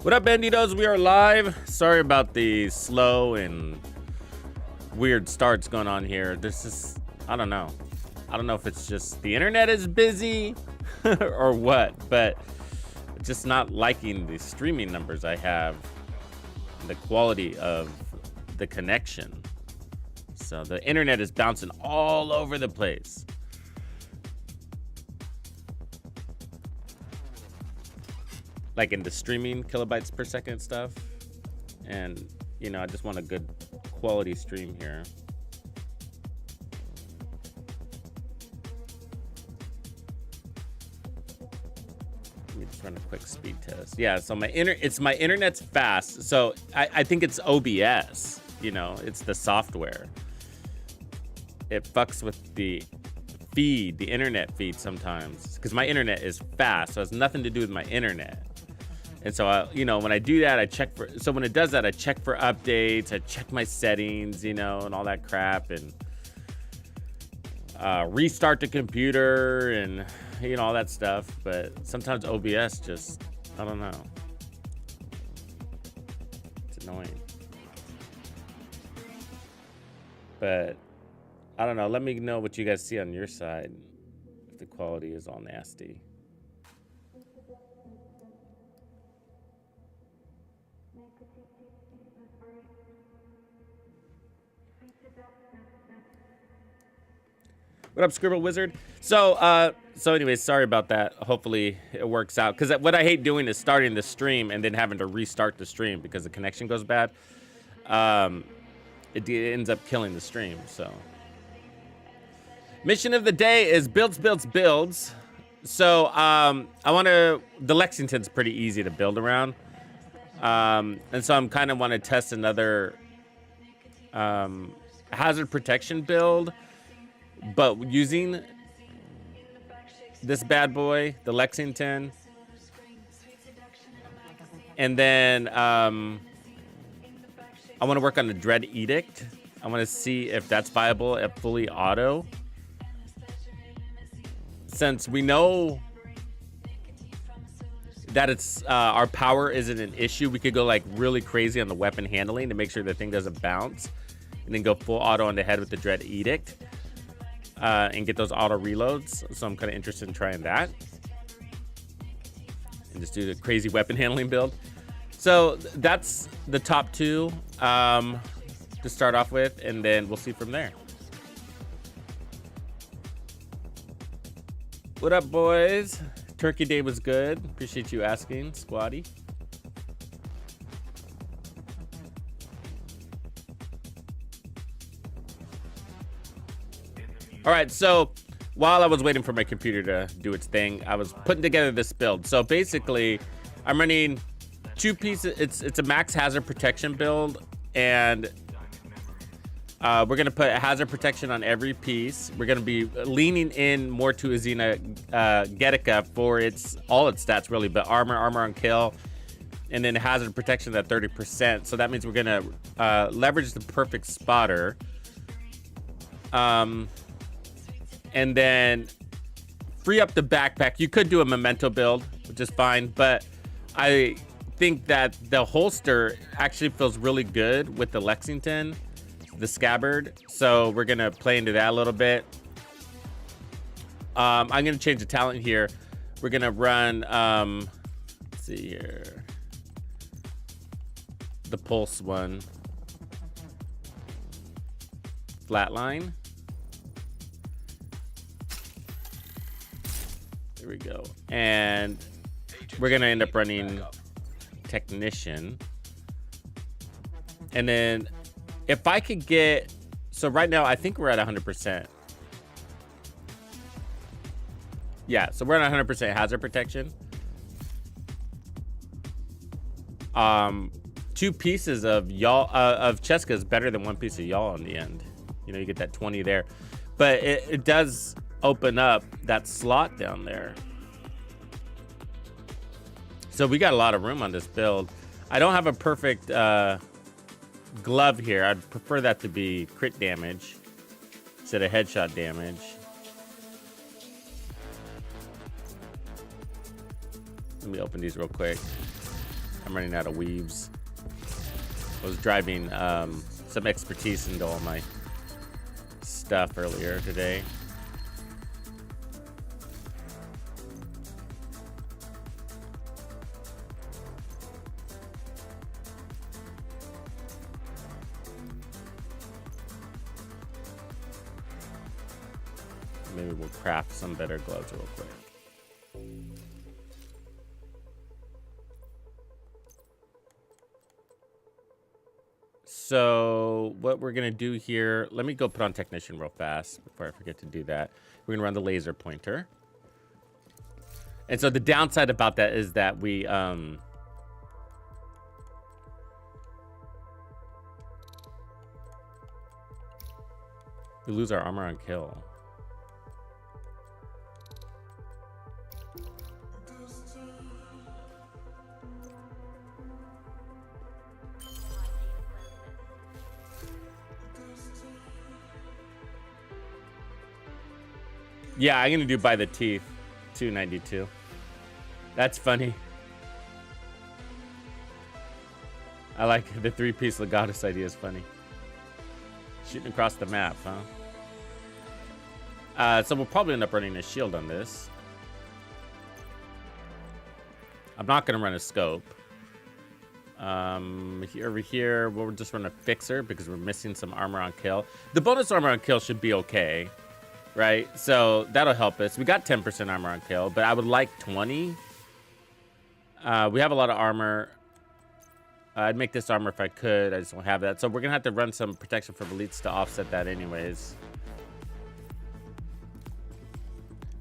What up, Bandidos? We are live. Sorry about the slow and weird starts going on here. This is, I don't know. I don't know if it's just the internet is busy or what, but just not liking the streaming numbers I have, the quality of the connection. So the internet is bouncing all over the place. Like in the streaming kilobytes per second stuff. And, you know, I just want a good quality stream here. Let me just run a quick speed test. Yeah, so my internet's fast. So I think it's OBS, you know, it's the software. It fucks with the feed, the internet feed sometimes, because my internet is fast, so it has nothing to do with my internet. And so, you know, when I do that, I check for, so when it does that, I check for updates, I check my settings, you know, and all that crap, and restart the computer and, you know, all that stuff. But sometimes OBS just, I don't know. It's annoying. But I don't know. Let me know what you guys see on your side, if the quality is all nasty. What up, Scribble Wizard? So anyways, sorry about that. Hopefully it works out. Because what I hate doing is starting the stream and then having to restart the stream because the connection goes bad. It ends up killing the stream, so. Mission of the day is builds. So the Lexington's pretty easy to build around. And so I'm kind of want to test another hazard protection build, but using this bad boy, the Lexington. And then I want to work on the Dread Edict. I want to see if that's viable at fully auto. Since we know that it's our power isn't an issue, we could go like really crazy on the weapon handling to make sure the thing doesn't bounce, and then go full auto on the head with the Dread Edict and get those auto reloads. So I'm kind of interested in trying that and just do the crazy weapon handling build. So that's the top two to start off with, and then we'll see from there. What up, boys? Turkey Day was good. Appreciate you asking, Squatty. All right, so while I was waiting for my computer to do its thing, I was putting together this build. So basically, I'm running two pieces. It's a max hazard protection build, and we're gonna put hazard protection on every piece. We're gonna be leaning in more to Azina Getica for all its stats really, but armor on kill, and then hazard protection at 30%. So that means we're gonna leverage the perfect spotter, and then free up the backpack. You could do a memento build, which is fine, but I think that the holster actually feels really good with the Lexington, the scabbard, so we're gonna play into that a little bit. I'm gonna change the talent here. We're gonna run let's see here, the pulse one, flatline. There we go. And we're gonna end up running technician, and then if I could get, so right now I think we're at 100%. Yeah, so we're at 100% hazard protection. Two pieces of y'all of Cheska is better than one piece of y'all in the end. You know, you get that 20 there, but it does open up that slot down there. So we got a lot of room on this build. I don't have a perfect glove here. I'd prefer that to be crit damage instead of headshot damage. Let me open these real quick. I'm running out of weaves. I was driving some expertise into all my stuff earlier today. Maybe we'll craft some better gloves real quick. So what we're gonna do here, let me go put on technician real fast before I forget to do that. We're gonna run the laser pointer. And so the downside about that is that we lose our armor on kill. Yeah, I'm gonna do by the teeth, 292. That's funny. I like the 3-piece Legatus idea is funny. Shooting across the map, huh? So we'll probably end up running a shield on this. I'm not gonna run a scope. Over here, we'll just run a fixer because we're missing some armor on kill. The bonus armor on kill should be okay. Right, so that'll help us. We got 10% armor on kill, but I would like 20. We have a lot of armor. I'd make this armor if I could. I just don't have that. So we're gonna have to run some protection from elites to offset that anyways.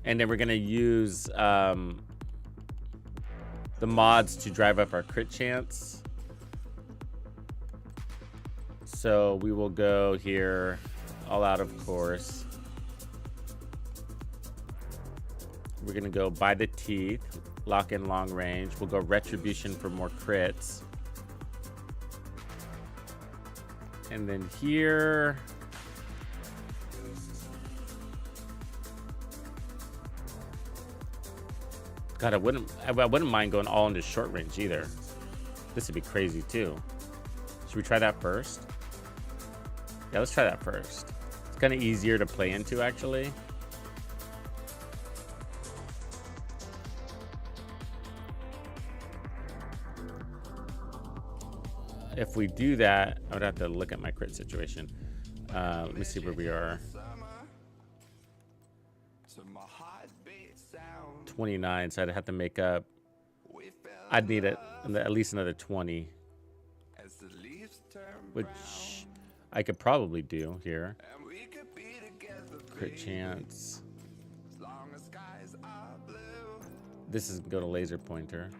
And then we're gonna use the mods to drive up our crit chance. So we will go here, all out of course. We're gonna go by the teeth, lock in long range. We'll go retribution for more crits. And then here, God, I wouldn't mind going all into short range either. This would be crazy too. Should we try that first? Yeah, let's try that first. It's kind of easier to play into actually. If we do that, I would have to look at my crit situation. Let me see where we are. 29, so I'd have to make up. I'd need at least another 20, which I could probably do here. Crit chance. This is go to laser pointer.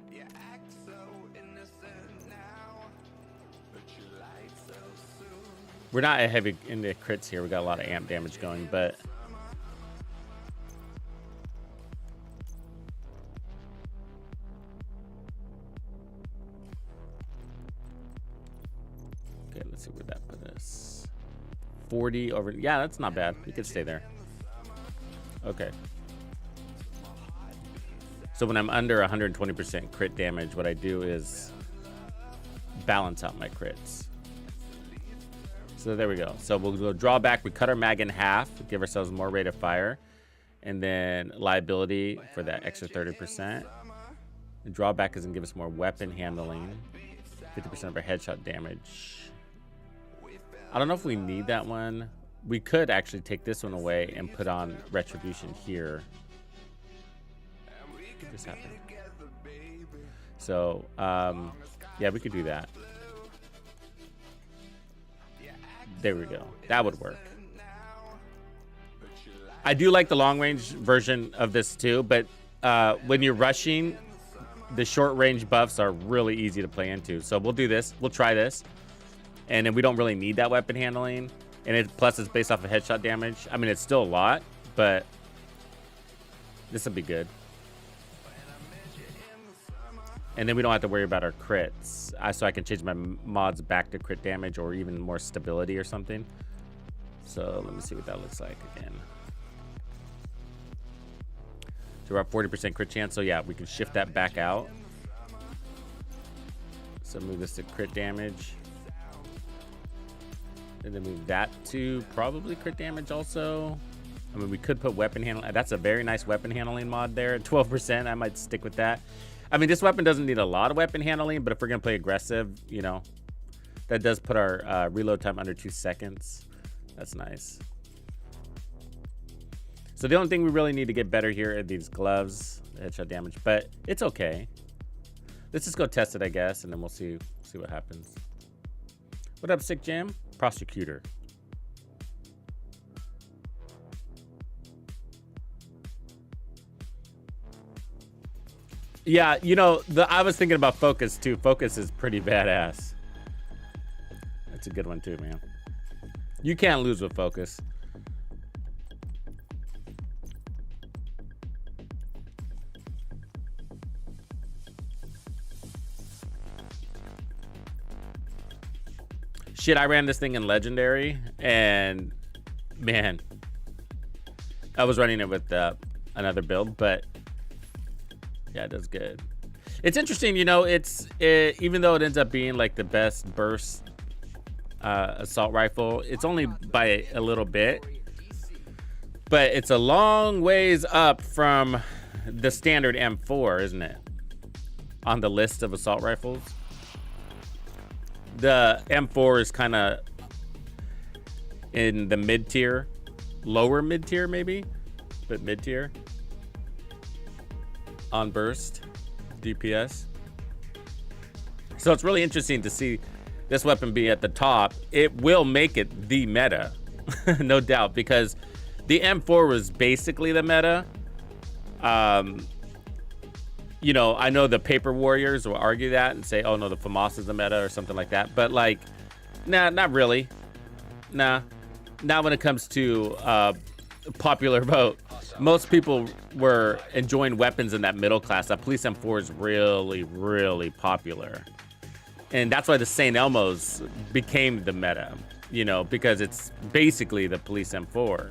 We're not heavy into crits here. We got a lot of amp damage going, but okay, let's see where that put us. 40 over. Yeah, that's not bad. We could stay there. Okay. So when I'm under 120% crit damage, what I do is balance out my crits. So there we go. So we'll go draw back. We cut our mag in half, give ourselves more rate of fire, and then liability for that extra 30%. The drawback is gonna give us more weapon handling, 50% of our headshot damage. I don't know if we need that one. We could actually take this one away and put on retribution here. What just happened? So yeah, we could do that. There we go. That would work. I do like the long range version of this too, but when you're rushing, the short range buffs are really easy to play into. So we'll do this. We'll try this. And then we don't really need that weapon handling. And plus it's based off of headshot damage. I mean, it's still a lot, but this will be good. And then we don't have to worry about our crits. So I can change my mods back to crit damage or even more stability or something. So let me see what that looks like again. So we're at 40% crit chance. So yeah, we can shift that back out. So move this to crit damage. And then move that to probably crit damage also. I mean, we could put weapon handling. That's a very nice weapon handling mod there. 12%, I might stick with that. I mean, this weapon doesn't need a lot of weapon handling, but if we're gonna play aggressive, you know, that does put our reload time under 2 seconds. That's nice. So the only thing we really need to get better here are these gloves, headshot damage, but it's okay. Let's just go test it, I guess, and then we'll see what happens. What up, Sick Jam? Prosecutor. Yeah, you know, I was thinking about Focus too. Focus is pretty badass. That's a good one too, man. You can't lose with Focus. Shit, I ran this thing in Legendary, and man, I was running it with another build, but yeah, it does good. It's interesting, you know, even though it ends up being like the best burst assault rifle, it's only by a little bit, but it's a long ways up from the standard M4, isn't it? On the list of assault rifles. The M4 is kind of in the mid-tier, lower mid-tier maybe, but mid-tier on burst DPS. So it's really interesting to see this weapon be at the top. It will make it the meta, no doubt, because the M4 was basically the meta. You know, I know the paper warriors will argue that and say, oh no, the FAMAS is the meta or something like that. But like, nah, not really. Nah, not when it comes to popular vote. Most people were enjoying weapons in that middle class. That Police M4 is really, really popular. And that's why the St. Elmo's became the meta, you know, because it's basically the Police M4.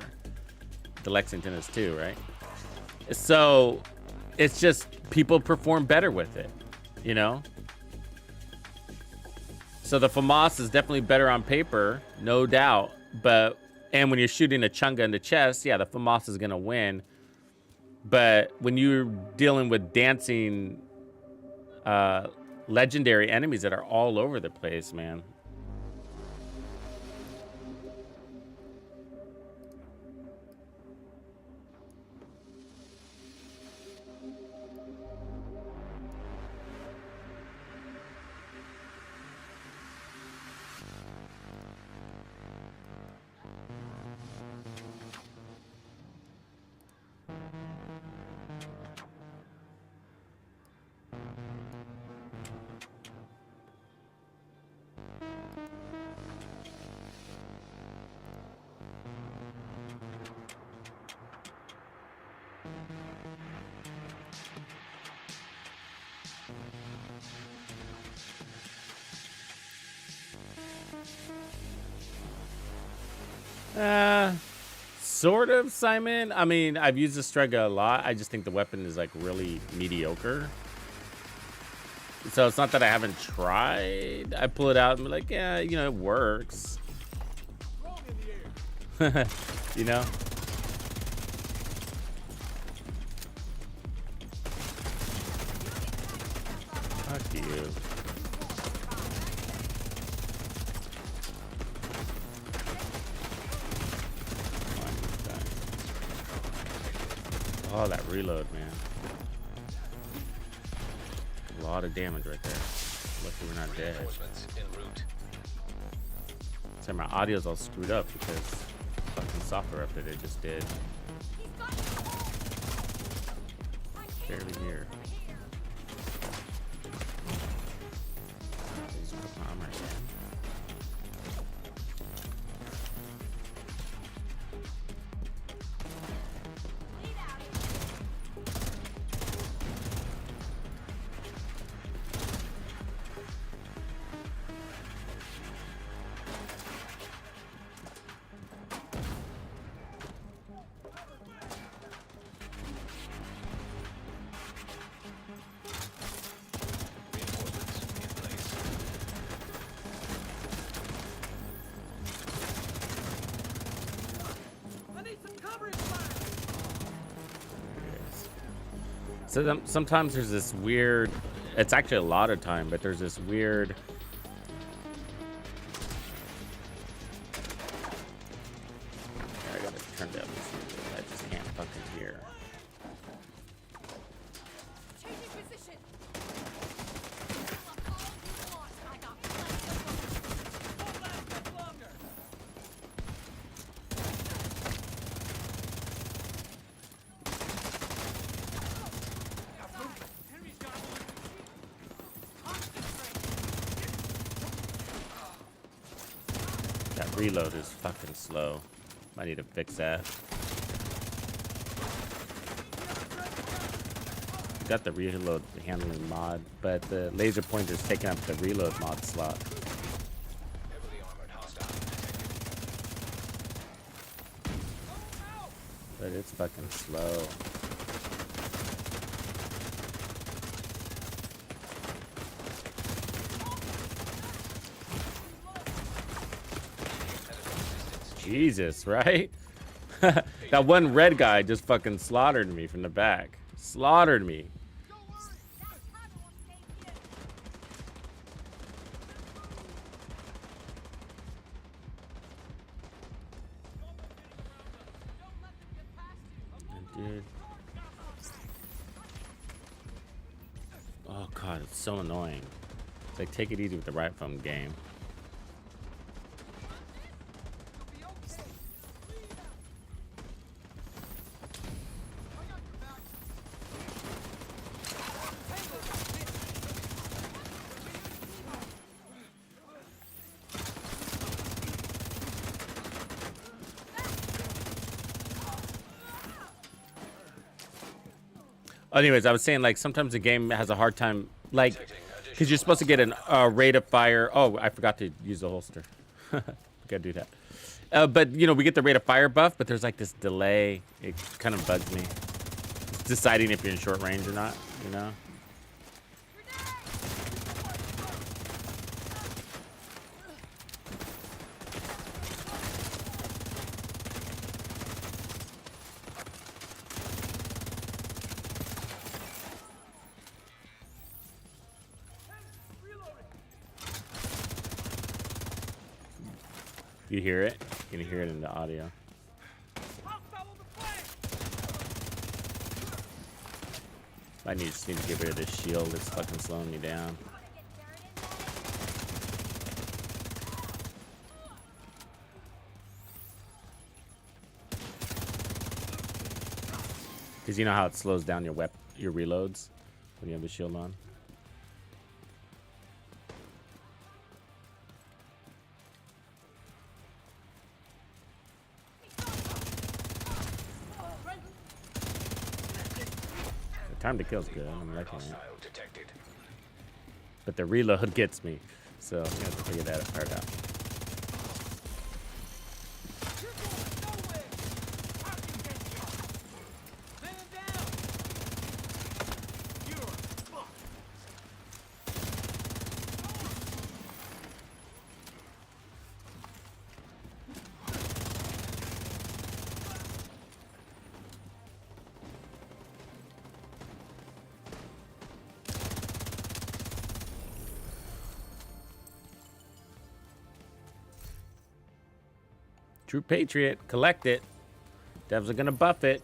The Lexington is too, right? So it's just people perform better with it, you know? So the FAMAS is definitely better on paper, no doubt. And when you're shooting a chunga in the chest, yeah, the FAMAS is gonna win. But when you're dealing with dancing legendary enemies that are all over the place, man. Sort of, Simon. I mean, I've used the Strega a lot. I just think the weapon is like really mediocre. So it's not that I haven't tried. I pull it out and be like, yeah, you know, it works. You know? Fuck you. Oh, that reload, man. A lot of damage right there. Lucky we're not dead. So my audio's all screwed up because fucking software update they just did. Barely here. Just put my armor again. So sometimes there's this weird, it's actually a lot of time, but there's this weird, I gotta turn down this, I just can't fucking hear. That reload is fucking slow. I need to fix that. Got the reload handling mod, but the laser pointer's taking up the reload mod slot. But it's fucking slow. Jesus, right? That one red guy just fucking slaughtered me from the back. Slaughtered me. Dude. Oh god, it's so annoying. It's like, take it easy with the right phone game. Anyways, I was saying, like, sometimes the game has a hard time, like, because you're supposed to get a rate of fire. Oh, I forgot to use the holster. Gotta do that. But, you know, we get the rate of fire buff, but there's, like, this delay. It kind of bugs me. It's deciding if you're in short range or not, you know? You hear it? You can hear it in the audio. I just need to get rid of this shield. It's fucking slowing me down. Because you know how it slows down your reloads when you have the shield on? Time to kill is good. I'm liking it. But the reload gets me. So I'm going to have to figure that part out. True Patriot, collect it. Devs are gonna buff it.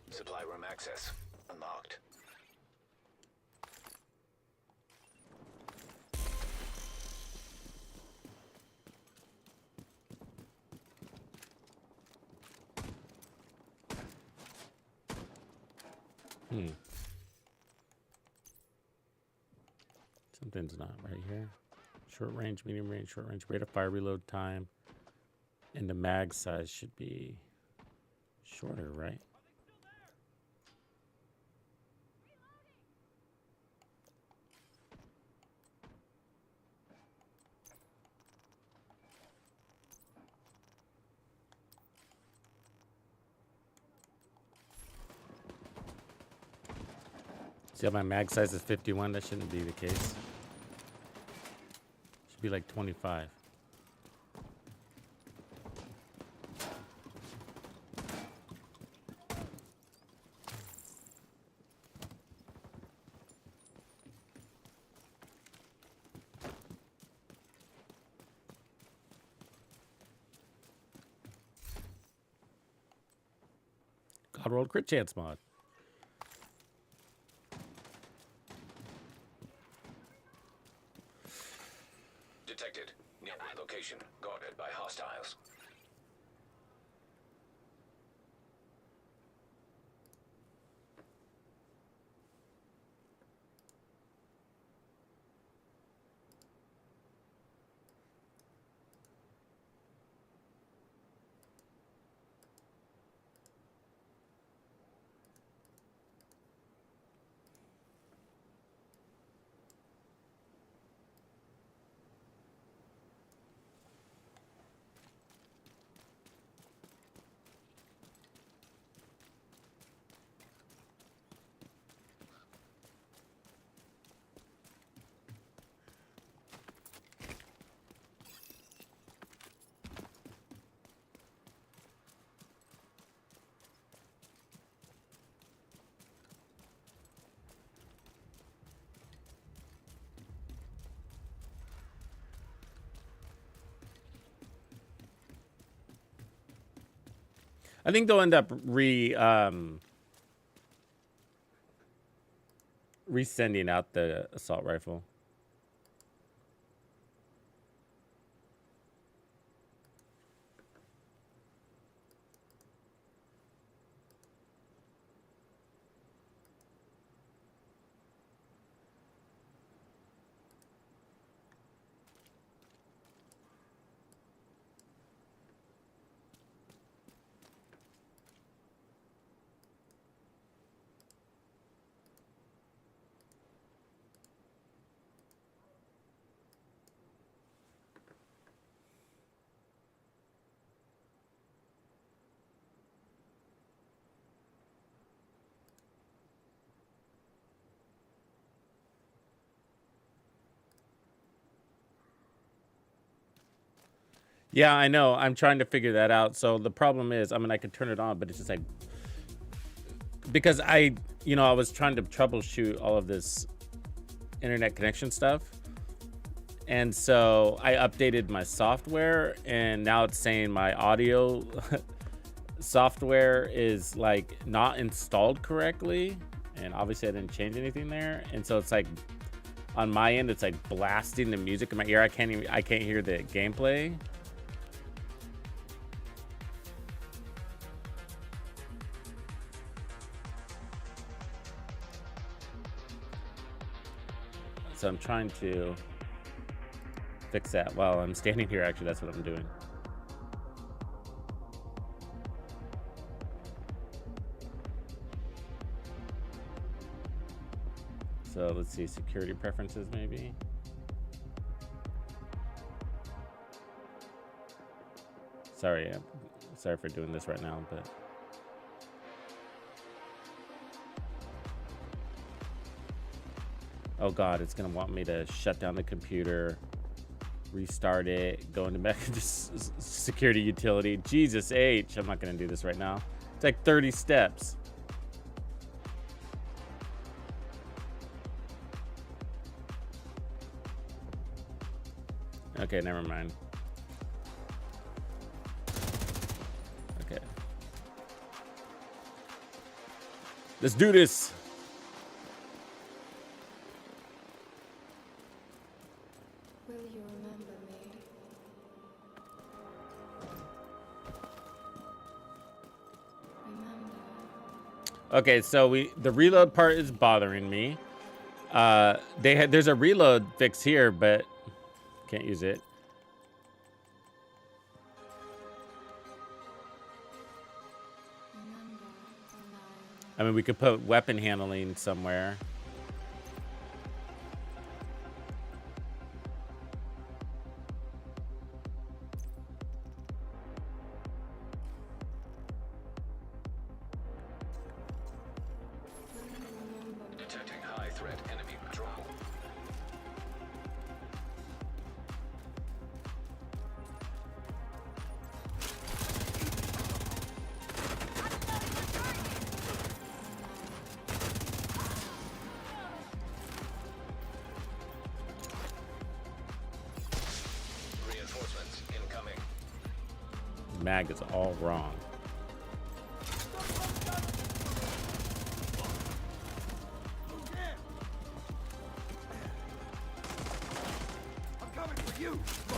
Supply room access unlocked. Something's not right here. Short range, medium range, short range, rate of fire, reload time, and the mag size should be shorter, right? See how my mag size is 51? That shouldn't be the case. Should be like 25. Oddworld Crit Chance mod. Detected. Nearby location. Guarded by hostiles. I think they'll end up resending out the assault rifle. Yeah, I know. I'm trying to figure that out. So the problem is, I mean, I could turn it on, but it's just like, because I was trying to troubleshoot all of this internet connection stuff. And so I updated my software, and now it's saying my audio software is like not installed correctly. And obviously I didn't change anything there. And so it's like on my end, it's like blasting the music in my ear. I can't hear the gameplay. So I'm trying to fix that while I'm standing here. Actually, that's what I'm doing. So let's see, security preferences maybe. Sorry for doing this right now, but oh God, it's gonna want me to shut down the computer, restart it, go into just security utility. Jesus H, I'm not gonna do this right now. It's like 30 steps. Okay, never mind. Okay. Let's do this. Will you remember me? Remember. Okay, so the reload part is bothering me. There's a reload fix here, but can't use it. I mean, we could put weapon handling somewhere. Detecting high threat enemy patrol. Reinforcements incoming. Mag is all wrong.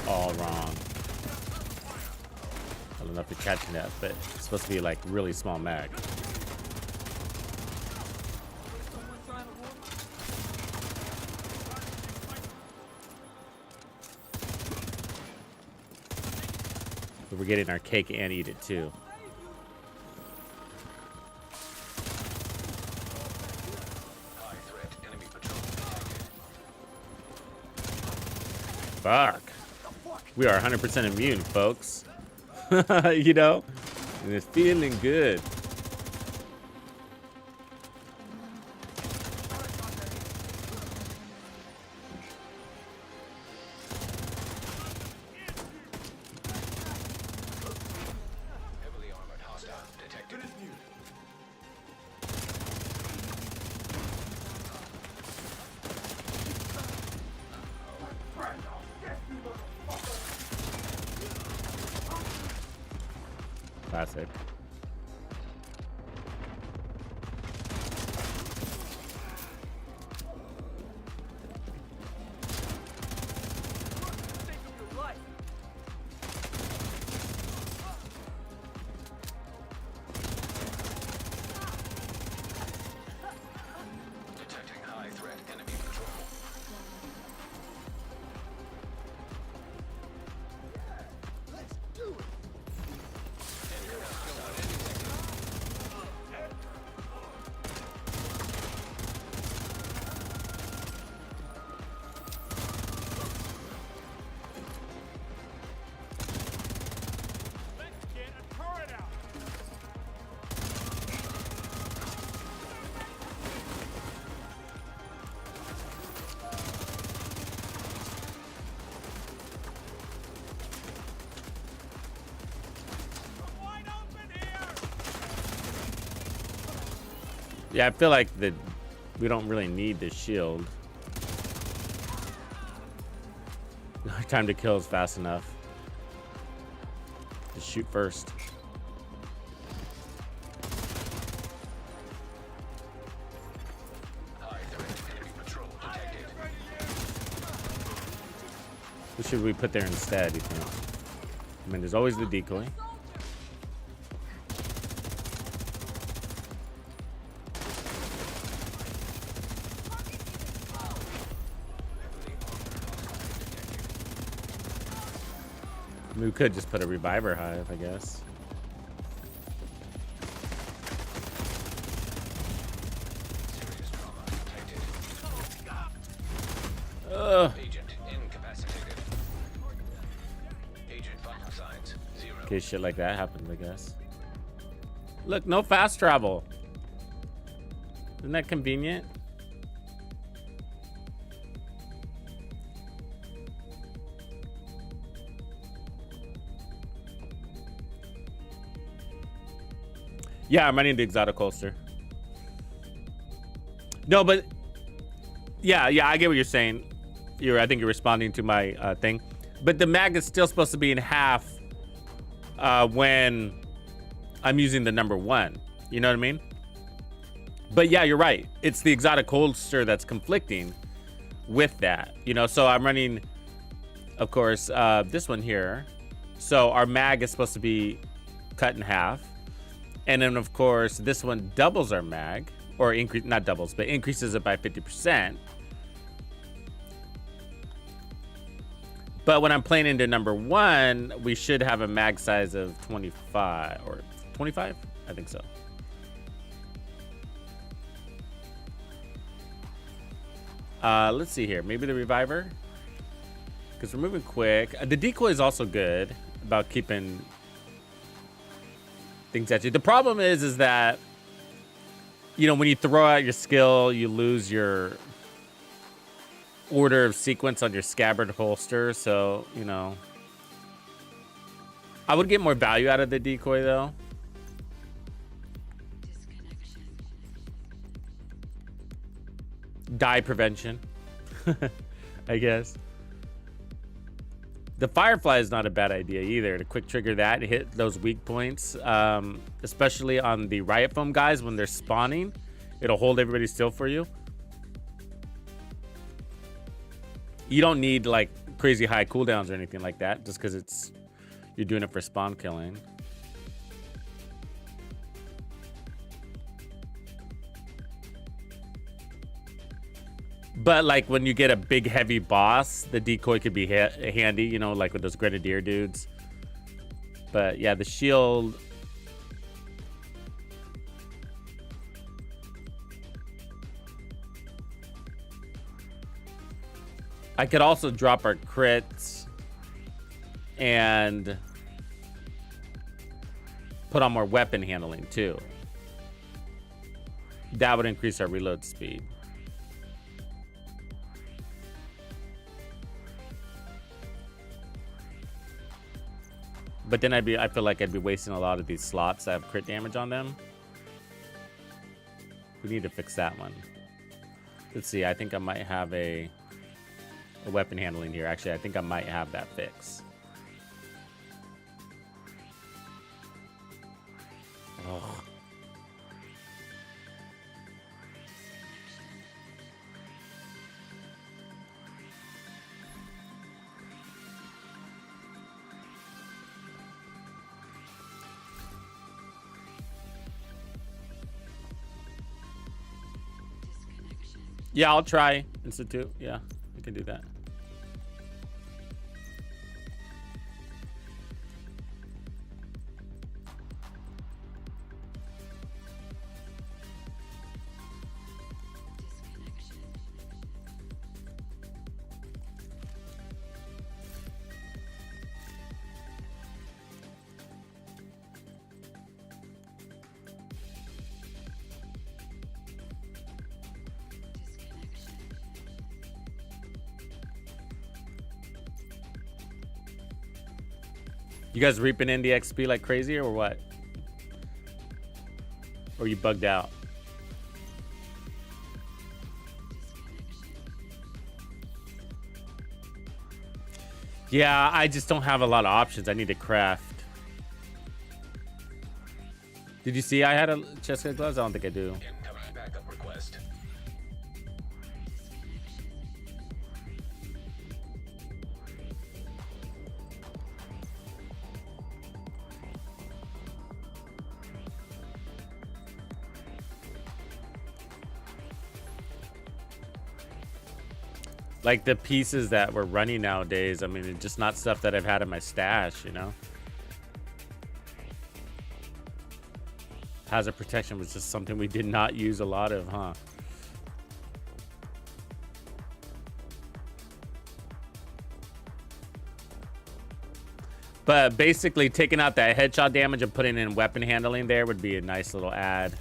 all wrong. I don't know if you're catching that, but it's supposed to be like really small mag. But we're getting our cake and eat it too. High threat enemy patrol detected. Fuck. We are 100% immune, folks. You know? And it's feeling good. Heavily armored hostile detected. Classic. Detecting high threat enemy patrol. Yeah, I feel like we don't really need the shield. Time to kill is fast enough. Just shoot first. High threat enemy patrol detected. What should we put there instead, you think? I mean, there's always the decoy. We could just put a reviver hive, I guess. Serious trauma detected. Ugh. Agent incapacitated. Agent vital signs 0. In case shit like that happens, I guess. Look, no fast travel. Isn't that convenient? Yeah, I'm running the exotic holster. No, but yeah, I get what you're saying. I think you're responding to my thing. But the mag is still supposed to be in half when I'm using the number 1. You know what I mean? But yeah, you're right. It's the exotic holster that's conflicting with that. You know, so I'm running, of course, this one here. So our mag is supposed to be cut in half. And then, of course, this one doubles our mag, or not doubles, but increases it by 50%. But when I'm playing into number 1, we should have a mag size of 25 or 25. I think so. Let's see here. Maybe the reviver, because we're moving quick. The decoy is also good about keeping things at you. The problem is that, you know, when you throw out your skill, you lose your order of sequence on your scabbard holster. So, you know, I would get more value out of the decoy though. Die prevention, I guess. The Firefly is not a bad idea either, to quick trigger that and hit those weak points, especially on the riot foam guys when they're spawning. It'll hold everybody still for you. You don't need like crazy high cooldowns or anything like that, just because you're doing it for spawn killing. But like when you get a big heavy boss, the decoy could be handy, you know, like with those grenadier dudes. But yeah, the shield. I could also drop our crits and put on more weapon handling too. That would increase our reload speed. But then I feel like I'd be wasting a lot of these slots that have crit damage on them. We need to fix that one. Let's see, I think I might have a weapon handling here. Actually, I think I might have that fix. Oh. Yeah, I'll try Institute. Yeah, we can do that. You guys reaping in the XP like crazy or what? Or you bugged out? Yeah, I just don't have a lot of options. I need to craft. Did you see I had a chest of gloves? I don't think I do. Incoming backup request. Like the pieces that we're running nowadays, I mean, it's just not stuff that I've had in my stash, you know? Hazard protection was just something we did not use a lot of, huh? But basically taking out that headshot damage and putting in weapon handling there would be a nice little add.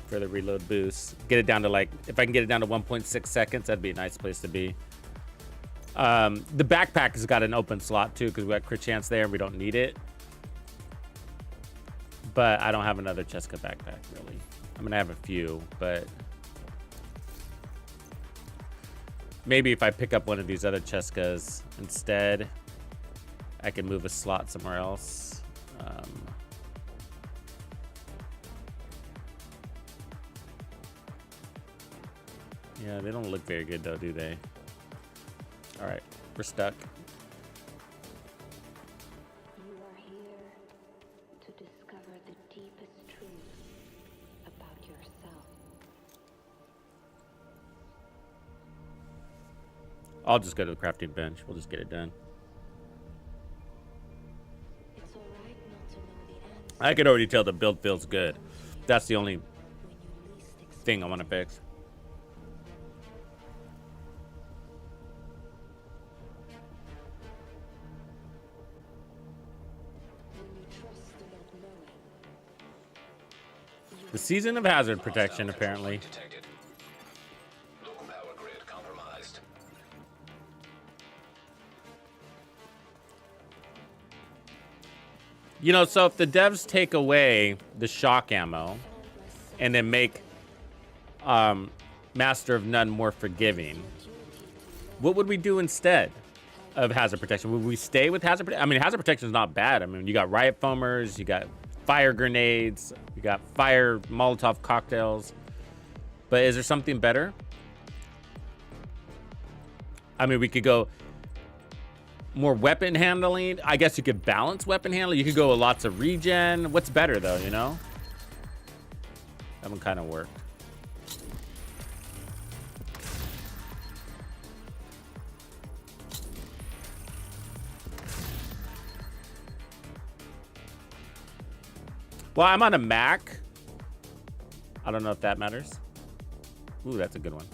For the reload boost. Get it down to like, if I can get it down to 1.6 seconds, that'd be a nice place to be. The backpack has got an open slot too, because we got crit chance there and we don't need it. But I don't have another Cheska backpack really. I'm gonna have a few, but maybe if I pick up one of these other Cheskas instead, I can move a slot somewhere else. Yeah, they don't look very good though, do they? All right, we're stuck. You are here to discover the deepest truth about yourself. I'll just go to the crafting bench. We'll just get it done. It's all right not to know the answer I could already tell the build feels good. That's the only when you least expect. thing I want to fix. When you trust the not knowing. The season of hazard protection, apparently. Detected. Local power grid compromised. You know, so if the devs take away the shock ammo and then make Master of None more forgiving, what would we do instead of hazard protection? Would we stay with hazard protection? I mean, hazard protection is not bad. I mean, you got riot foamers, you got fire grenades. We got fire Molotov cocktails. But is there something better? I mean, we could go more weapon handling. I guess you could balance weapon handling. You could go with lots of regen. What's better though, you know? That one kind of worked. Well, I'm on a Mac. I don't know if that matters. Ooh, that's a good one.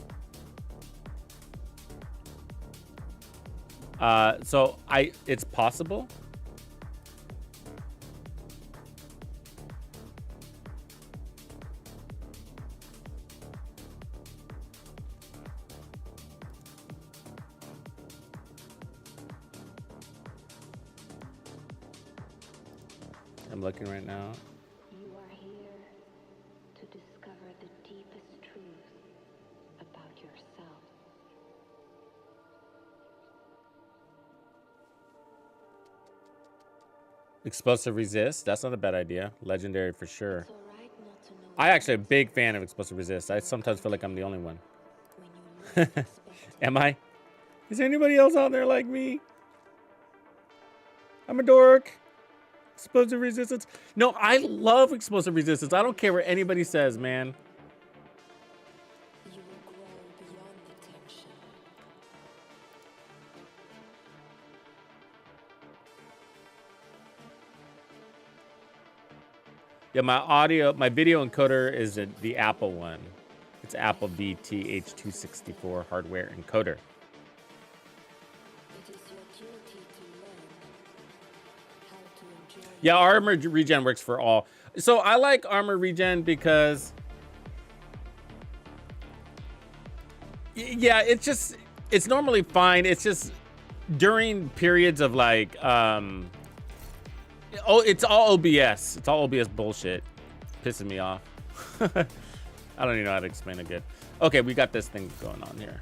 So it's possible. I'm looking right now. You are here to discover the deepest truth about yourself. Explosive resist. That's not a bad idea. Legendary for sure. It's alright not to know I actually am a big fan of explosive resist. I sometimes feel like I'm the only one. when you least expect it. Am I? Is there anybody else out there like me? I'm a dork. Explosive resistance. No, I love explosive resistance. I don't care what anybody says, man. You will grow beyond the tension. Yeah, my video encoder is the Apple one. It's Apple VTH264 hardware encoder. It is your duty to learn how to enjoy. Yeah, armor regen works for all. So I like armor regen because, yeah, it's normally fine. It's just during periods of like, it's all OBS. It's all OBS bullshit. Pissing me off. I don't even know how to explain it good. Okay, we got this thing going on here.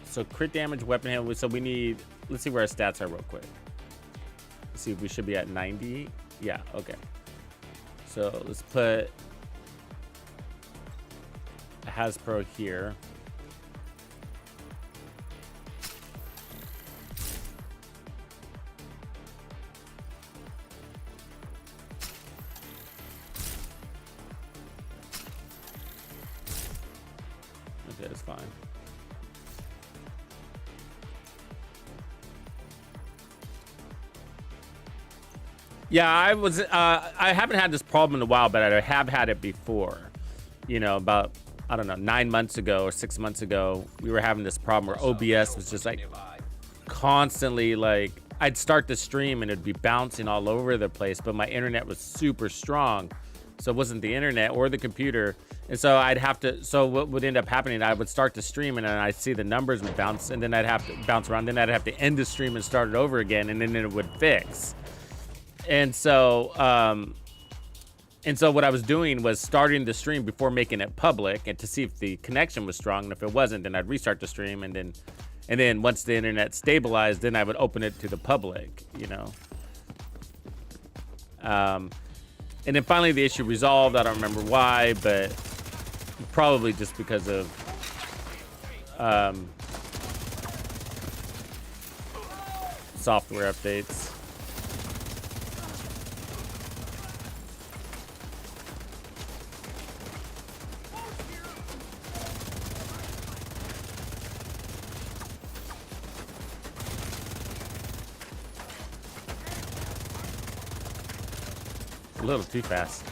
So crit damage, weapon handle. So we need, let's see where our stats are real quick. Let's see if we should be at 90. Yeah, okay. So let's put Hasbro here. Okay, it's fine. Yeah, I haven't had this problem in a while, but I have had it before. You know, about, I don't know, 9 months ago or 6 months ago, we were having this problem where OBS was just like constantly like, I'd start the stream and it'd be bouncing all over the place, but my internet was super strong. So it wasn't the internet or the computer. And so I'd have to, so what would end up happening, I would start the stream and then I'd see the numbers would bounce and then I'd have to bounce around. Then I'd have to end the stream and start it over again and then it would fix. And so what I was doing was starting the stream before making it public and to see if the connection was strong. And if it wasn't, then I'd restart the stream. And then once the internet stabilized, then I would open it to the public, you know. And then finally the issue resolved. I don't remember why, but probably just because of software updates. A little too fast.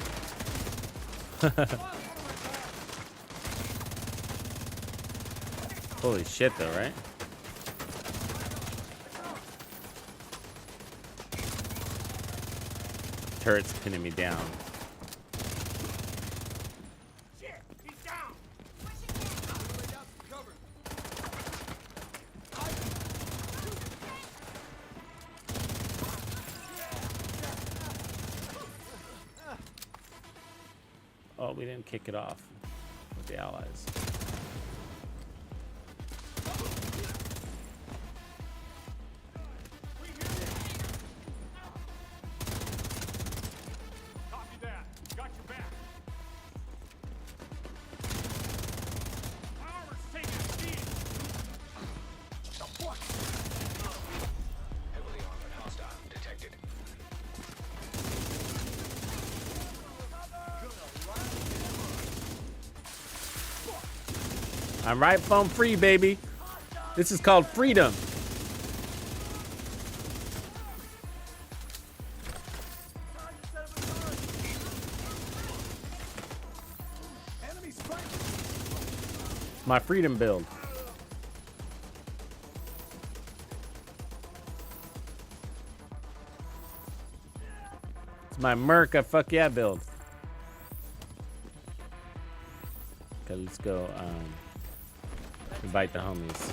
Holy shit though, right? Turret's pinning me down. Oh, we didn't kick it off with the allies. I'm right phone free, baby. This is called freedom. My freedom build. It's my Merca fuck yeah build. Okay, let's go invite the homies.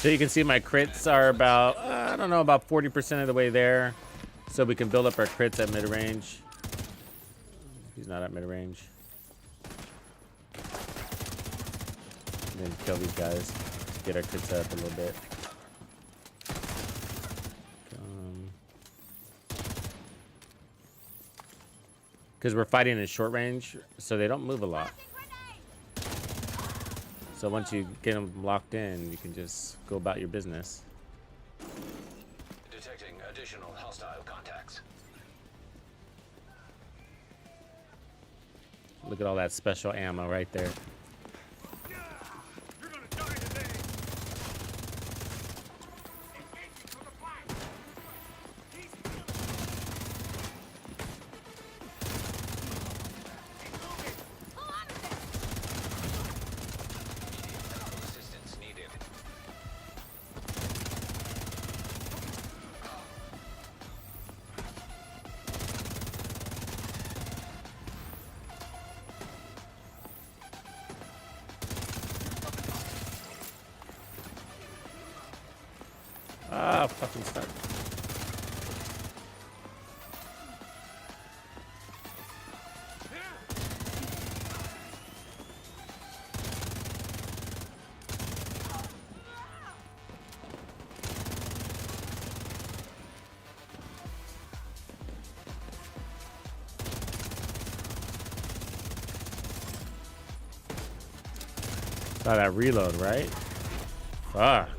So you can see my crits are about, I don't know, about 40% of the way there. So we can build up our crits at mid-range. He's not at mid-range. Then kill these guys. Get our crits up a little bit. Because we're fighting in short range, so they don't move a lot. So once you get them locked in, you can just go about your business. Detecting additional hostile contacts. Look at all that special ammo right there. Assistance needed. Ah, fucking start. Saw that reload, right? Fuck.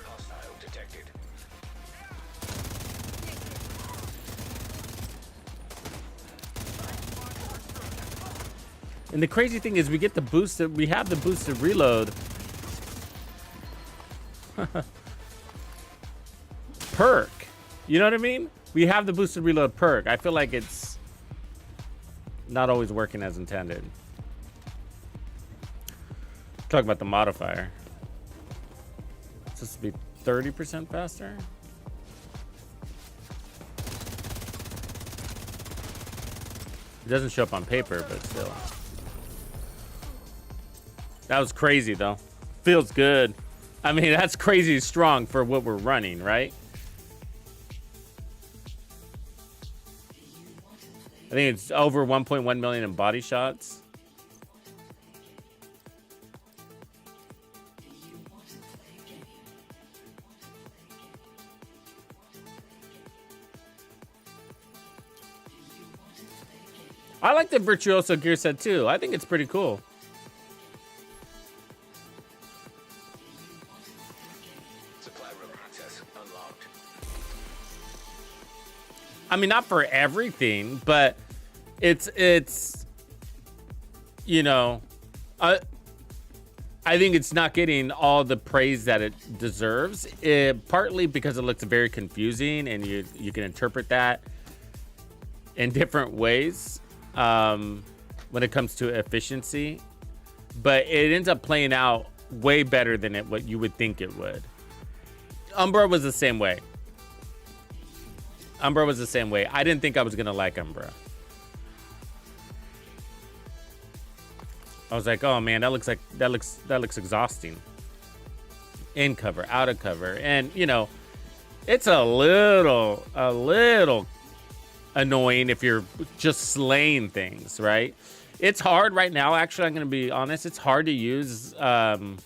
Hostile detected. And the crazy thing is we get the boosted, we have the boosted reload. Perk. You know what I mean? We have the boosted reload perk. I feel like it's not always working as intended. Talk about the modifier. It's supposed to be 30% faster. It doesn't show up on paper, but still. That was crazy though. Feels good. I mean, that's crazy strong for what we're running, right? I think it's over 1.1 million in body shots. I like the Virtuoso gear set too. I think it's pretty cool. Supply room access unlocked. I mean, not for everything, but it's you know, I think it's not getting all the praise that it deserves. Partly because it looks very confusing, and you can interpret that in different ways when it comes to efficiency. But it ends up playing out way better than what you would think it would. Umbra was the same way. Umbra was the same way. I didn't think I was gonna like Umbra. I was like, oh man, that looks exhausting. In cover, out of cover, and you know, it's a little annoying if you're just slaying things, right? It's hard right now. Actually, I'm gonna be honest. It's hard to use Umbra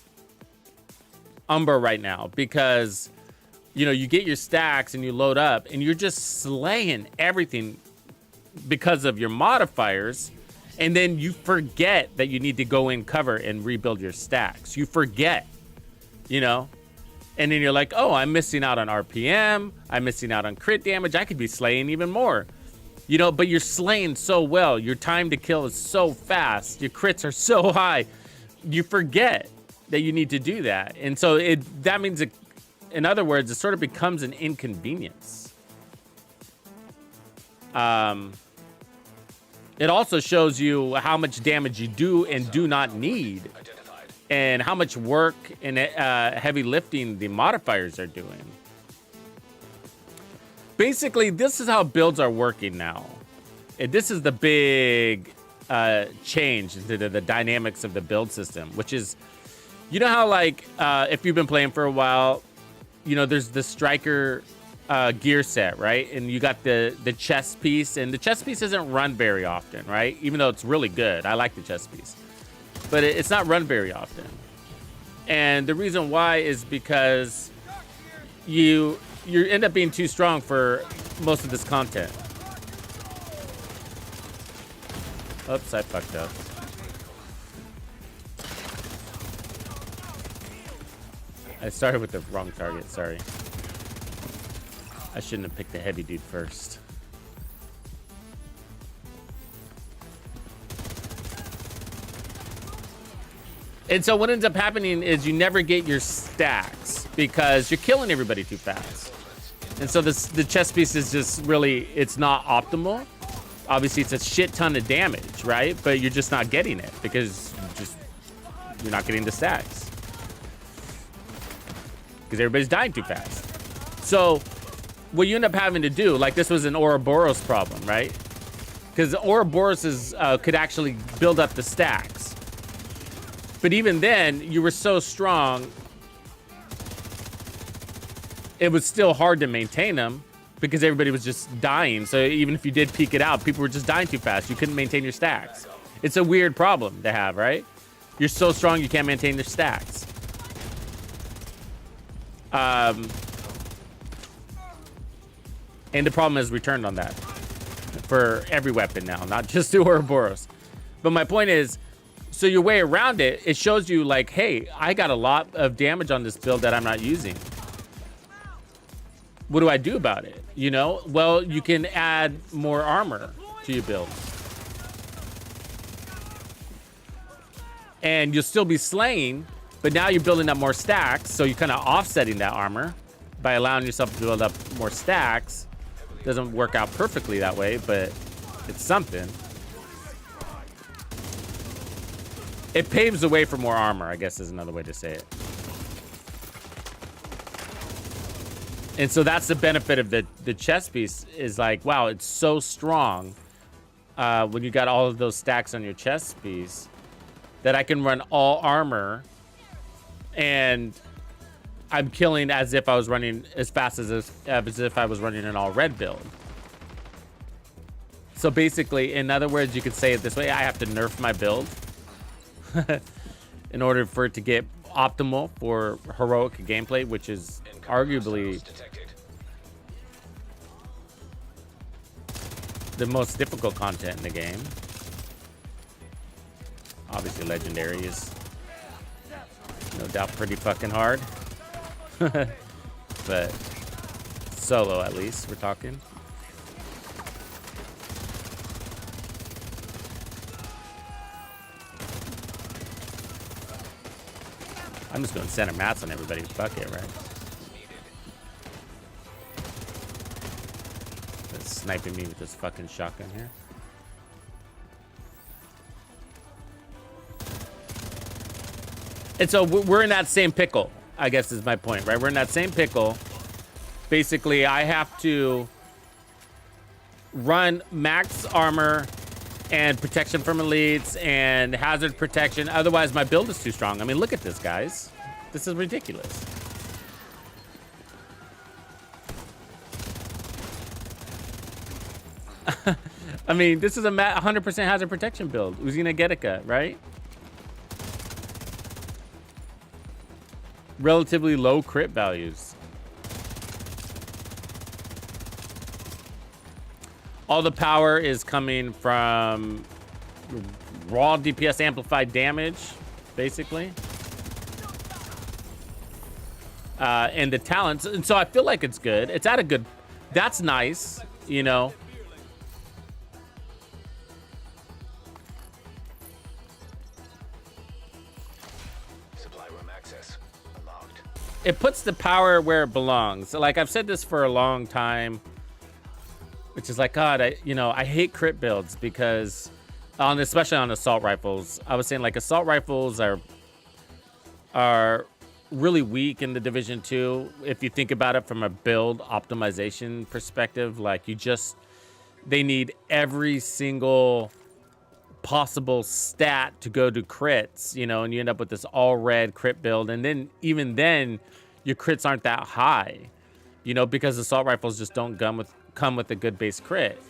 right now because you know you get your stacks and you load up and you're just slaying everything because of your modifiers. And then you forget that you need to go in cover and rebuild your stacks. You forget, you know? And then you're like, oh, I'm missing out on RPM. I'm missing out on crit damage. I could be slaying even more. You know, but you're slaying so well. Your time to kill is so fast. Your crits are so high. You forget that you need to do that. And so that means, in other words, it sort of becomes an inconvenience. It also shows you how much damage you do and do not need, and how much work and heavy lifting the modifiers are doing. Basically, this is how builds are working now. And this is the big change into the dynamics of the build system, which is, you know how, like, if you've been playing for a while, you know, there's the striker gear set, right? And you got the chest piece, and the chest piece isn't run very often, right? Even though it's really good. I like the chest piece. But it's not run very often. And the reason why is because you end up being too strong for most of this content. Oops, I fucked up. I started with the wrong target, sorry. I shouldn't have picked the heavy dude first. And so what ends up happening is you never get your stacks because you're killing everybody too fast. And so the chest piece is just really, it's not optimal. Obviously, it's a shit ton of damage, right? But you're just not getting it because you're not getting the stacks. Because everybody's dying too fast. So what you end up having to do, like this was an Ouroboros problem, right? Because Ouroboros could actually build up the stacks. But even then, you were so strong, it was still hard to maintain them because everybody was just dying. So even if you did peak it out, people were just dying too fast. You couldn't maintain your stacks. It's a weird problem to have, right? You're so strong, you can't maintain your stacks. And the problem has returned on that for every weapon now, not just the Ouroboros. But my point is, so your way around it, it shows you like, hey, I got a lot of damage on this build that I'm not using. What do I do about it? You know, well, you can add more armor to your build. And you'll still be slaying, but now you're building up more stacks, so you're kind of offsetting that armor by allowing yourself to build up more stacks. Doesn't work out perfectly that way, but it's something. It paves the way for more armor, I guess is another way to say it. And so that's the benefit of the chest piece is like, wow, it's so strong when you got all of those stacks on your chest piece that I can run all armor and I'm killing as if I was running as fast as if I was running an all red build. So basically, in other words, you could say it this way, I have to nerf my build in order for it to get optimal for heroic gameplay, which is arguably the most difficult content in the game. Obviously, legendary is no doubt pretty fucking hard. But solo, at least, we're talking. I'm just going center mats on everybody. Fuck it, right? They're sniping me with this fucking shotgun here. And so we're in that same pickle, I guess is my point, right? We're in that same pickle. Basically, I have to run max armor and protection from elites and hazard protection. Otherwise, my build is too strong. I mean, look at this, guys. This is ridiculous. I mean, this is a 100% hazard protection build. Uzina Getica, right? Relatively low crit values. All the power is coming from raw DPS amplified damage, basically. and the talents. And so I feel like it's good. It's at a good, that's nice, you know. Supply room access unlocked. It puts the power where it belongs. So, like, I've said this for a long time, which is like, God, I hate crit builds because, especially on assault rifles, I was saying like assault rifles are really weak in the Division 2. If you think about it from a build optimization perspective, like they need every single possible stat to go to crits, you know, and you end up with this all red crit build. And then even then your crits aren't that high, you know, because assault rifles just don't come with a good base crit.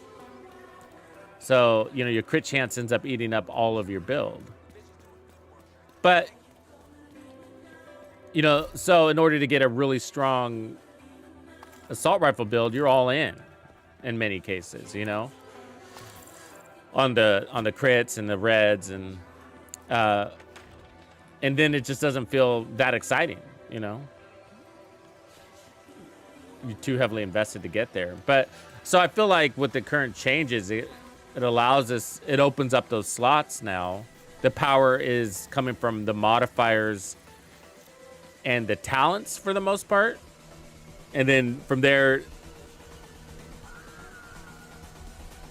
So, you know, your crit chance ends up eating up all of your build. But, you know, so in order to get a really strong assault rifle build, you're all in many cases, you know, on the crits and the reds, and then it just doesn't feel that exciting, you know. You're too heavily invested to get there. But so I feel like with the current changes, it allows us, it opens up those slots now. The power is coming from the modifiers and the talents for the most part. And then from there,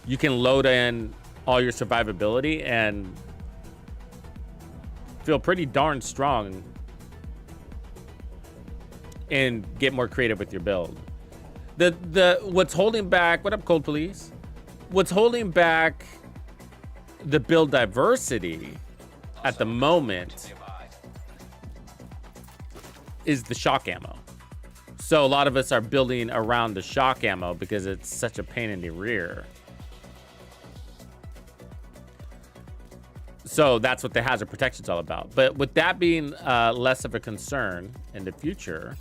you can load in all your survivability and feel pretty darn strong and get more creative with your build. What's holding back, what up, Cold Police? What's holding back the build diversity at the moment is the shock ammo. So a lot of us are building around the shock ammo because it's such a pain in the rear. So that's what the hazard protection is all about. But with that being less of a concern in the future,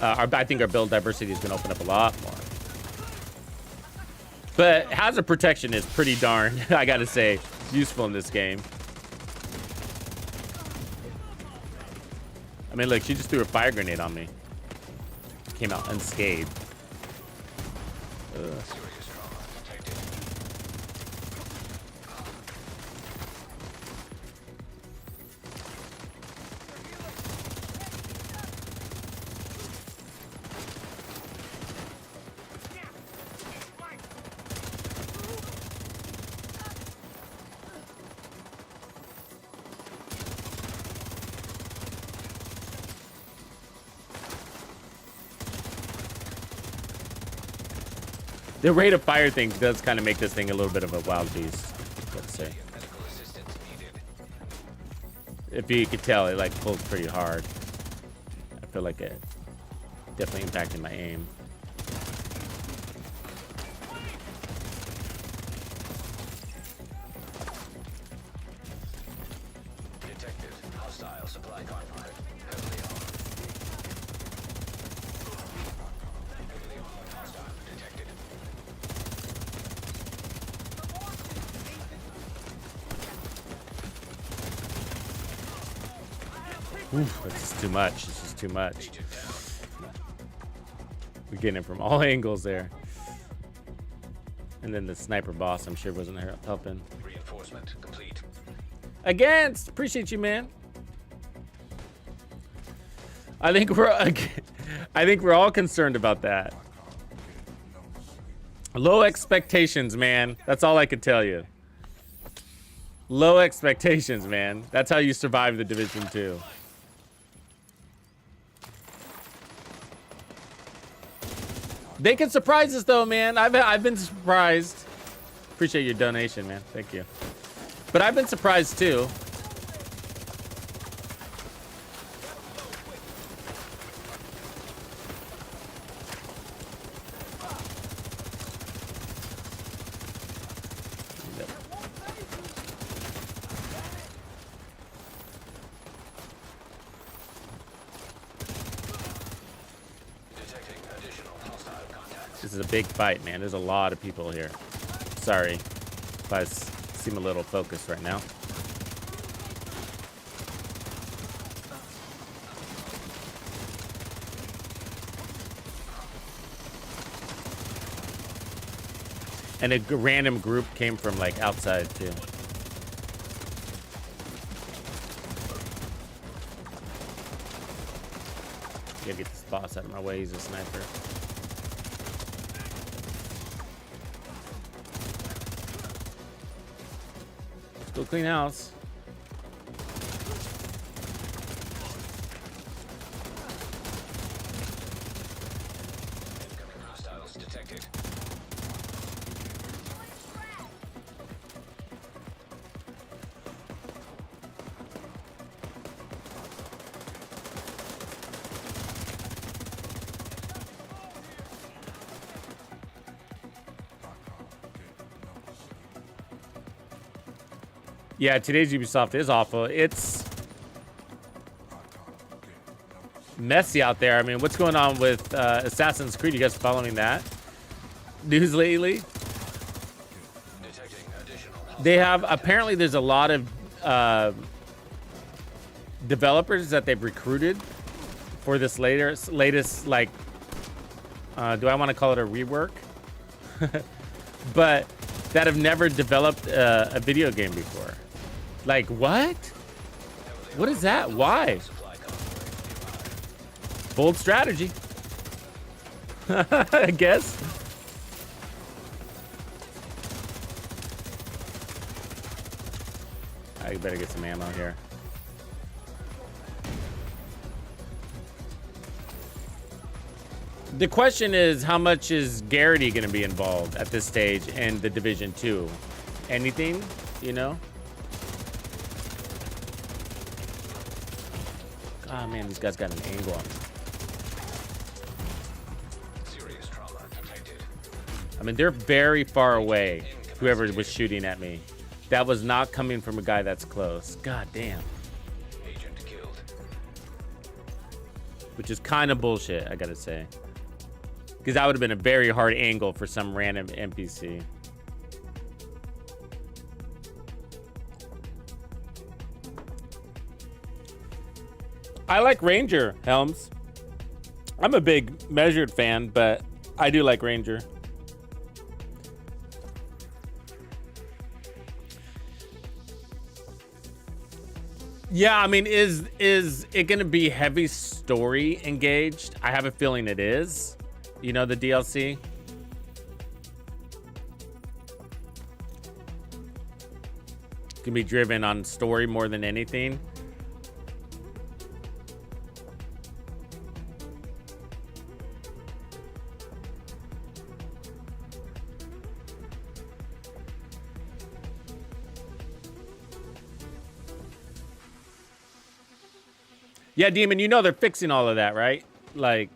I think our build diversity is going to open up a lot more. But hazard protection is pretty darn, I got to say, useful in this game. I mean, look, she just threw a fire grenade on me. Came out unscathed. Ugh. The rate of fire thing does kind of make this thing a little bit of a wild beast, let's say. If you could tell, it like pulls pretty hard. I feel like it definitely impacted my aim. Detected hostile supply convoy. Heavily armed. Heavily armed hostile detected. Oof, that's just too much. It's just too much. We're getting it from all angles there. And then the sniper boss, I'm sure, wasn't helping. Reinforcement complete. Against! Appreciate you, man. I think we're all concerned about that. Low expectations, man. That's all I could tell you. Low expectations, man. That's how you survive the Division 2. They can surprise us, though, man. I've been surprised. Appreciate your donation, man. Thank you. But I've been surprised, too. This is a big fight, man. There's a lot of people here. Sorry if I seem a little focused right now. And a random group came from like outside too. Gotta get this boss out of my way. He's a sniper. Let's go clean house. Incoming hostiles detected. Yeah, today's Ubisoft is awful. It's messy out there. I mean, what's going on with Assassin's Creed? You guys following that news lately? Detecting additional. They have, apparently there's a lot of developers that they've recruited for this latest like, do I want to call it a rework? But that have never developed a video game before. Like, what? What is that? Why? Bold strategy. I guess. I better get some ammo here. The question is, how much is Garrity going to be involved at this stage in the Division 2? Anything, you know? Oh man, these guys got an angle on me. Serious trauma detected. I mean, they're very far away, whoever was shooting at me. That was not coming from a guy that's close. God damn. Agent killed. Which is kind of bullshit, I gotta say. Because that would have been a very hard angle for some random NPC. I like Ranger, Helms. I'm a big Measured fan, but I do like Ranger. Yeah, I mean, is it going to be heavy story engaged? I have a feeling it is. You know, the DLC. Can be driven on story more than anything. Yeah, Demon, you know they're fixing all of that, right? Like,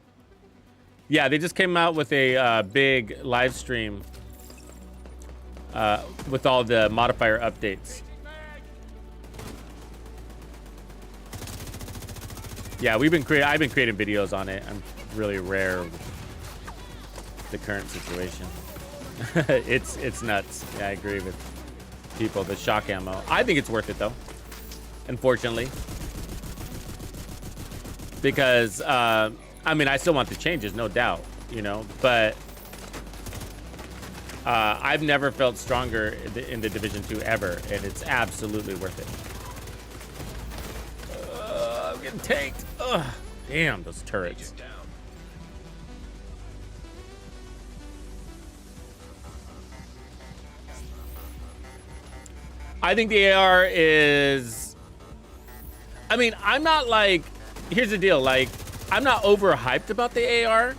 yeah, they just came out with a big live stream with all the modifier updates. Yeah, I've been creating videos on it. I'm really rare with the current situation. It's nuts. Yeah, I agree with people. The shock ammo. I think it's worth it though. Unfortunately. Because, I mean, I still want the changes, no doubt, you know, but I've never felt stronger in the Division 2 ever, and it's absolutely worth it. I'm getting tanked. Ugh, damn, those turrets. I think the AR is... I mean, I'm not like... Here's the deal, like, I'm not overhyped about the AR.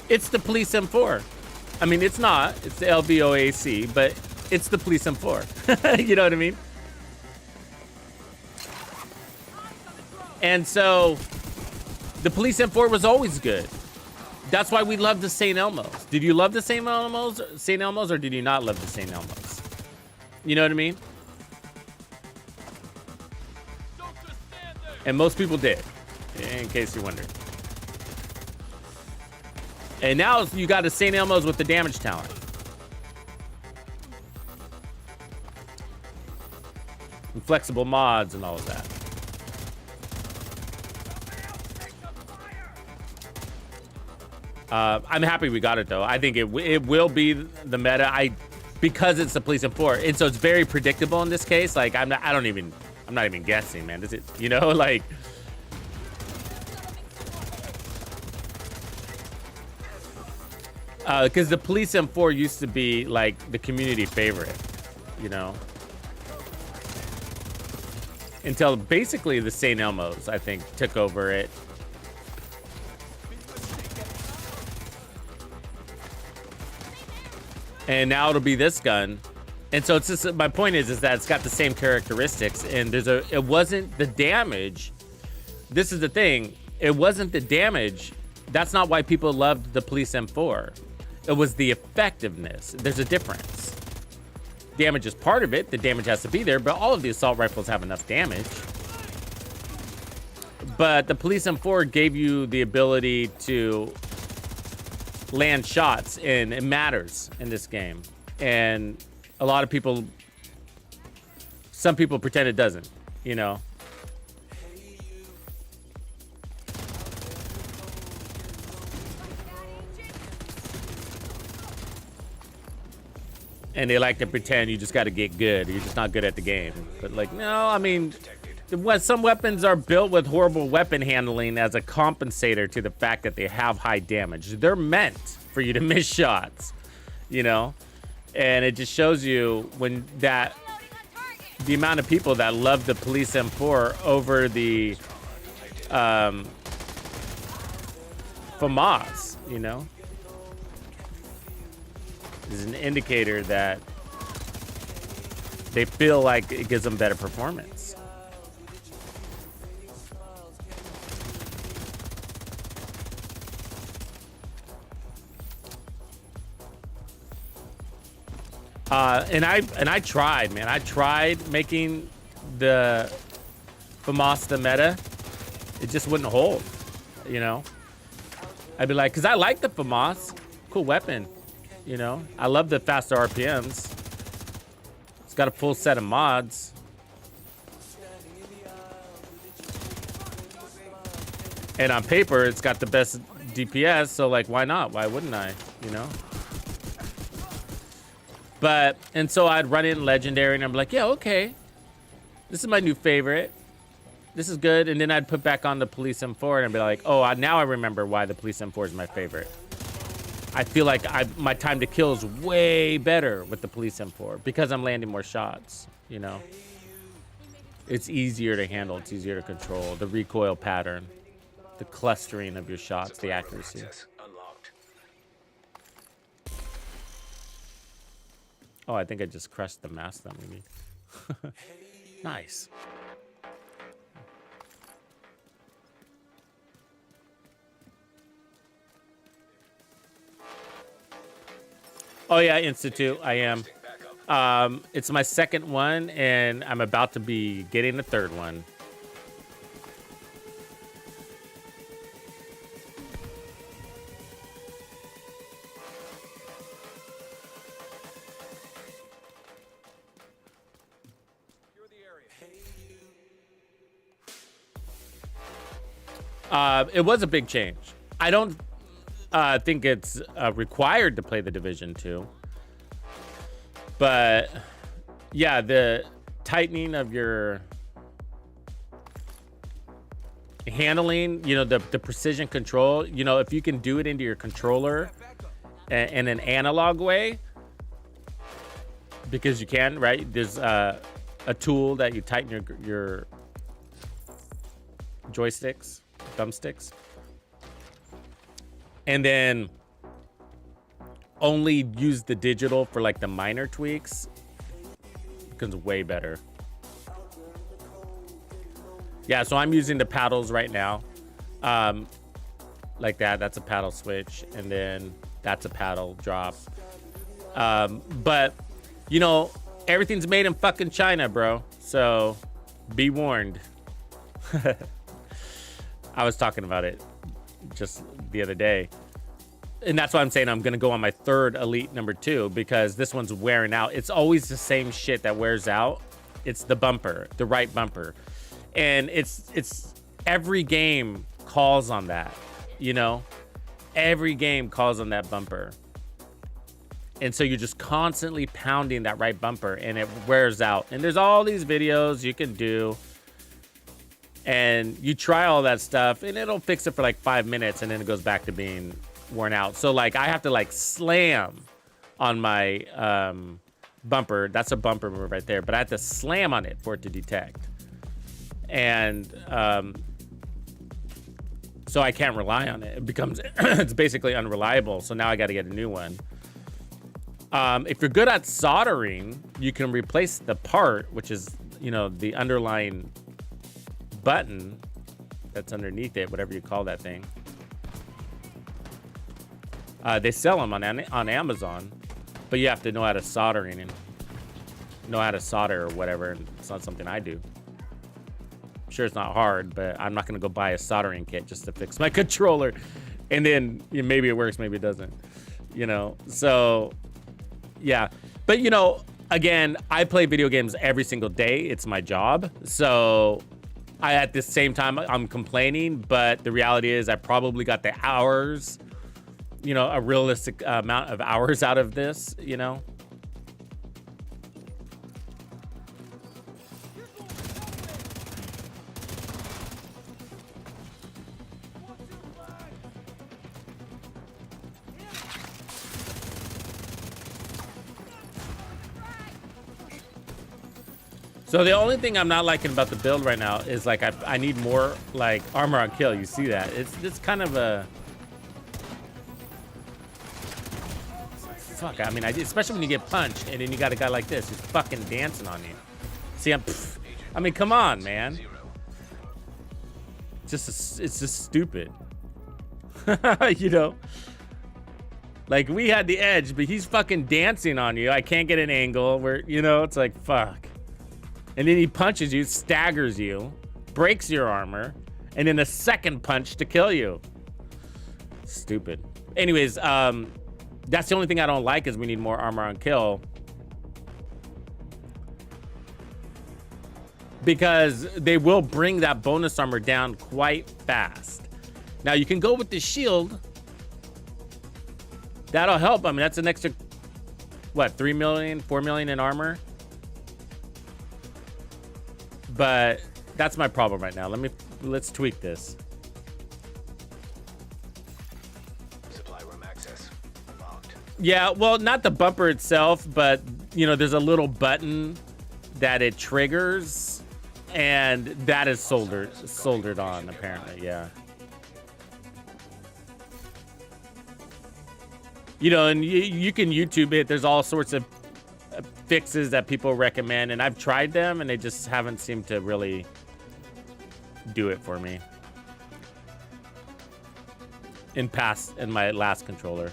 It's the Police M4. I mean, it's not. It's the LVOAC, but it's the Police M4. You know what I mean? And so, the Police M4 was always good. That's why we love the St. Elmo's. Did you love the St. Elmo's, or did you not love the St. Elmo's? You know what I mean? And most people did, in case you're wondering. And now you got a St. Elmo's with the damage talent. And flexible mods and all of that. I'm happy we got it though. I think it will be the meta. Because it's the Police M4, and so it's very predictable in this case. Like I'm not even guessing, man. Is it, you know, like. Because the Police M4 used to be like the community favorite, you know, until basically the St. Elmo's, I think, took over it. And now it'll be this gun. And so it's just, my point is that it's got the same characteristics, and it wasn't the damage. This is the thing. It wasn't the damage. That's not why people loved the Police M4. It was the effectiveness. There's a difference. Damage is part of it. The damage has to be there, but all of the assault rifles have enough damage. But the Police M4 gave you the ability to land shots, and it matters in this game. And a lot of people, some people pretend it doesn't, you know. And they like to pretend you just got to get good. You're just not good at the game. But like, no, I mean, some weapons are built with horrible weapon handling as a compensator to the fact that they have high damage. They're meant for you to miss shots, you know? And it just shows you when the amount of people that love the Police M4 over the FAMAS, you know? Is an indicator that they feel like it gives them better performance. And I tried, man. I tried making the FAMAS the meta. It just wouldn't hold, you know? I'd be like, because I like the FAMAS. Cool weapon. You know, I love the faster RPMs. It's got a full set of mods. And on paper, it's got the best DPS. So, like, why not? Why wouldn't I? You know? But, and so I'd run in Legendary and I'm like, yeah, okay. This is my new favorite. This is good. And then I'd put back on the Police M4 and I'd be like, oh, now I remember why the Police M4 is my favorite. I feel like my time to kill is way better with the Police M4 because I'm landing more shots, you know? It's easier to handle. It's easier to control. The recoil pattern, the clustering of your shots, the accuracy. Oh, I think I just crushed the mask then, maybe. Nice. Oh yeah, Institute, I am. It's my second one, and I'm about to be getting the third one. It was a big change. I don't think it's required to play the Division 2. But yeah, the tightening of your handling, you know, the precision control, you know, if you can do it into your controller in an analog way, because you can, right? There's a tool that you tighten your joysticks, thumbsticks. And then only use the digital for like the minor tweaks. It becomes way better. Yeah, so I'm using the paddles right now. Like that, that's a paddle switch. And then that's a paddle drop. But, you know, everything's made in fucking China, bro. So be warned. I was talking about it just the other day. And that's why I'm saying I'm going to go on my third Elite number 2, because this one's wearing out. It's always the same shit that wears out. It's the bumper, the right bumper. And it's every game calls on that, you know? every game calls on that bumper. And so you're just constantly pounding that right bumper and it wears out. And there's all these videos you can do. And you try all that stuff and it'll fix it for like 5 minutes and then it goes back to being worn out. So like I have to like slam on my bumper. That's a bumper move right there. But I have to slam on it for it to detect. And so I can't rely on it. It becomes, it's basically unreliable. So now I got to get a new one. If you're good at soldering, you can replace the part, which is, you know, the underlying button that's underneath it, whatever you call that thing. They sell them on Amazon, but you have to know how to soldering and know how to solder or whatever. And it's not something I do. I'm sure it's not hard, but I'm not going to go buy a soldering kit just to fix my controller. And then maybe it works, maybe it doesn't, you know? So yeah, but you know, again, I play video games every single day. It's my job. So at the same time, I'm complaining, but the reality is I probably got the hours, you know, a realistic amount of hours out of this, you know? So the only thing I'm not liking about the build right now is like I need more like armor on kill. You see that? It's kind of a fuck. I mean, especially when you get punched and then you got a guy like this who's fucking dancing on you. See, I mean, come on, man. It's just stupid. You know, like we had the edge, but he's fucking dancing on you. I can't get an angle where, you know, it's like fuck. And then he punches you, staggers you, breaks your armor, and then a second punch to kill you. Stupid. Anyways, that's the only thing I don't like is we need more armor on kill. Because they will bring that bonus armor down quite fast. Now you can go with the shield. That'll help. I mean, that's an extra, what, 3 million, 4 million in armor? But that's my problem right now. Let's tweak this. Supply room access unlocked. Yeah, well, not the bumper itself, but you know, there's a little button that it triggers, and that is soldered on apparently. Yeah. You know, and you can YouTube it. There's all sorts of fixes that people recommend, and I've tried them and they just haven't seemed to really do it for me in my last controller.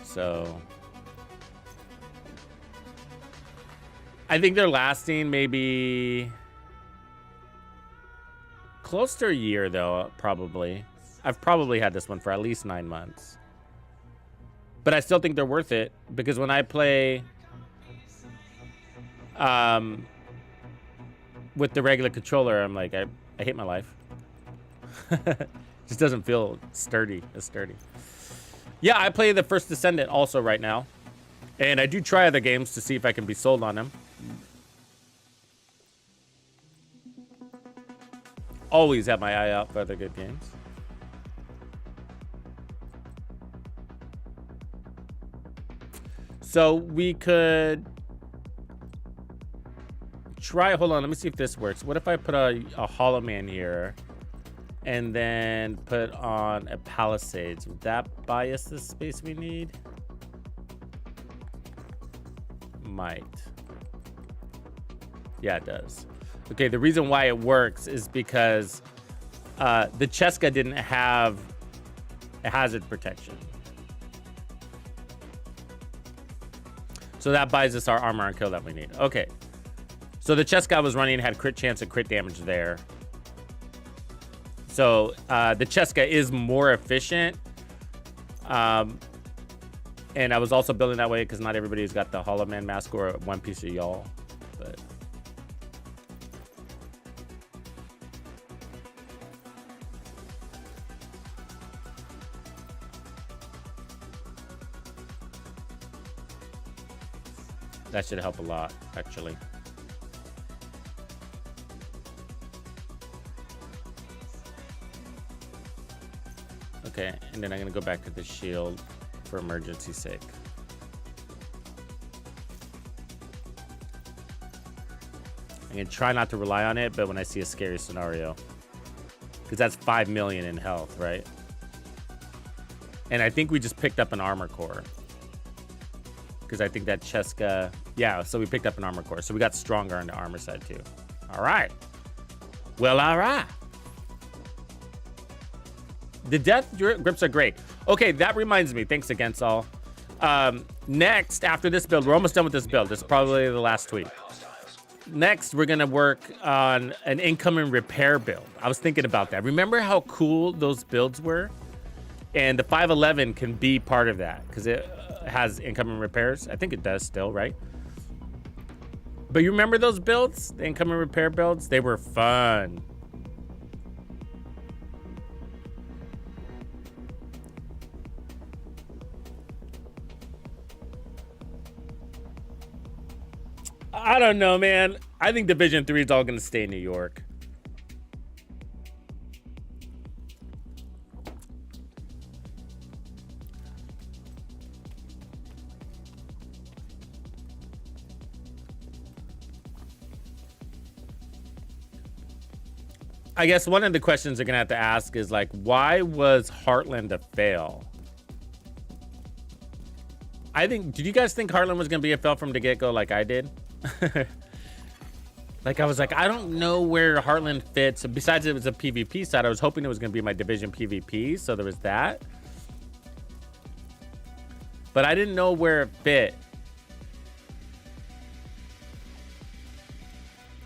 So I think they're lasting maybe close to a year though, probably. I've probably had this one for at least 9 months. But I still think they're worth it because when I play with the regular controller, I'm like, I hate my life. Just doesn't feel sturdy. Yeah, I play the First Descendant also right now. And I do try other games to see if I can be sold on them. Always have my eye out for other good games. So we could try, hold on, let me see if this works. What if I put a Hollow Man here and then put on a Palisades? Would that buy us the space we need? Might. Yeah, it does. Okay, the reason why it works is because the Cheska didn't have a hazard protection. So that buys us our armor and kill that we need. Okay. So the Cheska I was running had crit chance and crit damage there. So the Cheska is more efficient. And I was also building that way because not everybody's got the Hollow Man mask or one piece of y'all. But That should help a lot, actually. Okay, and then I'm gonna go back to the shield for emergency sake. I'm gonna try not to rely on it, but when I see a scary scenario, because that's 5 million in health, right? And I think we just picked up an armor core. Because I think that Cheska, yeah, so we picked up an armor core. So we got stronger on the armor side too. All right. Well, all right. The death grips are great. Okay, that reminds me. Thanks against all. Next, after this build, we're almost done with this build. This is probably the last tweet. Next, we're gonna work on an incoming repair build. I was thinking about that. Remember how cool those builds were? And the 511 can be part of that because it has incoming repairs. I think it does still, right? But you remember those builds? The incoming repair builds? They were fun. I don't know, man. I think Division 3 is all going to stay in New York. I guess one of the questions they're going to have to ask is, like, why was Heartland a fail? I think, did you guys think Heartland was going to be a fail from the get-go like I did? Like, I was like, I don't know where Heartland fits. Besides, it was a PvP side. I was hoping it was going to be my Division PvP, so there was that. But I didn't know where it fit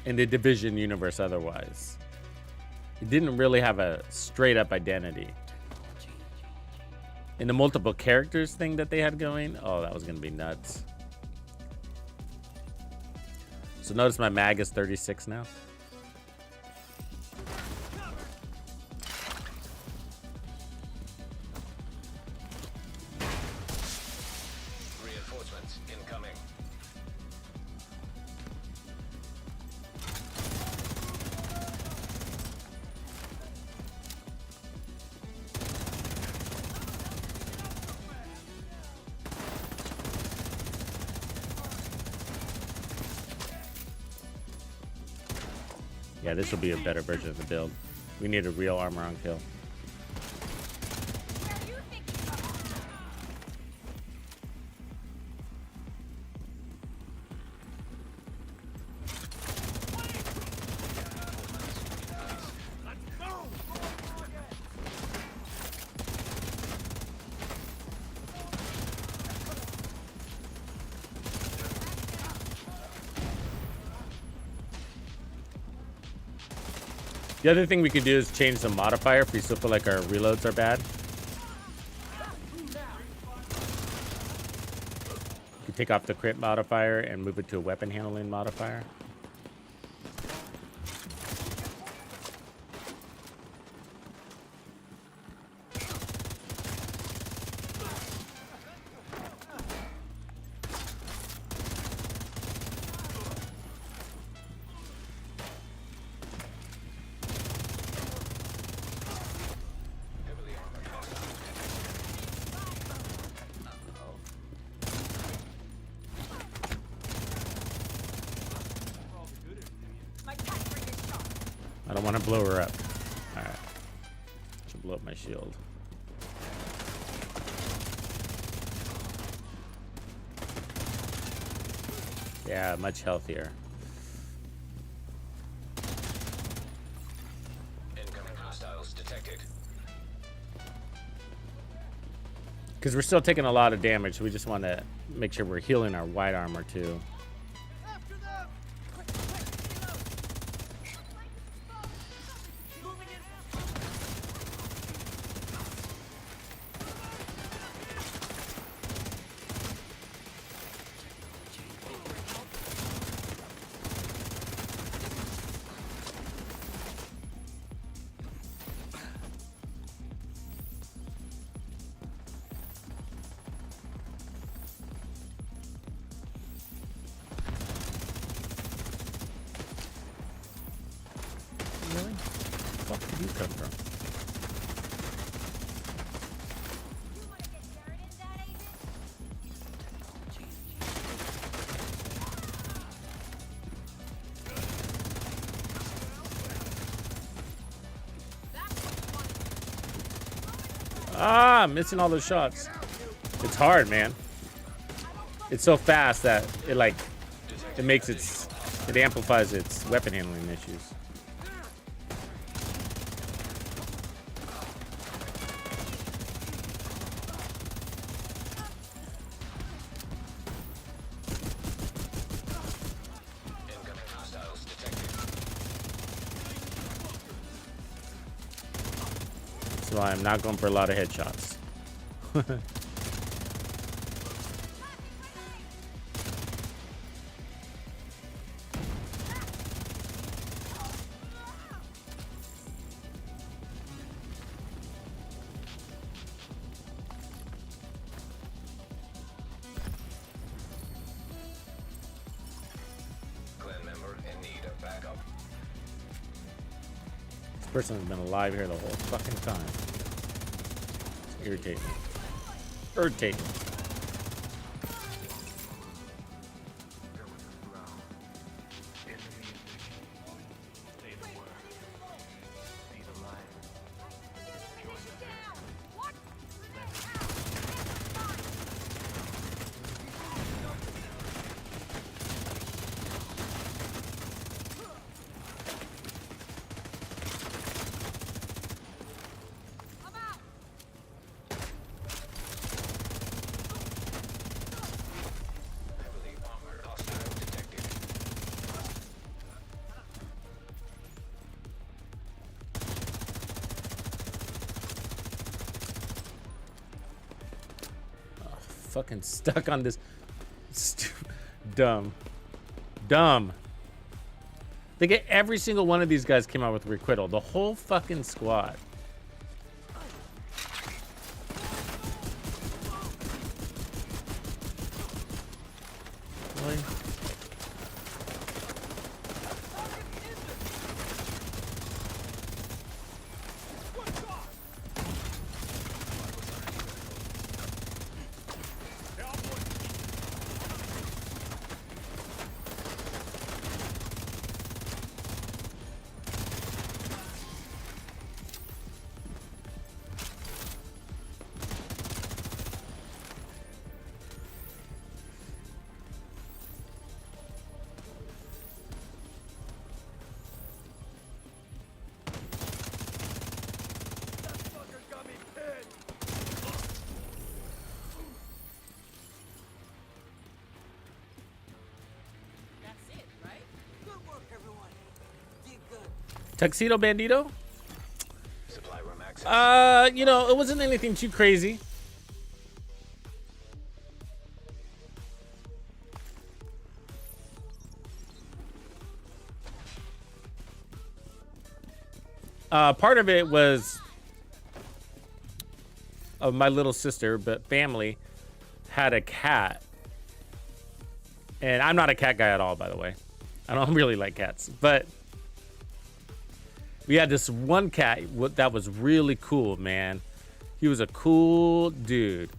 in the Division universe otherwise. It didn't really have a straight-up identity. And the multiple characters thing that they had going, oh, that was going to be nuts. So notice my mag is 36 now. Reinforcements incoming. Yeah, this will be a better version of the build. We need a real armor on kill. The other thing we could do is change the modifier if we still feel like our reloads are bad. You could take off the crit modifier and move it to a weapon handling modifier. I don't want to blow her up. All right. Should blow up my shield. Yeah, much healthier. Incoming hostiles detected. Because we're still taking a lot of damage, so we just want to make sure we're healing our white armor too. fuck did you come from? Ah, missing all those shots. It's hard, man. It's so fast that it it amplifies its weapon handling issues. Incoming hostiles detected. That's why I'm not going for a lot of headshots. Clan member in need of backup. This person has been alive here the whole fucking time. It's irritating. Irritating. Heavily armored hostile detected. Fucking stuck on this. Dumb. Dumb. They get every single one of these guys came out with requital. The whole fucking squad. Really? TuxedoBandido? Supply room access. You know, it wasn't anything too crazy. Part of it was my little sister, but family had a cat. And I'm not a cat guy at all, by the way. I don't really like cats, but we had this one cat that was really cool, man. He was a cool dude.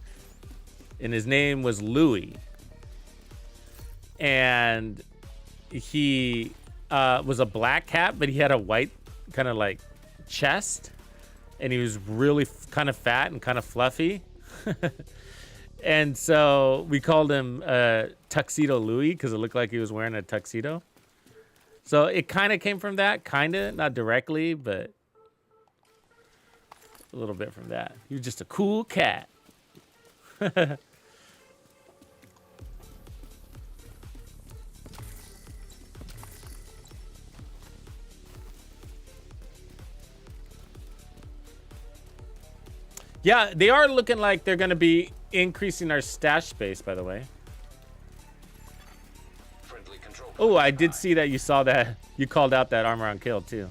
And his name was Louie. And he was a black cat, but he had a white kind of like chest. And he was really kind of fat and kind of fluffy. And so we called him Tuxedo Louie because it looked like he was wearing a tuxedo. So it kind of came from that, kind of, not directly, but a little bit from that. He was just a cool cat. Yeah, they are looking like they're going to be increasing our stash space, by the way. Oh, I did see that you saw that. You called out that armor on kill, too.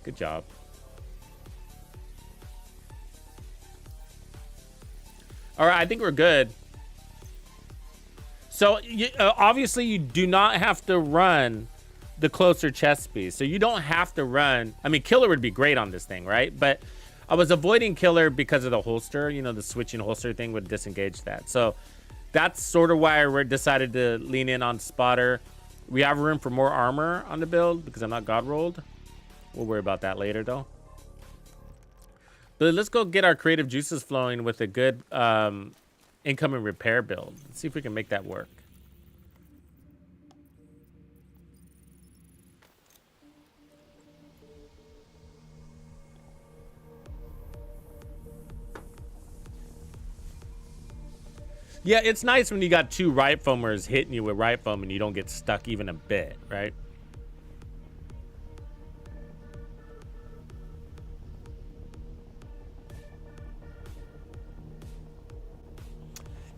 Good job. All right, I think we're good. So, obviously, you do not have to run the closer chest piece. So you don't have to run. I mean, killer would be great on this thing, right? But I was avoiding killer because of the holster. You know, the switching holster thing would disengage that. So that's sort of why I decided to lean in on spotter. We have room for more armor on the build because I'm not god rolled. We'll worry about that later though. But let's go get our creative juices flowing with a good incoming repair build. Let's see if we can make that work. Yeah, it's nice when you got two right foamers hitting you with right foam and you don't get stuck even a bit, right?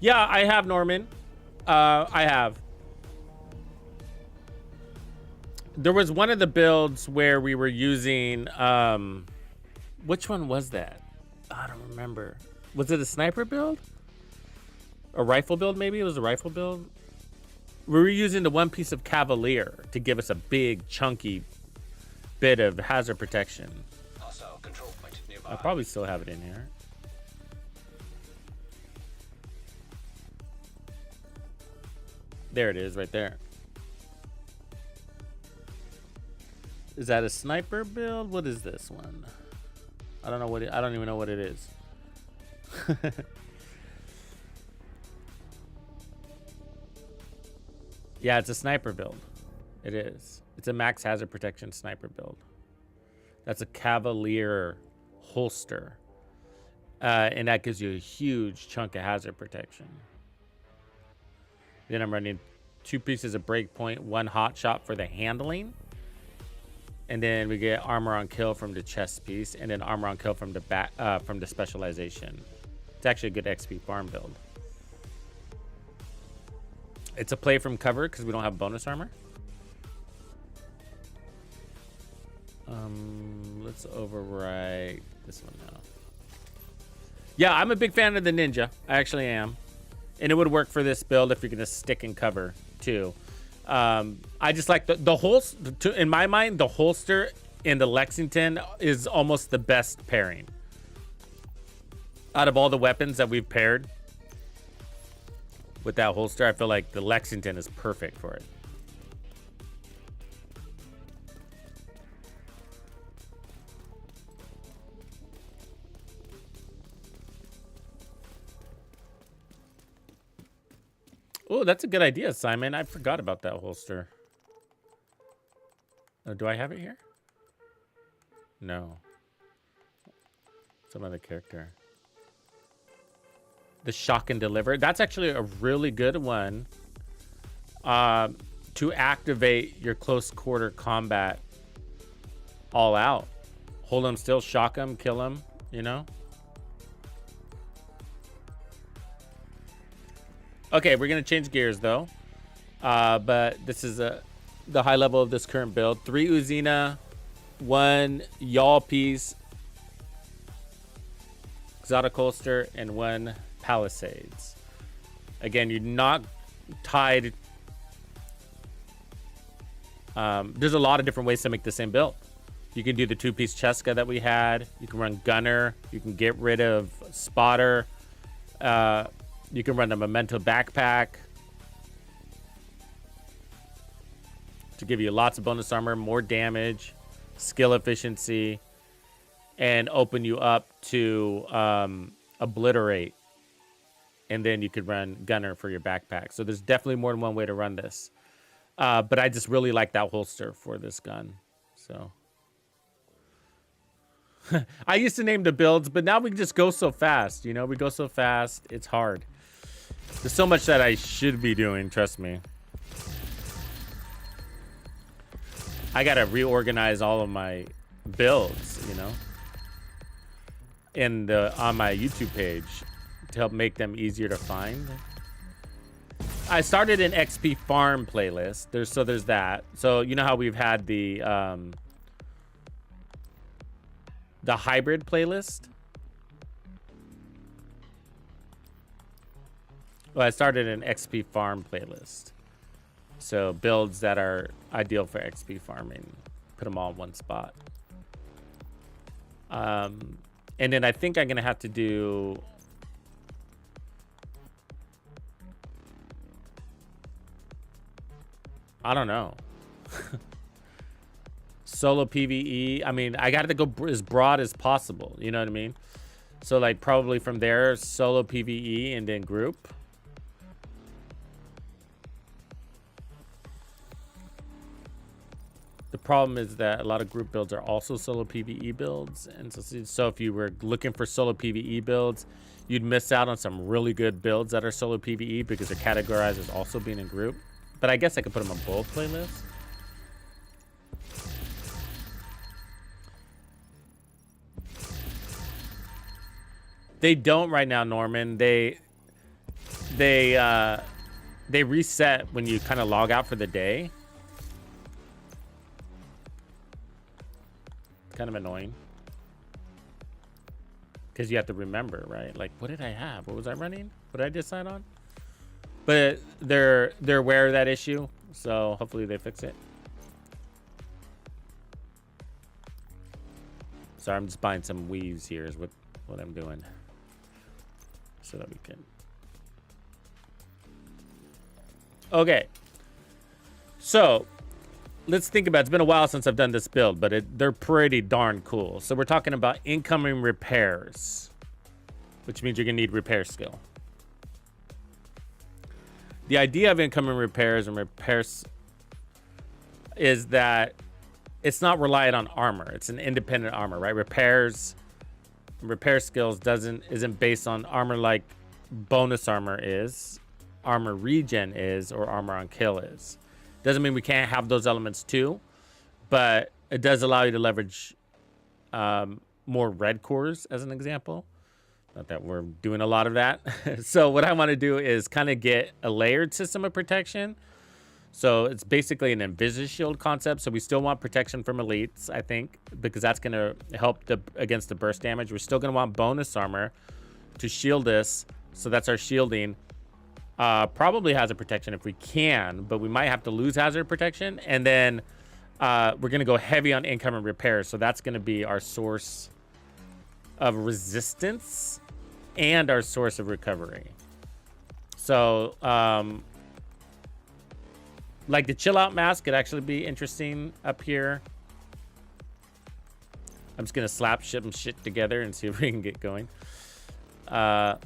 Yeah, I have, Norman. I have. There was one of the builds where we were using, which one was that? I don't remember. Was it a sniper build? A rifle build, maybe? It was a rifle build. We were using the one piece of Cavalier to give us a big, chunky bit of hazard protection. Hostile control point nearby. I probably still have it in here. There it is, right there. Is that a sniper build? What is this one? I don't know what I don't even know what it is. Yeah, it's a sniper build. It is. It's a max hazard protection sniper build. That's a Cavalier holster. And that gives you a huge chunk of hazard protection. Then I'm running 2 pieces of breakpoint, 1 hot shot for the handling. And then we get armor on kill from the chest piece, and then armor on kill from the back from the specialization. It's actually a good XP farm build. It's a play from cover because we don't have bonus armor. Let's overwrite this one now. Yeah, I'm a big fan of the ninja. I actually am. And it would work for this build if you're going to stick in cover too. I just like the holster. In my mind, the holster and the Lexington is almost the best pairing. Out of all the weapons that we've paired with that holster, I feel like the Lexington is perfect for it. Oh, that's a good idea, Simon. I forgot about that holster. Do I have it here? No. Some other character. The shock and deliver. That's actually a really good one to activate your close quarter combat all out. Hold them still, shock them, kill them, you know? Okay, we're going to change gears, though. But this is the high level of this current build. 3 Uzina, 1 Yaw piece, exotic holster, and 1 Palisades. Again, you're not tied. There's a lot of different ways to make the same build. You can do the 2-piece Cheska that we had. You can run Gunner. You can get rid of Spotter. You can run a Memento backpack to give you lots of bonus armor, more damage, skill efficiency, and open you up to obliterate. And then you could run Gunner for your backpack. So there's definitely more than one way to run this. But I just really like that holster for this gun. So I used to name the builds, but now we just go so fast. You know, we go so fast. It's hard. There's so much that I should be doing, trust me. I gotta reorganize all of my builds, you know, on my YouTube page to help make them easier to find. I started an XP farm playlist. There's that. So you know how we've had the hybrid playlist? Well, I started an XP farm playlist. So builds that are ideal for XP farming. Put them all in one spot. And then I think I'm gonna have to do. I don't know. Solo PvE. I mean, I got to go as broad as possible. You know what I mean? So like probably from there, solo PvE and then group. The problem is that a lot of group builds are also solo PvE builds. And so if you were looking for solo PvE builds, you'd miss out on some really good builds that are solo PvE because they're categorized as also being in group. But I guess I could put them on both playlists. They don't right now, Norman. They reset when you kind of log out for the day. Kind of annoying. Because you have to remember, right? Like, what did I have? What was I running? What did I decide on? But they're aware of that issue, so hopefully they fix it. Sorry, I'm just buying some weaves here is what I'm doing. So that we can. Okay. So let's think about it. It's been a while since I've done this build, but they're pretty darn cool. So we're talking about incoming repairs, which means you're gonna need repair skill. The idea of incoming repairs and repairs is that it's not reliant on armor. It's an independent armor, right? Repair skills isn't based on armor like bonus armor is, armor regen is, or armor on kill is. Doesn't mean we can't have those elements too, but it does allow you to leverage more red cores as an example. Not that we're doing a lot of that. So what I want to do is kind of get a layered system of protection. So it's basically an invisible shield concept. So we still want protection from elites, I think, because that's going to help against the burst damage. We're still going to want bonus armor to shield us. So that's our shielding. Probably hazard protection if we can, but we might have to lose hazard protection. And then we're going to go heavy on incoming repairs. So that's going to be our source of resistance and our source of recovery. So like the chill out mask could actually be interesting up here. I'm just gonna slap some shit together and see if we can get going. The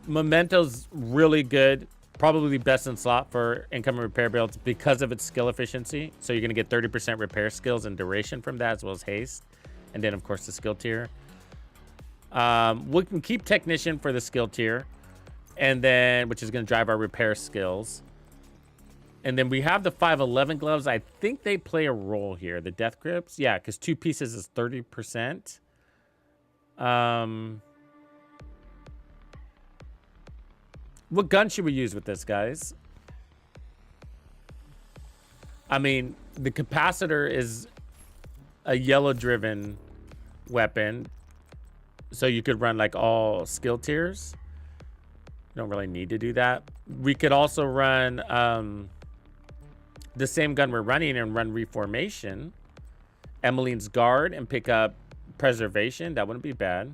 memento's really good, probably best in slot for incoming repair builds because of its skill efficiency. So you're gonna get 30% repair skills and duration from that, as well as haste, and then of course the skill tier. We can keep technician for the skill tier, and then which is gonna drive our repair skills. And then we have the 511 gloves. I think they play a role here. The death grips. Yeah, because 2 pieces is 30%. What gun should we use with this, guys? I mean, the capacitor is a yellow-driven weapon. So you could run like all skill tiers. You don't really need to do that. We could also run the same gun we're running and run reformation, Emmeline's guard, and pick up preservation. That wouldn't be bad.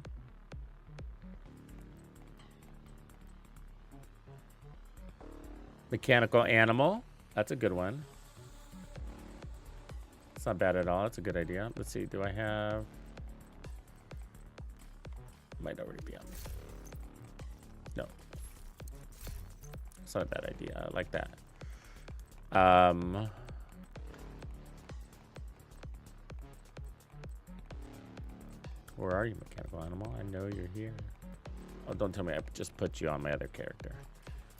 Mechanical animal. That's a good one. It's not bad at all. That's a good idea. Let's see. Do I have... Might already be on. No. It's not a bad idea. I like that. Where are you, mechanical animal? I know you're here. Oh, don't tell me I just put you on my other character.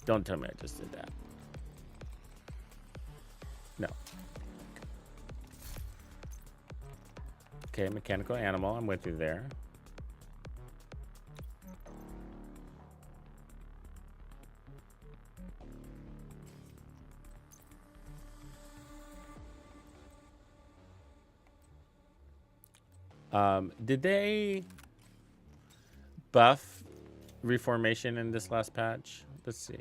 Don't tell me I just did that. No. Okay, mechanical animal. I'm with you there. Did they buff reformation in this last patch? Let's see.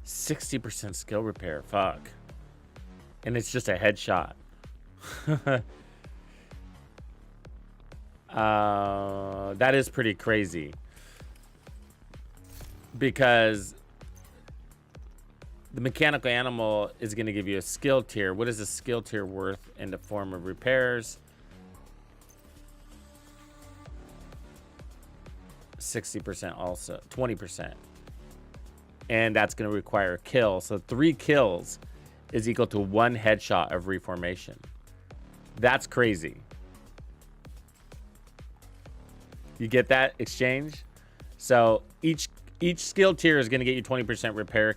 60% skill repair. Fuck. And it's just a headshot. That is pretty crazy. Because the mechanical animal is going to give you a skill tier. What is a skill tier worth in the form of repairs? 60% also. 20%. And that's going to require a kill. So 3 kills is equal to 1 headshot of reformation. That's crazy. You get that exchange? So each skill tier is going to get you 20% repair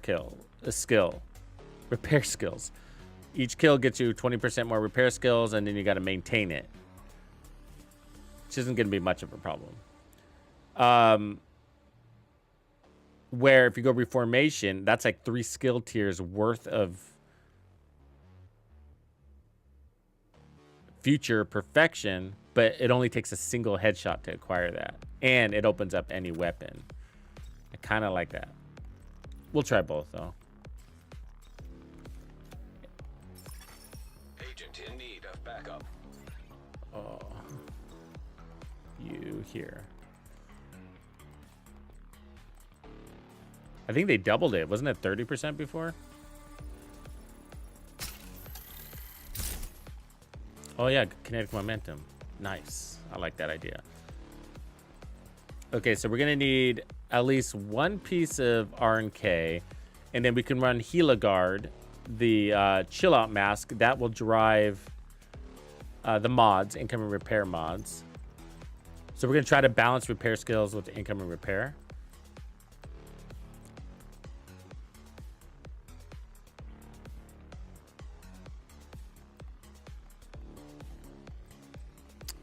skills. Each kill gets you 20% more repair skills, and then you got to maintain it, which isn't going to be much of a problem. Where if you go reformation, that's like 3 skill tiers worth of future perfection, but it only takes a single headshot to acquire that, and it opens up any weapon. I kind of like that. We'll try both though. Agent in need of backup. Oh, you here. I think they doubled it. Wasn't it 30% before? Oh yeah, kinetic momentum. Nice. I like that idea. Okay, so we're gonna need at least 1 piece of RNK, and then we can run Heliguard, the chill out mask that will drive the mods, incoming repair mods. So we're gonna try to balance repair skills with incoming repair.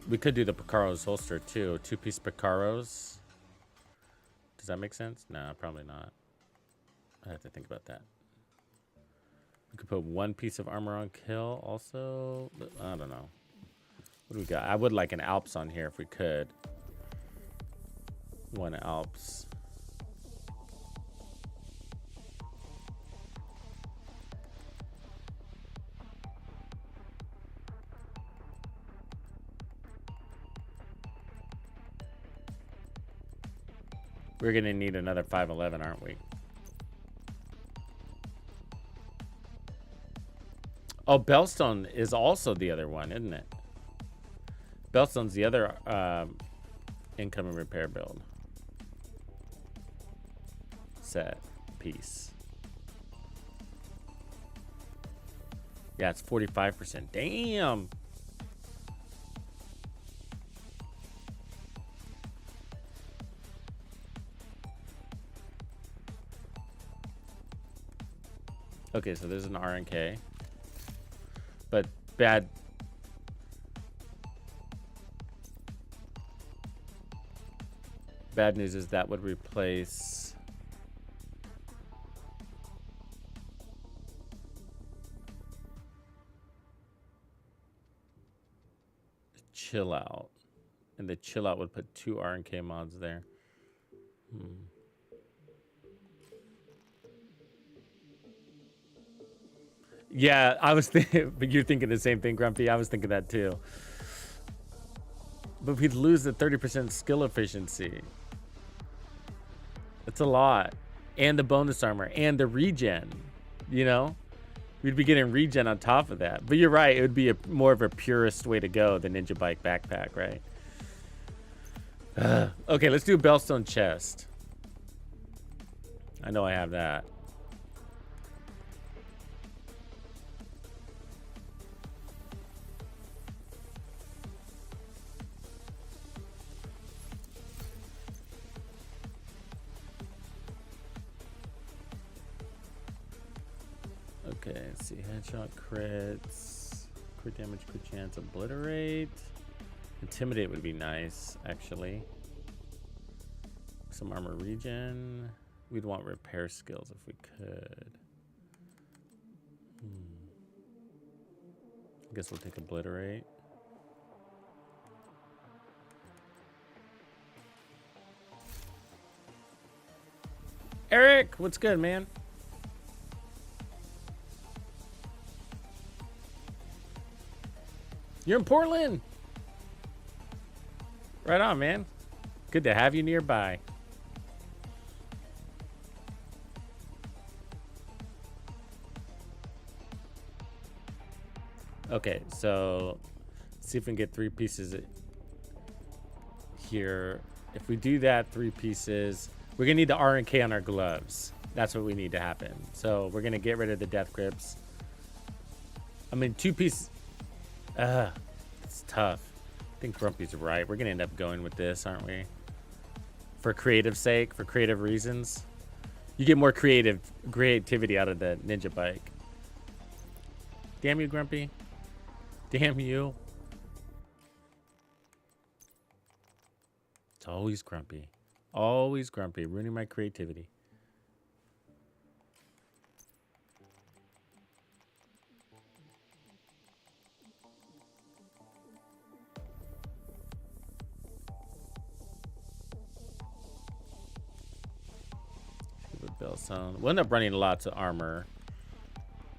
We could do the Picaro's holster too. 2-piece Picaro's. Does that make sense? No, probably not. I have to think about that. We could put 1 piece of armor on kill also. I don't know. What do we got? I would like an Alps on here if we could. 1 Alps. We're gonna need another 511, aren't we? Oh, Bellstone is also the other one, isn't it? Bellstone's the other incoming repair build. Set piece. Yeah, it's 45%. Damn. Okay, so there's an RNK. But bad news is that would replace chill out. And the chill out would put 2 RNK mods there. Yeah, I was thinking, but you're thinking the same thing, Grumpy. I was thinking that too. But we'd lose the 30% skill efficiency. That's a lot. And the bonus armor and the regen, you know? We'd be getting regen on top of that. But you're right, it would be more of a purist way to go than Ninja Bike backpack, right? Okay, let's do a Bellstone chest. I know I have that. Okay, let's see. Headshot crits. Crit damage, crit chance, obliterate. Intimidate would be nice, actually. Some armor regen. We'd want repair skills if we could. I guess we'll take obliterate. Eric, what's good, man? You're in Portland. Right on, man. Good to have you nearby. Okay, so let's see if we can get 3 pieces here. If we do that, 3 pieces, we're gonna need the R and K on our gloves. That's what we need to happen. So we're gonna get rid of the death grips. I mean, 2 pieces. It's tough. I think Grumpy's right. We're gonna end up going with this, aren't we? For creative sake, for creative reasons. You get more creativity out of the ninja bike. Damn you, Grumpy. Damn you. It's always Grumpy. Always Grumpy, ruining my creativity. We'll end up running lots of armor.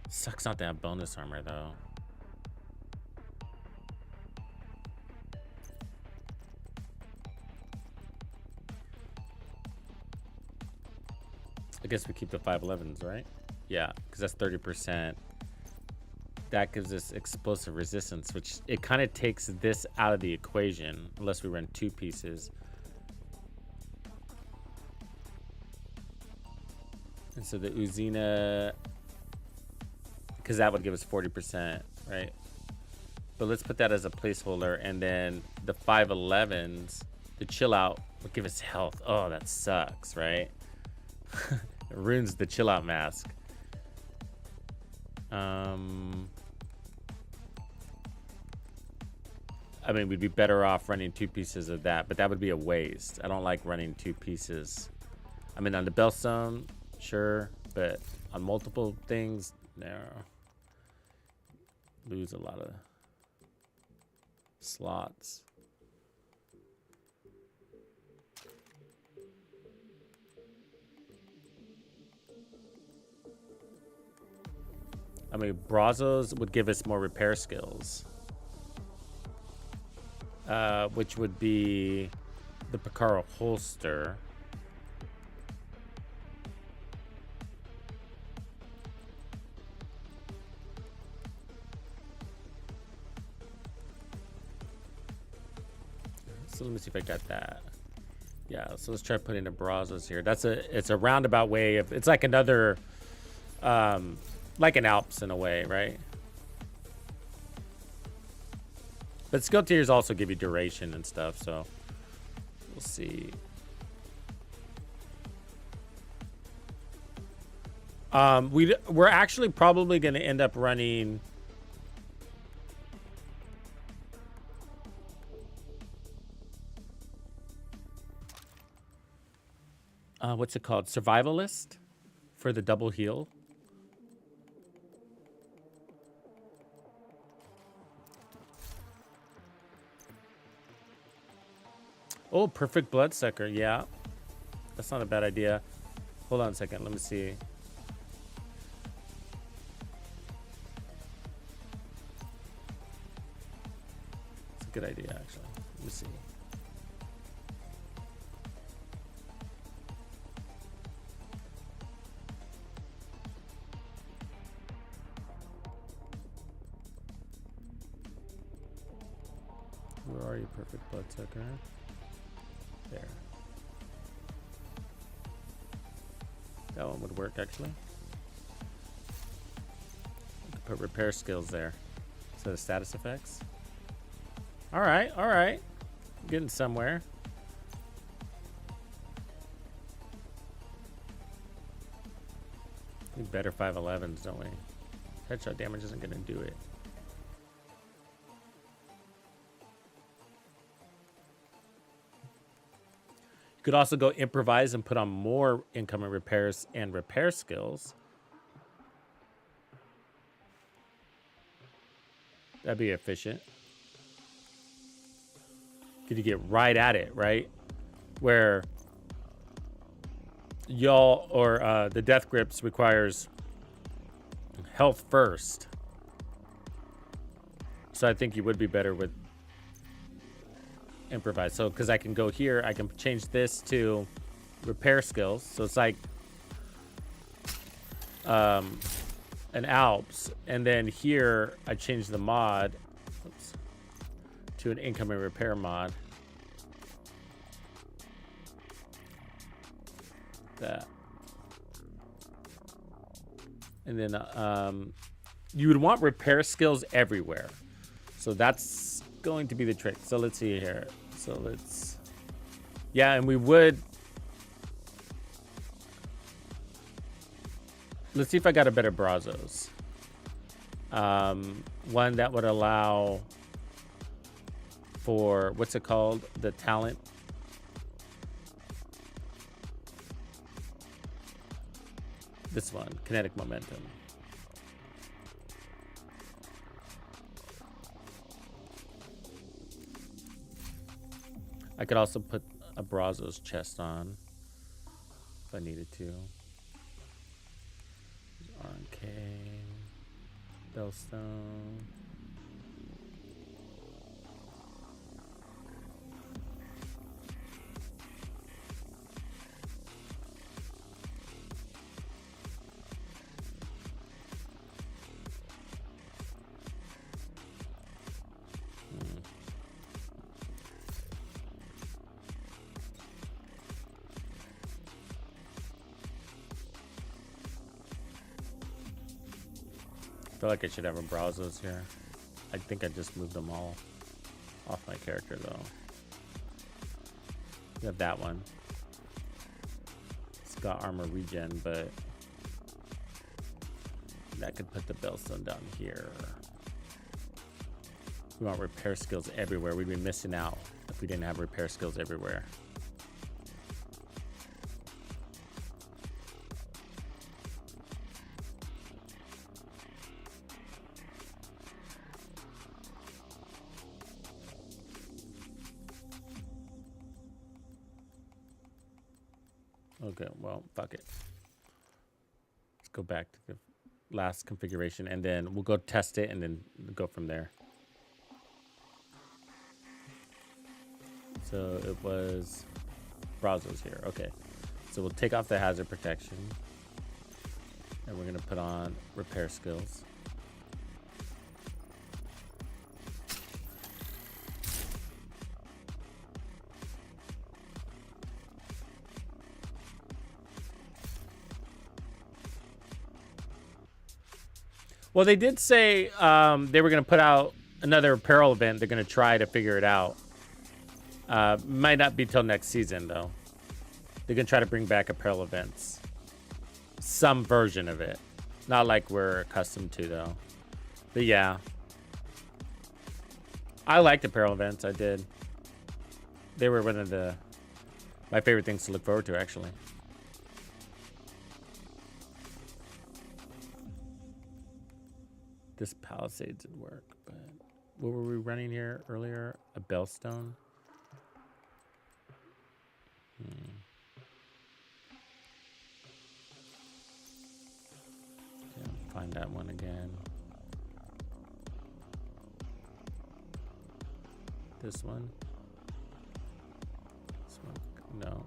Sucks not to have bonus armor though. I guess we keep the 511s, right? Yeah, because that's 30%. That gives us explosive resistance, which it kind of takes this out of the equation unless we run 2 pieces. And so the Uzina, because that would give us 40%, right? But let's put that as a placeholder, and then the 511s, the chill out, would give us health. Oh, that sucks, right? It ruins the chill out mask. I mean, we'd be better off running 2 pieces of that, but that would be a waste. I don't like running 2 pieces. I mean, on the Bellstone, sure, but on multiple things, no. Lose a lot of slots. I mean, Brazos would give us more repair skills. Which would be the Picaro holster. So let me see if I got that. Yeah, so let's try putting the Brazos here. It's a roundabout way of, it's like another, like an Alps in a way, right? But skill tiers also give you duration and stuff, so we'll see. We're actually probably going to end up running what's it called? Survivalist for the double heal. Oh, perfect bloodsucker. Yeah, that's not a bad idea. Hold on a second. Let me see. It's a good idea, actually. Let me see. Where are you, perfect bloodsucker? There. That one would work, actually. Put repair skills there. So the status effects. All right, all right. Getting somewhere. We need better 511s, don't we? Headshot damage isn't going to do it. Could also go improvise and put on more incoming repairs and repair skills. That'd be efficient. Could you get right at it, right? Where y'all or the death grips requires health first. So I think you would be better with improvise. So because I can go here, I can change this to repair skills. So it's like an Alps, and then here I change the mod to an incoming repair mod. That. And then you would want repair skills everywhere. So that's going to be the trick. So let's see here. So let's, yeah, and we would, let's see if I got a better Brazos. One that would allow for, what's it called? The talent. This one, kinetic momentum. I could also put a Brazos chest on if I needed to. RNK, Bellstone. I feel like I should have a Brazos here. I think I just moved them all off my character though. We have that one. It's got armor regen, but that could put the Bellstone down here. We want repair skills everywhere. We'd be missing out if we didn't have repair skills everywhere. Okay, well, fuck it. Let's go back to the last configuration, and then we'll go test it, and then go from there. So it was Brazos here. Okay, so we'll take off the hazard protection, and we're gonna put on repair skills. Well, they did say they were going to put out another apparel event. They're going to try to figure it out. Might not be till next season, though. They're going to try to bring back apparel events. Some version of it. Not like we're accustomed to, though. But yeah. I liked apparel events. I did. They were one of my favorite things to look forward to, actually. This Palisades would work, but what were we running here earlier? A Bellstone? Yeah, find that one again. This one? This one? No.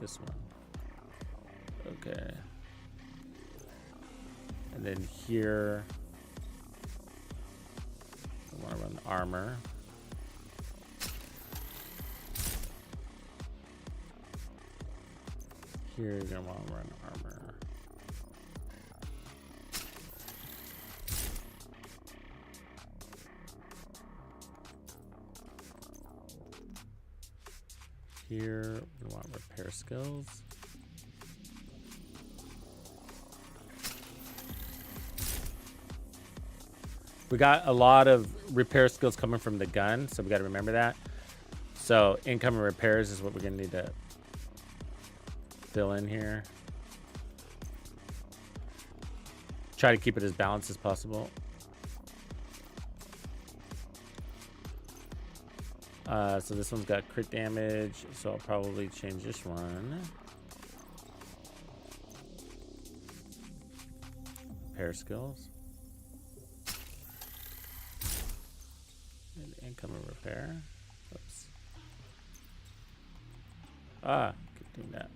This one. Okay. And then here, I want to run armor. Here, you're going to want to run armor. Here, we want repair skills. We got a lot of repair skills coming from the gun, so we got to remember that. So incoming repairs is what we're going to need to fill in here. Try to keep it as balanced as possible. So this one's got crit damage, so I'll probably change this one. Repair skills. incoming repair. Oops. Ah, keep doing that.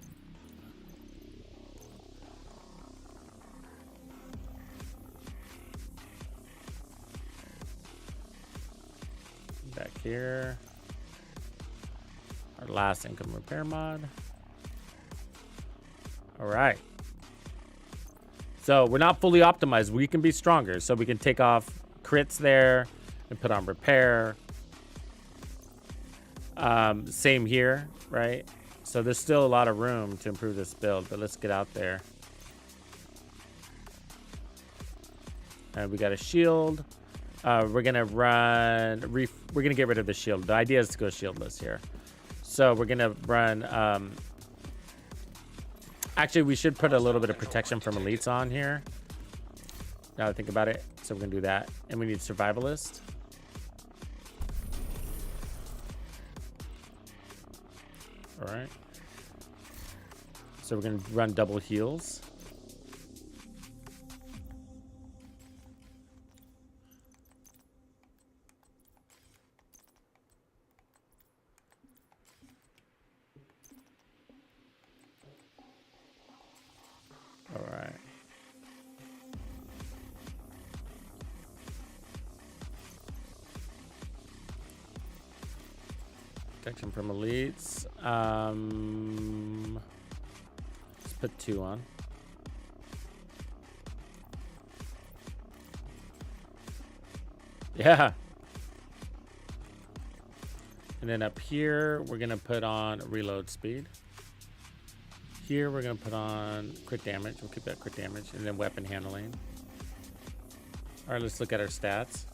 Back here. Our last income repair mod. All right. So we're not fully optimized. We can be stronger. So we can take off crits there and put on repair. Same here, right? So there's still a lot of room to improve this build, but let's get out there. And we got a shield. We're gonna run. We're gonna get rid of the shield. The idea is to go shieldless here. So we're gonna run. Actually, we should put a little bit of protection from elites on here. Now that I think about it, so we're gonna do that, and we need survivalist. All right. So we're gonna run double heals. All right. Protection from elites. Let's put 2 on. Yeah. And then up here, we're gonna put on reload speed. Here, we're gonna put on crit damage. We'll keep that crit damage, and then weapon handling. All right, let's look at our stats.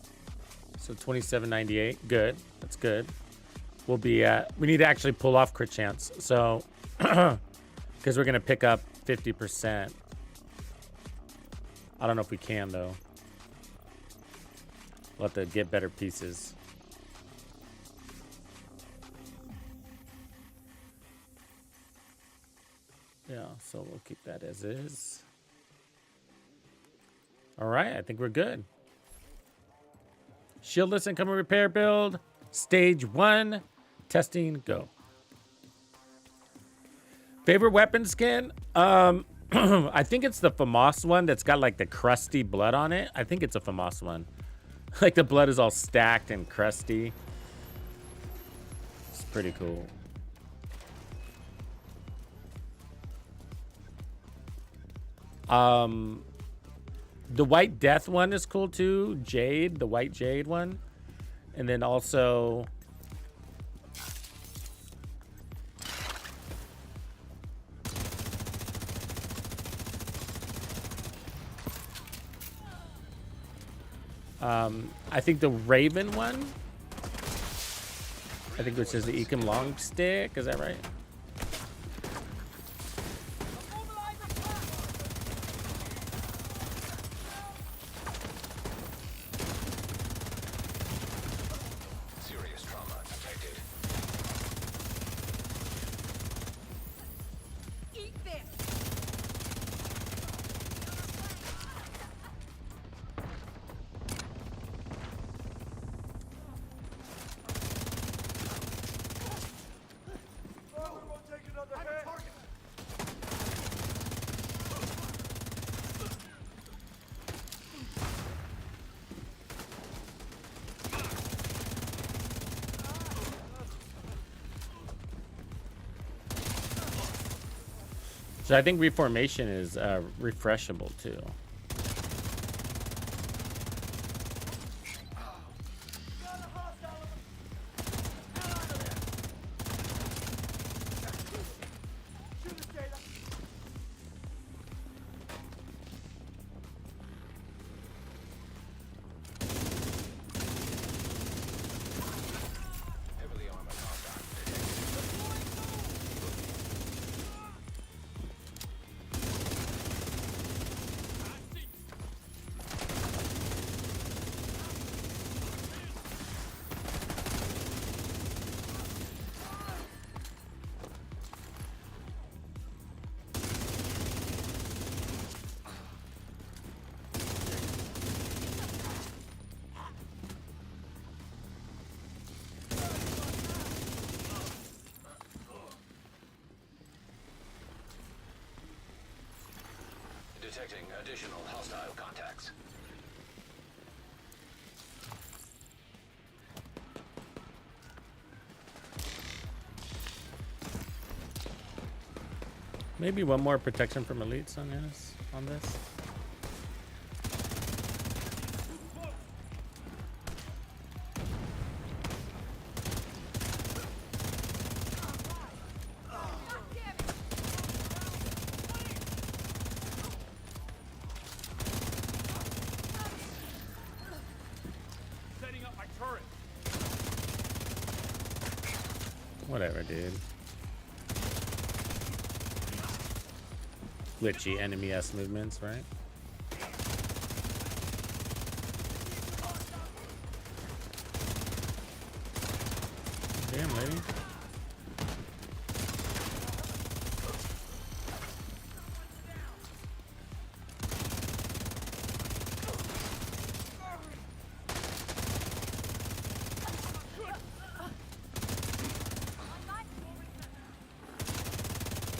So 2798, good. That's good. We'll be at. We need to actually pull off crit chance. So, because we're gonna pick up 50%. I don't know if we can though. We'll have to get better pieces. Yeah, so we'll keep that as is. All right, I think we're good. Shieldless incoming repair build. Stage 1. Testing, go. Favorite weapon skin? I think it's the FAMAS one that's got like the crusty blood on it. I think it's a FAMAS one. Like the blood is all stacked and crusty. It's pretty cool. The White Death one is cool too. Jade, the White Jade one. And then also I think the Raven one. I think which is the Ecom Long Stick. Is that right? Serious trauma detected. Eat this! So I think reformation is refreshable too. Heavily armored hostile detected. Detecting additional hostile contacts. Maybe one more protection from elites on this. Whatever, dude. Glitchy enemy S movements, right? Damn, lady.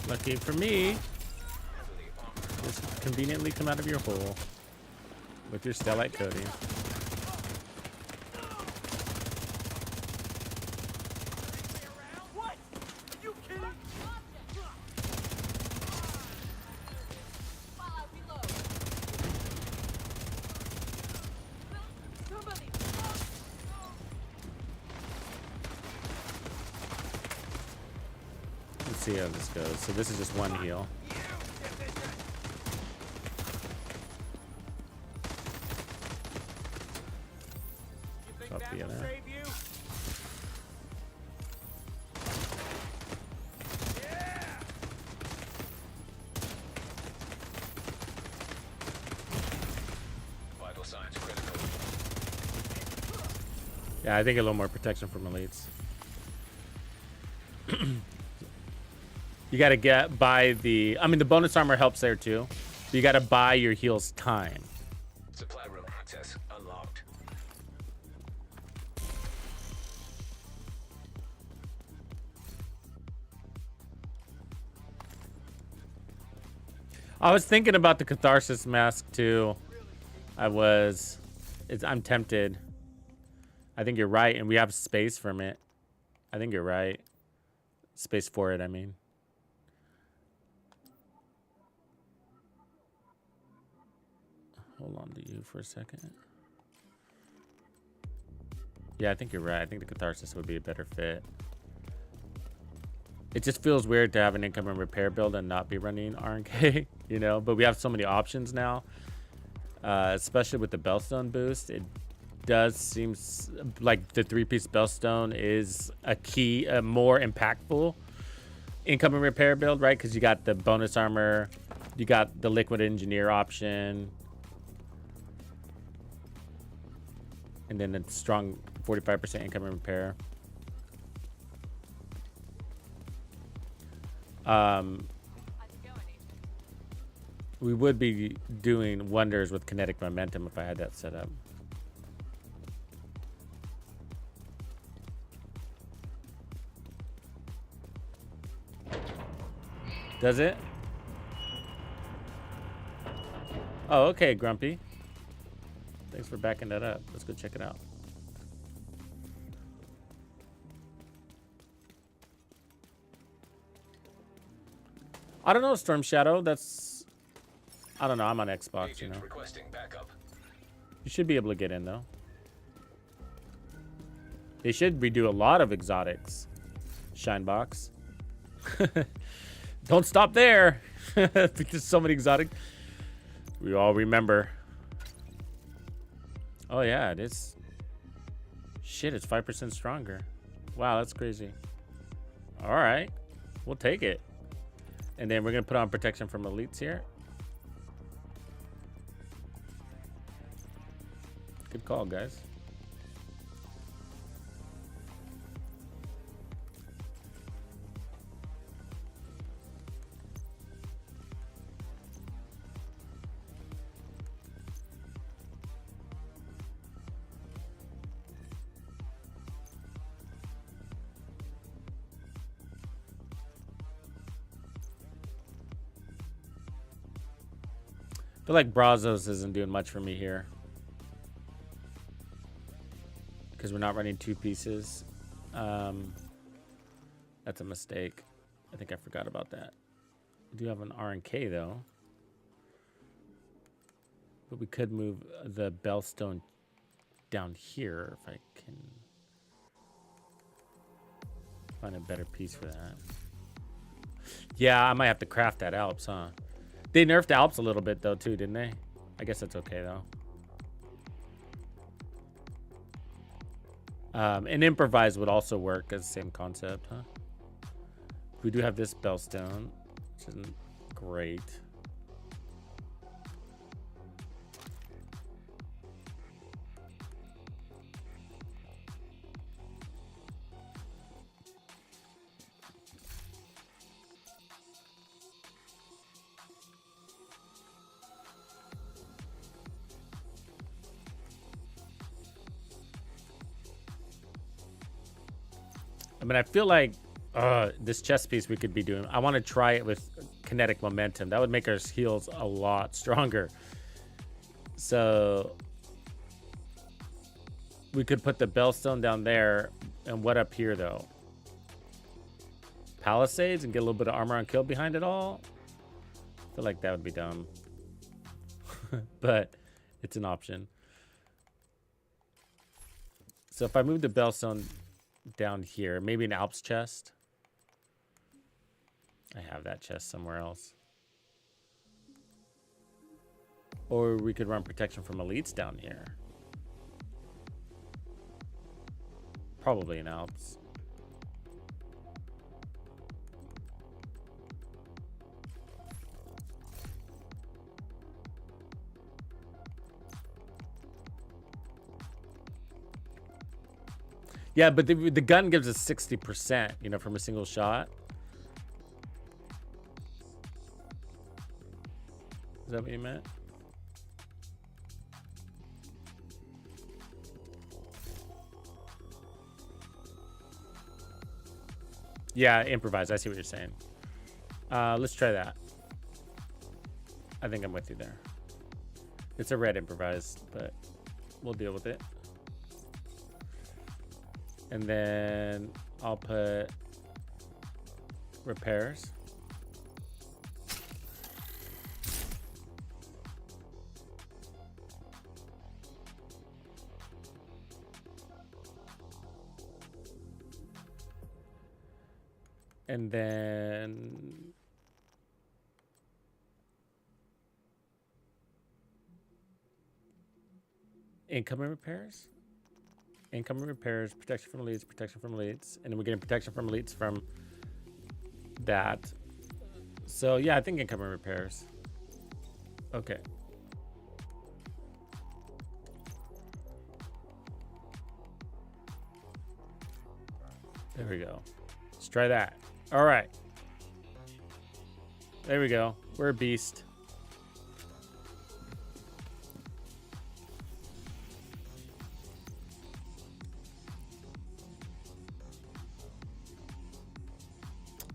Lucky for me, just conveniently come out of your hole with your stellite coating. What? Are you kidding? Let's see how this goes. So this is just one heal. Drop the other. Vital signs critical. Yeah, I think a little more protection from elites. You gotta buy the. I mean, the bonus armor helps there too. But you gotta buy your heals time. Supply room access unlocked. I was thinking about the catharsis mask too. I'm tempted. I think you're right, and we have space from it. I think you're right. Space for it, I mean. Hold on to you for a second. Yeah, I think you're right. I think the catharsis would be a better fit. It just feels weird to have an income and repair build and not be running RNK, you know? But we have so many options now, especially with the Bellstone boost. It does seem like the 3-piece Bellstone is a key, a more impactful income and repair build, right? Because you got the bonus armor, you got the liquid engineer option, and then a strong 45% income and repair. We would be doing wonders with kinetic momentum if I had that set up. Does it? Oh, okay, Grumpy. Thanks for backing that up. Let's go check it out. I don't know, Storm Shadow. I don't know. I'm on Xbox, Agent you know. requesting backup. You should be able to get in, though. They should redo a lot of exotics. Shinebox. Don't stop there. There's so many exotic. We all remember. Oh, yeah, it is. Shit, it's 5% stronger. Wow, that's crazy. All right. We'll take it. And then we're going to put on protection from elites here. Good call, guys. feel like Brazos isn't doing much for me here. Because we're not running 2 pieces. That's a mistake. I think I forgot about that. We do have an R&K though. But we could move the Bellstone down here if I can find a better piece for that. Yeah, I might have to craft that Alps, huh? They nerfed Alps a little bit though too, didn't they? I guess that's okay though. And improvise would also work as the same concept, huh? We do have this Bellstone, which isn't great. I mean, I feel like this chest piece we could be doing. I want to try it with kinetic momentum. That would make our heals a lot stronger. So we could put the Bellstone down there. And what up here, though? Palisades and get a little bit of armor on kill behind it all? I feel like that would be dumb. But it's an option. So if I move the Bellstone down here, maybe an Alps chest. I have that chest somewhere else. Or we could run protection from elites down here. Probably an Alps. Yeah, but the gun gives us 60%, you know, from a single shot. Is that what you meant? Yeah, improvise. I see what you're saying. Let's try that. I think I'm with you there. It's a red improvise, but we'll deal with it. And then I'll put repairs. And then incoming repairs. Incoming repairs, protection from elites, and then we're getting protection from elites from that. So yeah, I think incoming repairs. Okay. There we go. Let's try that. All right. There we go. We're a beast.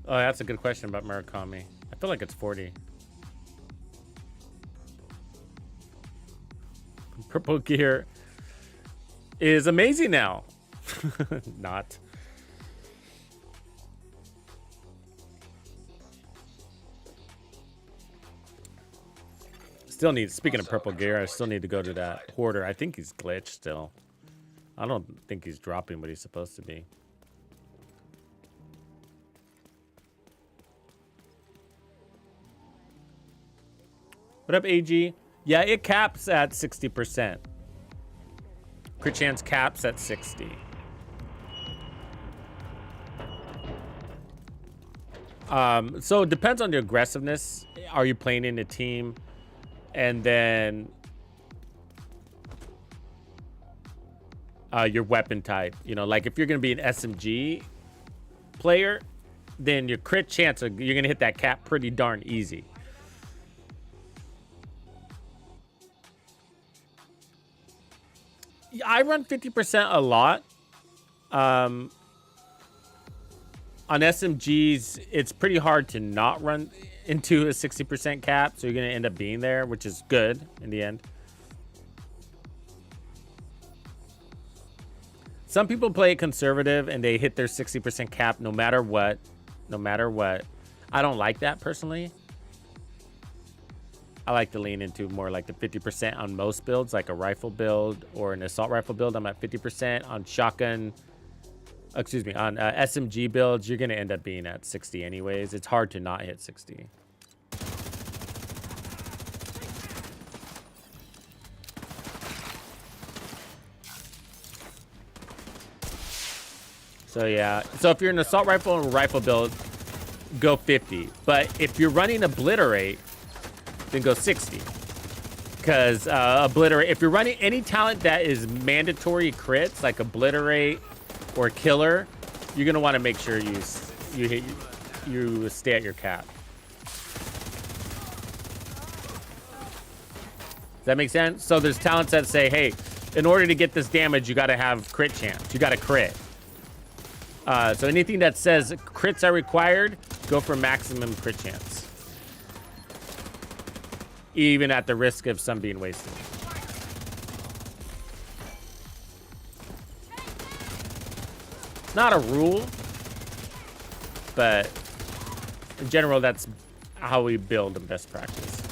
Oh, that's a good question about Murakami. I feel like it's 40. Purple gear is amazing now. Not. Still need, speaking of purple gear, I still need to go to that hoarder. I think he's glitched still. I don't think he's dropping what he's supposed to be. What up, AG? Yeah, it caps at 60%. Crit chance caps at 60. So it depends on the aggressiveness. Are you playing in a team? And then your weapon type. You know, like if you're going to be an SMG player, then your crit chance, you're going to hit that cap pretty darn easy. I run 50% a lot. On SMGs, it's pretty hard to not run into a 60% cap, so you're gonna end up being there, which is good in the end. Some people play it conservative and they hit their 60% cap no matter what. No matter what. I don't like that personally. I like to lean into more like the 50% on most builds, like a rifle build or an assault rifle build. I'm at 50% on shotgun. Excuse me, on SMG builds, you're going to end up being at 60 anyways. It's hard to not hit 60. So yeah, so if you're an assault rifle and rifle build, go 50. But if you're running obliterate, then go 60. Because obliterate, if you're running any talent that is mandatory crits, like obliterate or killer, you're gonna want to make sure you stay at your cap. Does that make sense? So there's talents that say, hey, in order to get this damage, you got to have crit chance. You got to crit. So anything that says crits are required, go for maximum crit chance. Even at the risk of some being wasted. It's not a rule, but in general, that's how we build in best practice.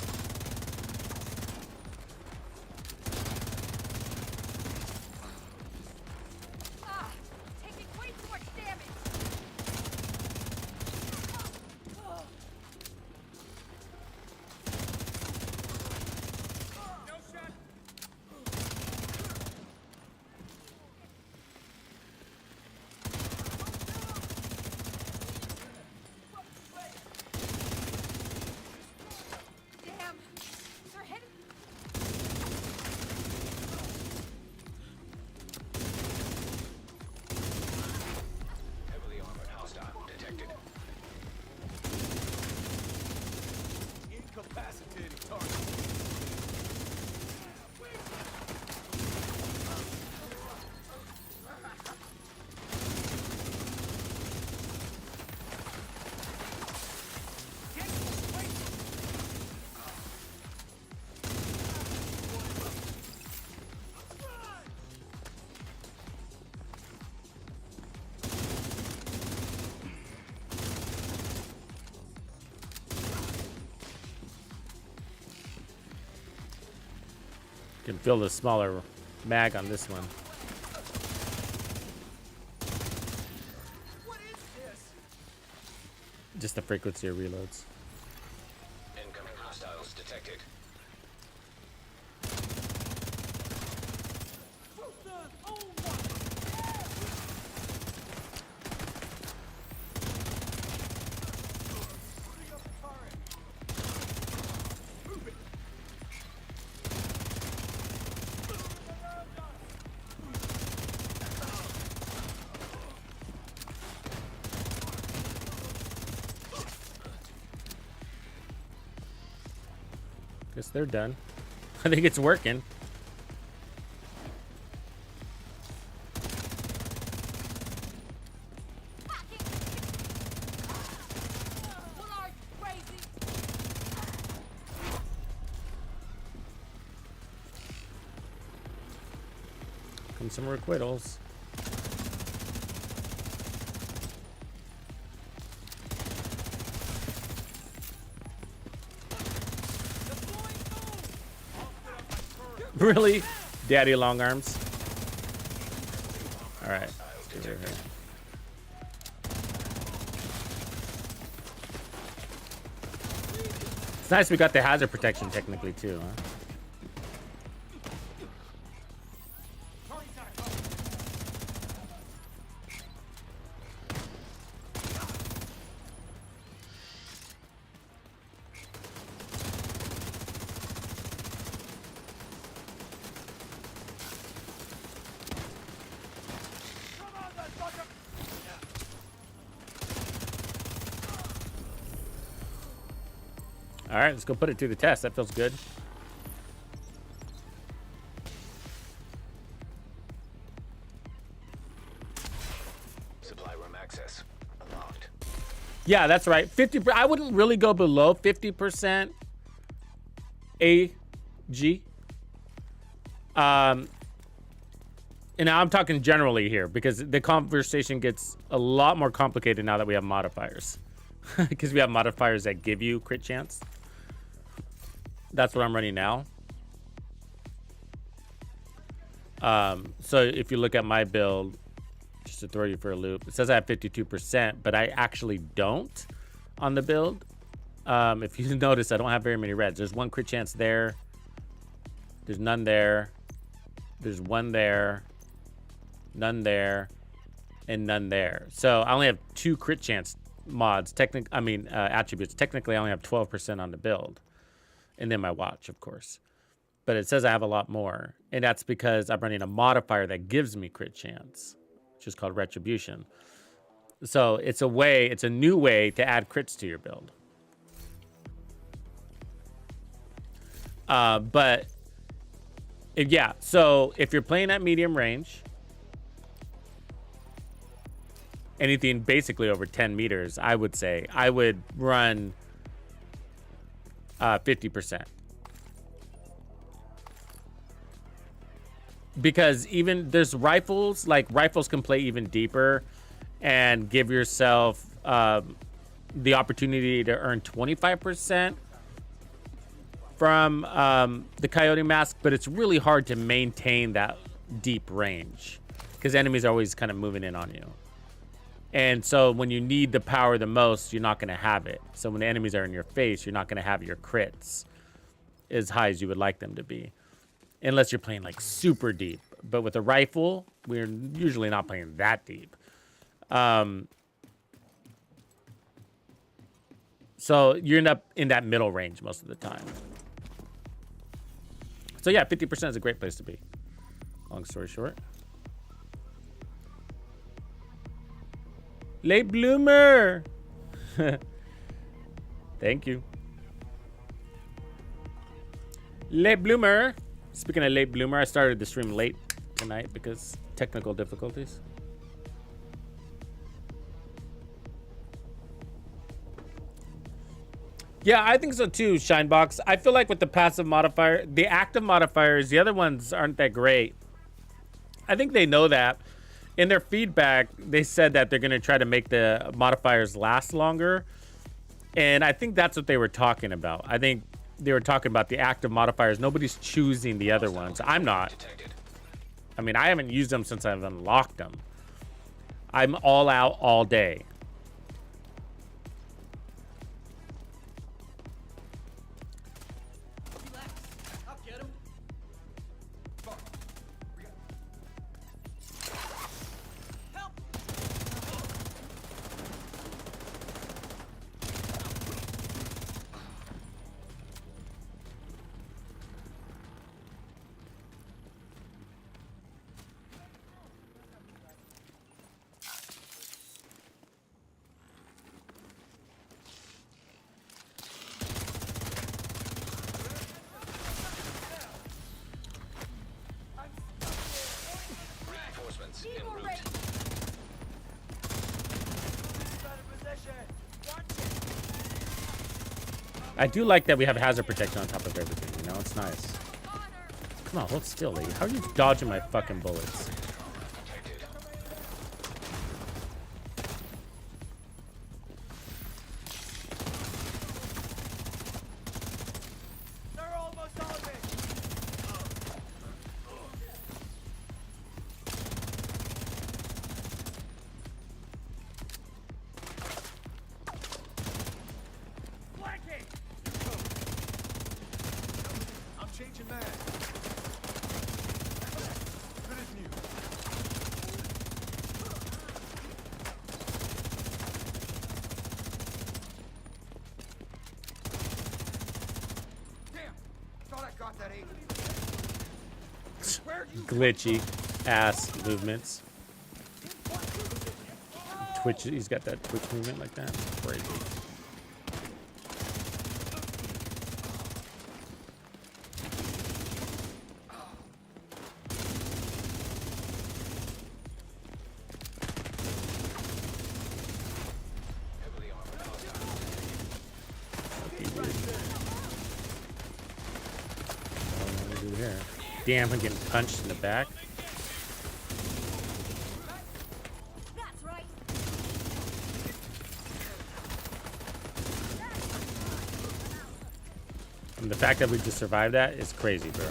Can fill the smaller mag on this one. What is this? Just the frequency of reloads. Incoming hostiles detected. Guess they're done. I think it's working. Come some requittals. Really? Daddy long arms. All right. It's nice we got the hazard protection technically too, huh? All right, let's go put it to the test. That feels good. Supply room access unlocked. Yeah, that's right. 50. I wouldn't really go below 50% AG. And now I'm talking generally here because the conversation gets a lot more complicated now that we have modifiers. Because we have modifiers that give you crit chance. That's what I'm running now. So if you look at my build, just to throw you for a loop, it says I have 52%, but I actually don't on the build. If you notice, I don't have very many reds. There's one crit chance there. There's none there. There's one there. None there. And none there. So I only have 2 crit chance mods. Attributes. Technically, I only have 12% on the build. And then my watch, of course. But it says I have a lot more. And that's because I'm running a modifier that gives me crit chance, which is called retribution. So it's a new way to add crits to your build. So if you're playing at medium range, anything basically over 10 meters, I would say, I would run 50%. Because even there's rifles, like rifles can play even deeper and give yourself the opportunity to earn 25% from the Coyote Mask, but it's really hard to maintain that deep range because enemies are always kind of moving in on you. And so when you need the power the most, you're not going to have it. So when the enemies are in your face, you're not going to have your crits as high as you would like them to be. Unless you're playing like super deep. But with a rifle, we're usually not playing that deep. So you end up in that middle range most of the time. So yeah, 50% is a great place to be. Long story short. Late bloomer. Thank you. Late bloomer. Speaking of late bloomer, I started the stream late tonight because technical difficulties. Yeah, I think so too, Shinebox. I feel like with the passive modifier, the active modifiers, the other ones aren't that great. I think they know that. In their feedback, they said that they're going to try to make the modifiers last longer. And I think that's what they were talking about. I think they were talking about the active modifiers. Nobody's choosing the other ones. I'm not. I mean, I haven't used them since I've unlocked them. I'm all out all day. I do like that we have hazard protection on top of everything, you know? It's nice. Come on, hold still, lady. How are you dodging my fucking bullets? Glitchy ass movements. Twitch, he's got that twitch movement like that. Crazy. Damn, I'm getting punched in the back. That's right. And the fact that we just survived that is crazy, bro.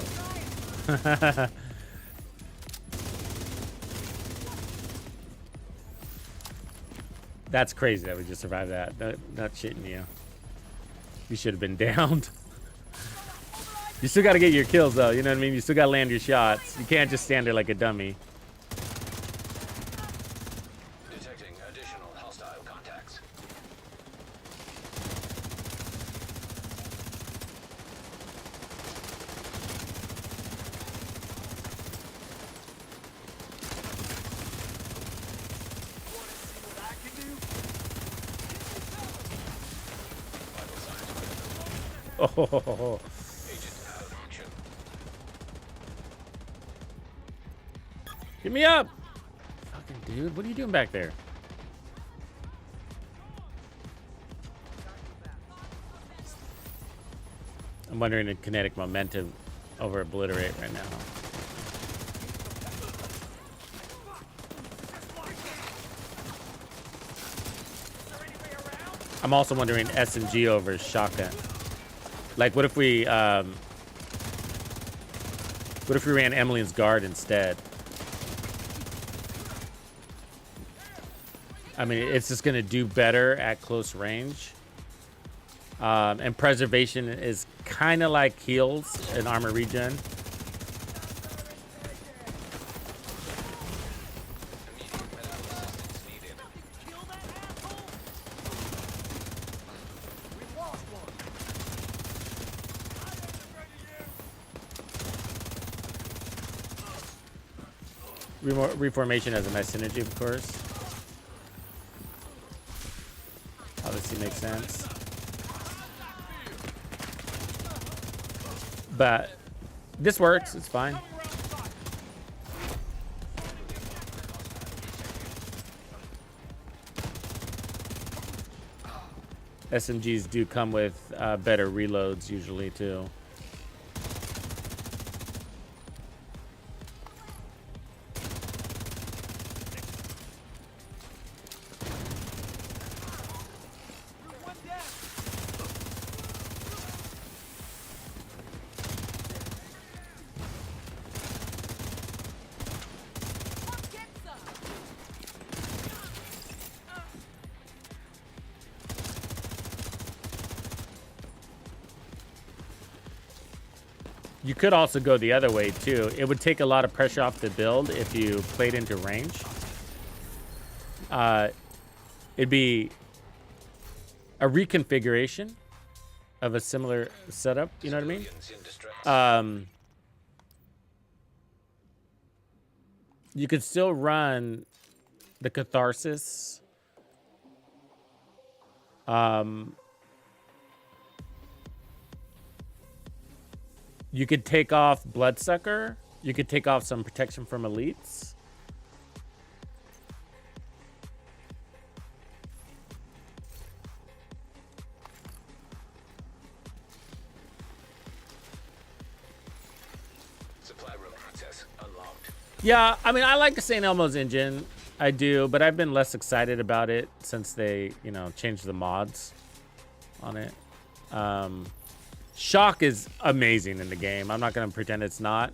That's crazy that we just survived that. Not shitting you. You should have been downed. You still got to get your kills, though. You know what I mean? You still got to land your shots. You can't just stand there like a dummy. Detecting additional hostile contacts. Oh. Agent out of action. Get me up! Fucking dude, what are you doing back there? I'm wondering if kinetic momentum over obliterate right now. I'm also wondering SMG over shotgun. Like, what if we ran Emmeline's guard instead? I mean, it's just gonna do better at close range. And preservation is kind of like heals and armor regen. Reformation has a nice synergy, of course. Obviously makes sense. But this works, it's fine. SMGs do come with better reloads usually too. You could also go the other way too. It would take a lot of pressure off the build if you played into range. It'd be a reconfiguration of a similar setup. You know what I mean? You could still run the catharsis. You could take off Bloodsucker. You could take off some protection from elites. Supply room access unlocked. Yeah, I mean, I like the St. Elmo's engine. I do, but I've been less excited about it since they, you know, changed the mods on it. Shock is amazing in the game. I'm not going to pretend it's not.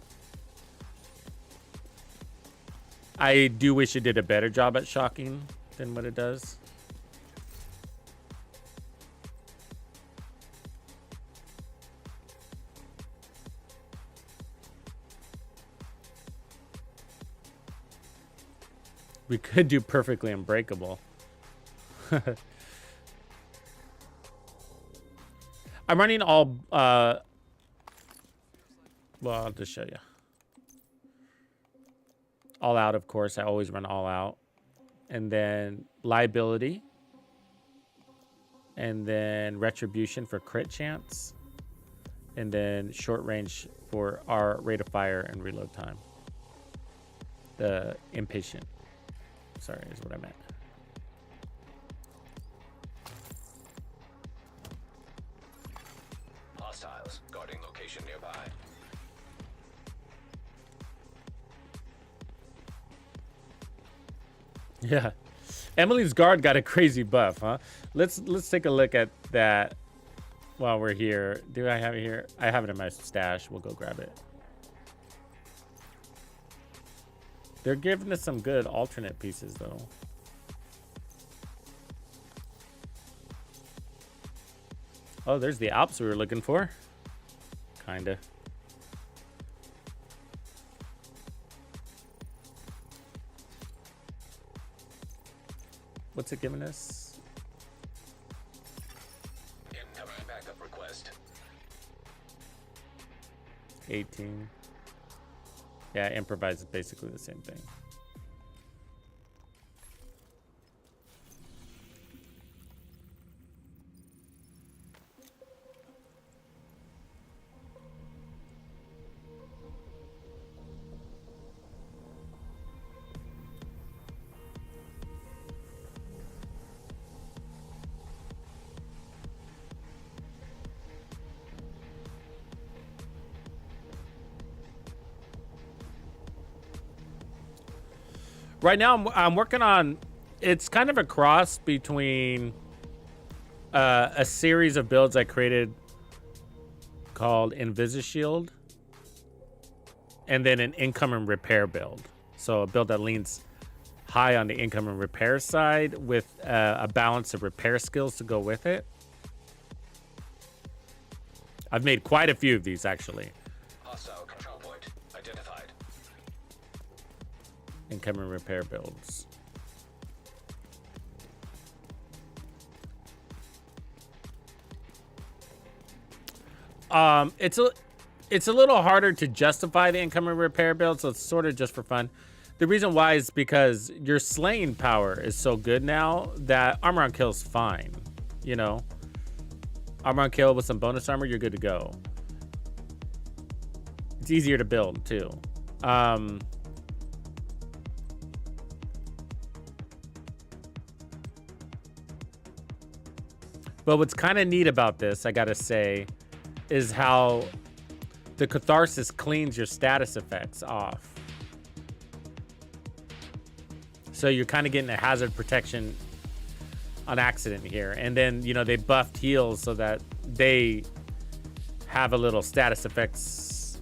I do wish it did a better job at shocking than what it does. We could do perfectly unbreakable. I'm running all, well, I'll just show you. All out, of course. I always run all out. And then liability. And then retribution for crit chance. And then short range for our rate of fire and reload time. The impatient. Sorry, is what I meant. Hostiles guarding location nearby. Yeah. Emily's guard got a crazy buff, huh? Let's take a look at that while we're here. Do I have it here? I have it in my stash. We'll go grab it. They're giving us some good alternate pieces, though. Oh, there's the Alps we were looking for. Kinda. What's it giving us? Incoming backup request. 18. Yeah, improvise is basically the same thing. Right now, I'm working on. It's kind of a cross between a series of builds I created called Invisishield, and then an income and repair build. So a build that leans high on the income and repair side with a balance of repair skills to go with it. I've made quite a few of these actually. Hostile control point identified. Income and repair builds. It's a little harder to justify the income and repair build, so it's sort of just for fun. The reason why is because your slaying power is so good now that armor on kill is fine. You know, armor on kill with some bonus armor, you're good to go. It's easier to build too. But what's kind of neat about this, I gotta say, is how the Catharsis cleans your status effects off. So you're kind of getting a hazard protection on accident here. And then, you know, they buffed heals so that they have a little status effects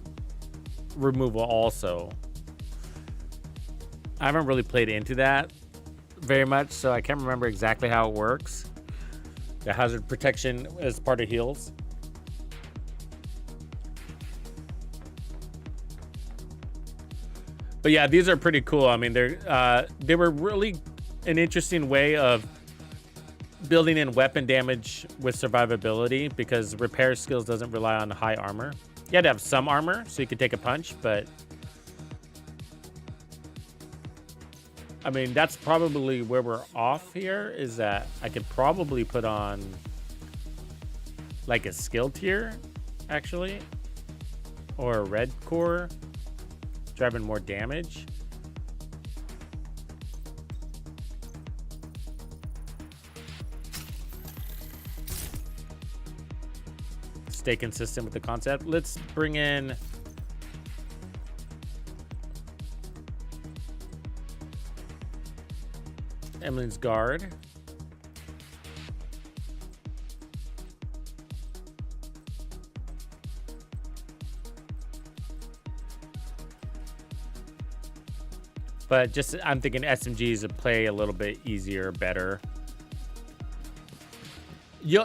removal also. I haven't really played into that very much, so I can't remember exactly how it works. The hazard protection is part of heals. But yeah, these are pretty cool. I mean, they were really an interesting way of building in weapon damage with survivability because repair skills doesn't rely on high armor. You had to have some armor so you could take a punch, but I mean, that's probably where we're off here, is that I could probably put on like a skill tier, actually, or a red core, driving more damage. Stay consistent with the concept. Let's bring in Emily's guard. But just, I'm thinking SMGs would play a little bit easier, better.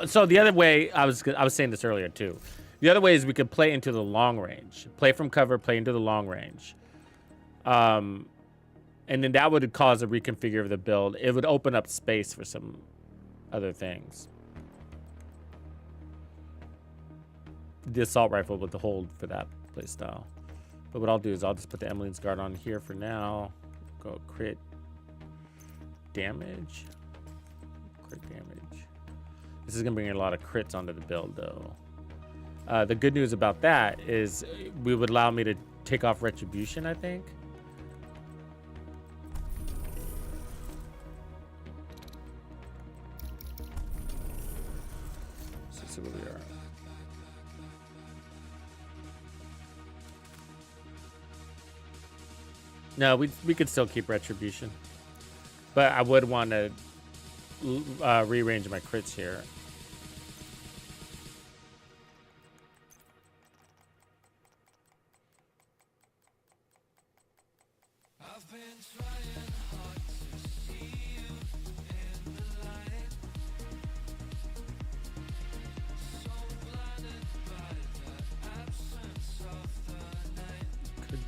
So the other way, I was saying this earlier too. The other way is we could play into the long range. Play from cover, play into the long range. And then that would cause a reconfigure of the build. It would open up space for some other things. The assault rifle with the hold for that playstyle. But what I'll do is I'll just put the Emily's guard on here for now. Go crit damage. Crit damage. This is gonna bring a lot of crits onto the build though. The good news about that is we would allow me to take off retribution, I think. Let's see where we are. No, we could still keep retribution. But I would want to rearrange my crits here.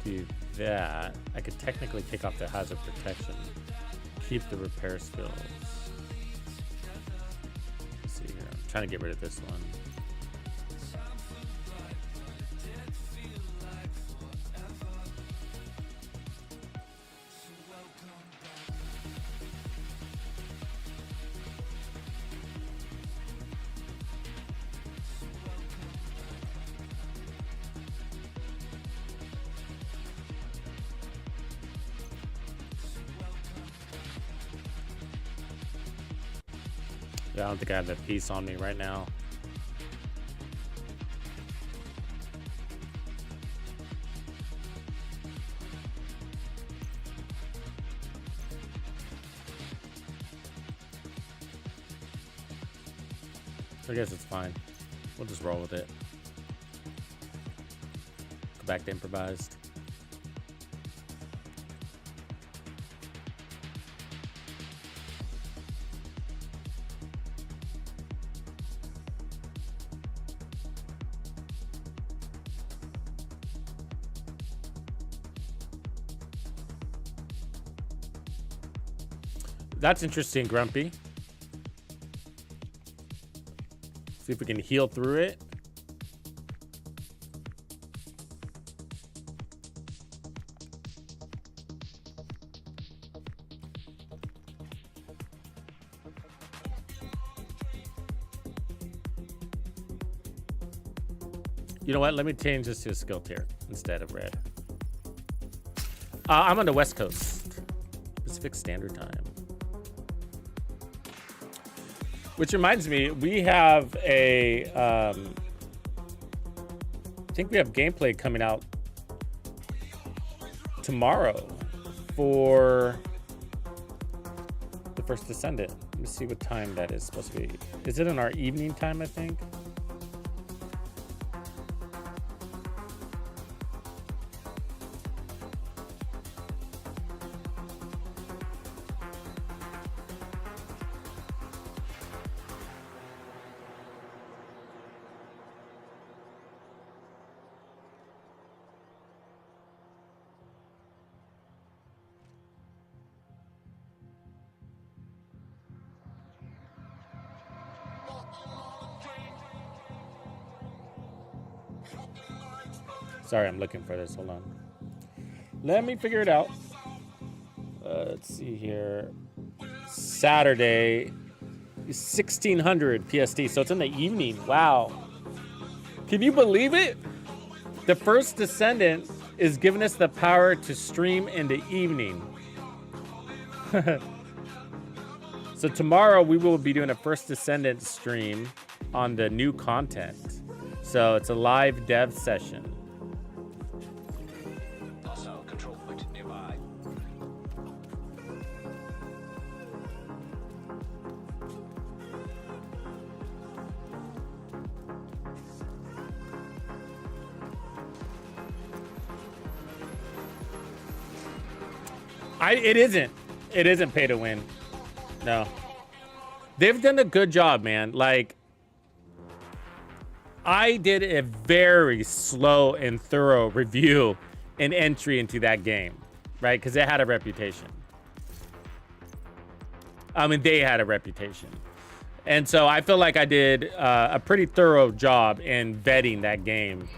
Do that. I could technically take off the hazard protection, keep the repair skills. Let's see here. I'm trying to get rid of this one. Yeah, I don't think I have that piece on me right now. I guess it's fine. We'll just roll with it. Go back to improvised. That's interesting, Grumpy. See if we can heal through it. You know what? Let me change this to a skill tier instead of red. I'm on the West Coast. Pacific Standard Time. Which reminds me, we have a, I think we have gameplay coming out tomorrow for the First Descendant. Let me see what time that is supposed to be. Is it in our evening time, I think? Sorry, I'm looking for this. Hold on. Let me figure it out. Let's see here. Saturday, 1600 PST. So it's in the evening. Wow. Can you believe it? The First Descendant is giving us the power to stream in the evening. So tomorrow we will be doing a First Descendant stream on the new content. So it's a live dev session. It isn't. It isn't pay to win. No. They've done a good job, man. Like, I did a very slow and thorough review and entry into that game, right? Because it had a reputation. I mean, they had a reputation. And so I feel like I did a pretty thorough job in vetting that game.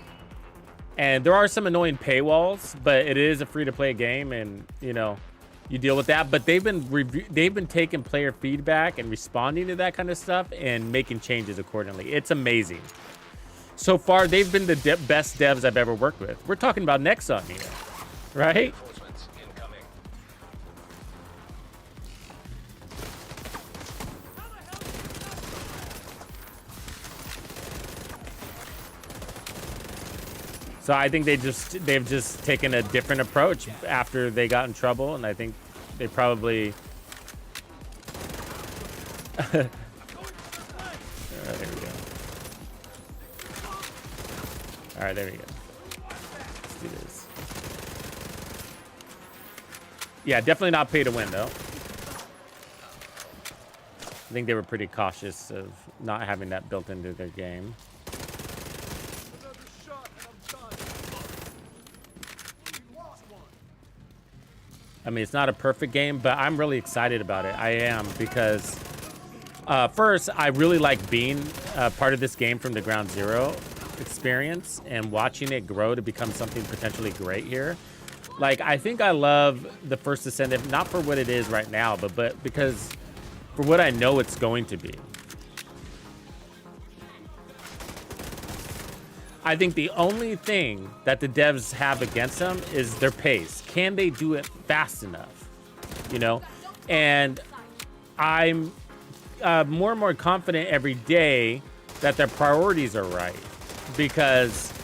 And there are some annoying paywalls, but it is a free-to-play game, and, you know, you deal with that. But they've been taking player feedback and responding to that kind of stuff and making changes accordingly. It's amazing. So far, they've been the best devs I've ever worked with. We're talking about Nexon here, right? So I think they've just taken a different approach after they got in trouble, and I think they probably There we go. All right, there we go. Let's do this. Yeah, definitely not pay to win, though. I think they were pretty cautious of not having that built into their game. I mean, it's not a perfect game, but I'm really excited about it. I am, because first, I really like being part of this game from the ground zero experience and watching it grow to become something potentially great here. Like, I think I love the First Descendant, not for what it is right now, but because for what I know it's going to be. I think the only thing that the devs have against them is their pace. Can they do it fast enough? You know? And I'm more and more confident every day that their priorities are right. Because,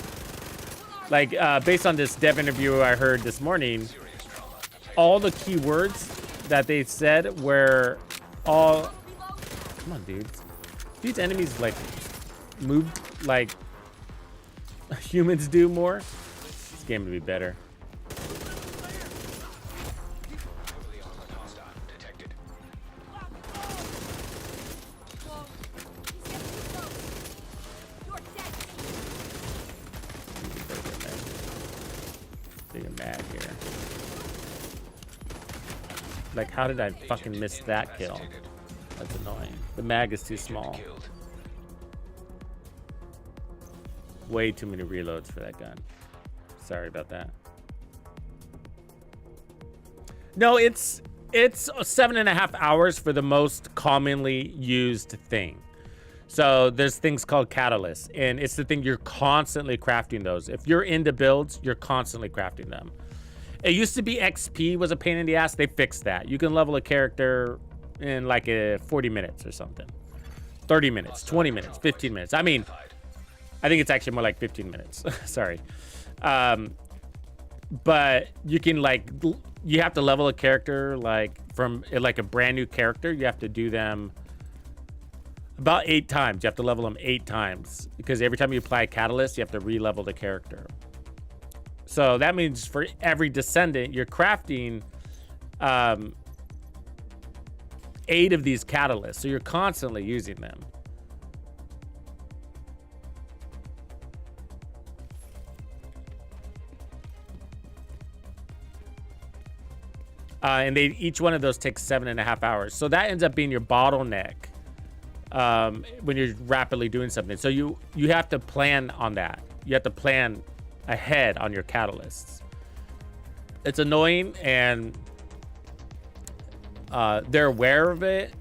like, based on this dev interview I heard this morning, all the keywords that they said were all... Come on, dudes. These enemies, like, move like humans do more. This game would be better. Big mag here. Like, how did I fucking miss that kill? That's annoying. The mag is too small. Way too many reloads for that gun. Sorry about that. No, it's 7.5 hours for the most commonly used thing. So there's things called catalysts, and it's the thing you're constantly crafting those. If you're into builds, you're constantly crafting them. It used to be XP was a pain in the ass. They fixed that. You can level a character in like 40 minutes or something. 30 minutes, 20 minutes, 15 minutes. I mean, I think it's actually more like 15 minutes. Sorry. But you can, like, you have to level a character like from like a brand new character. You have to do them about 8 times. You have to level them 8 times because every time you apply a catalyst, you have to re-level the character. So that means for every descendant, you're crafting 8 of these catalysts. So you're constantly using them. And each one of those takes 7.5 hours. So that ends up being your bottleneck when you're rapidly doing something. So you have to plan on that. You have to plan ahead on your catalysts. It's annoying, and they're aware of it,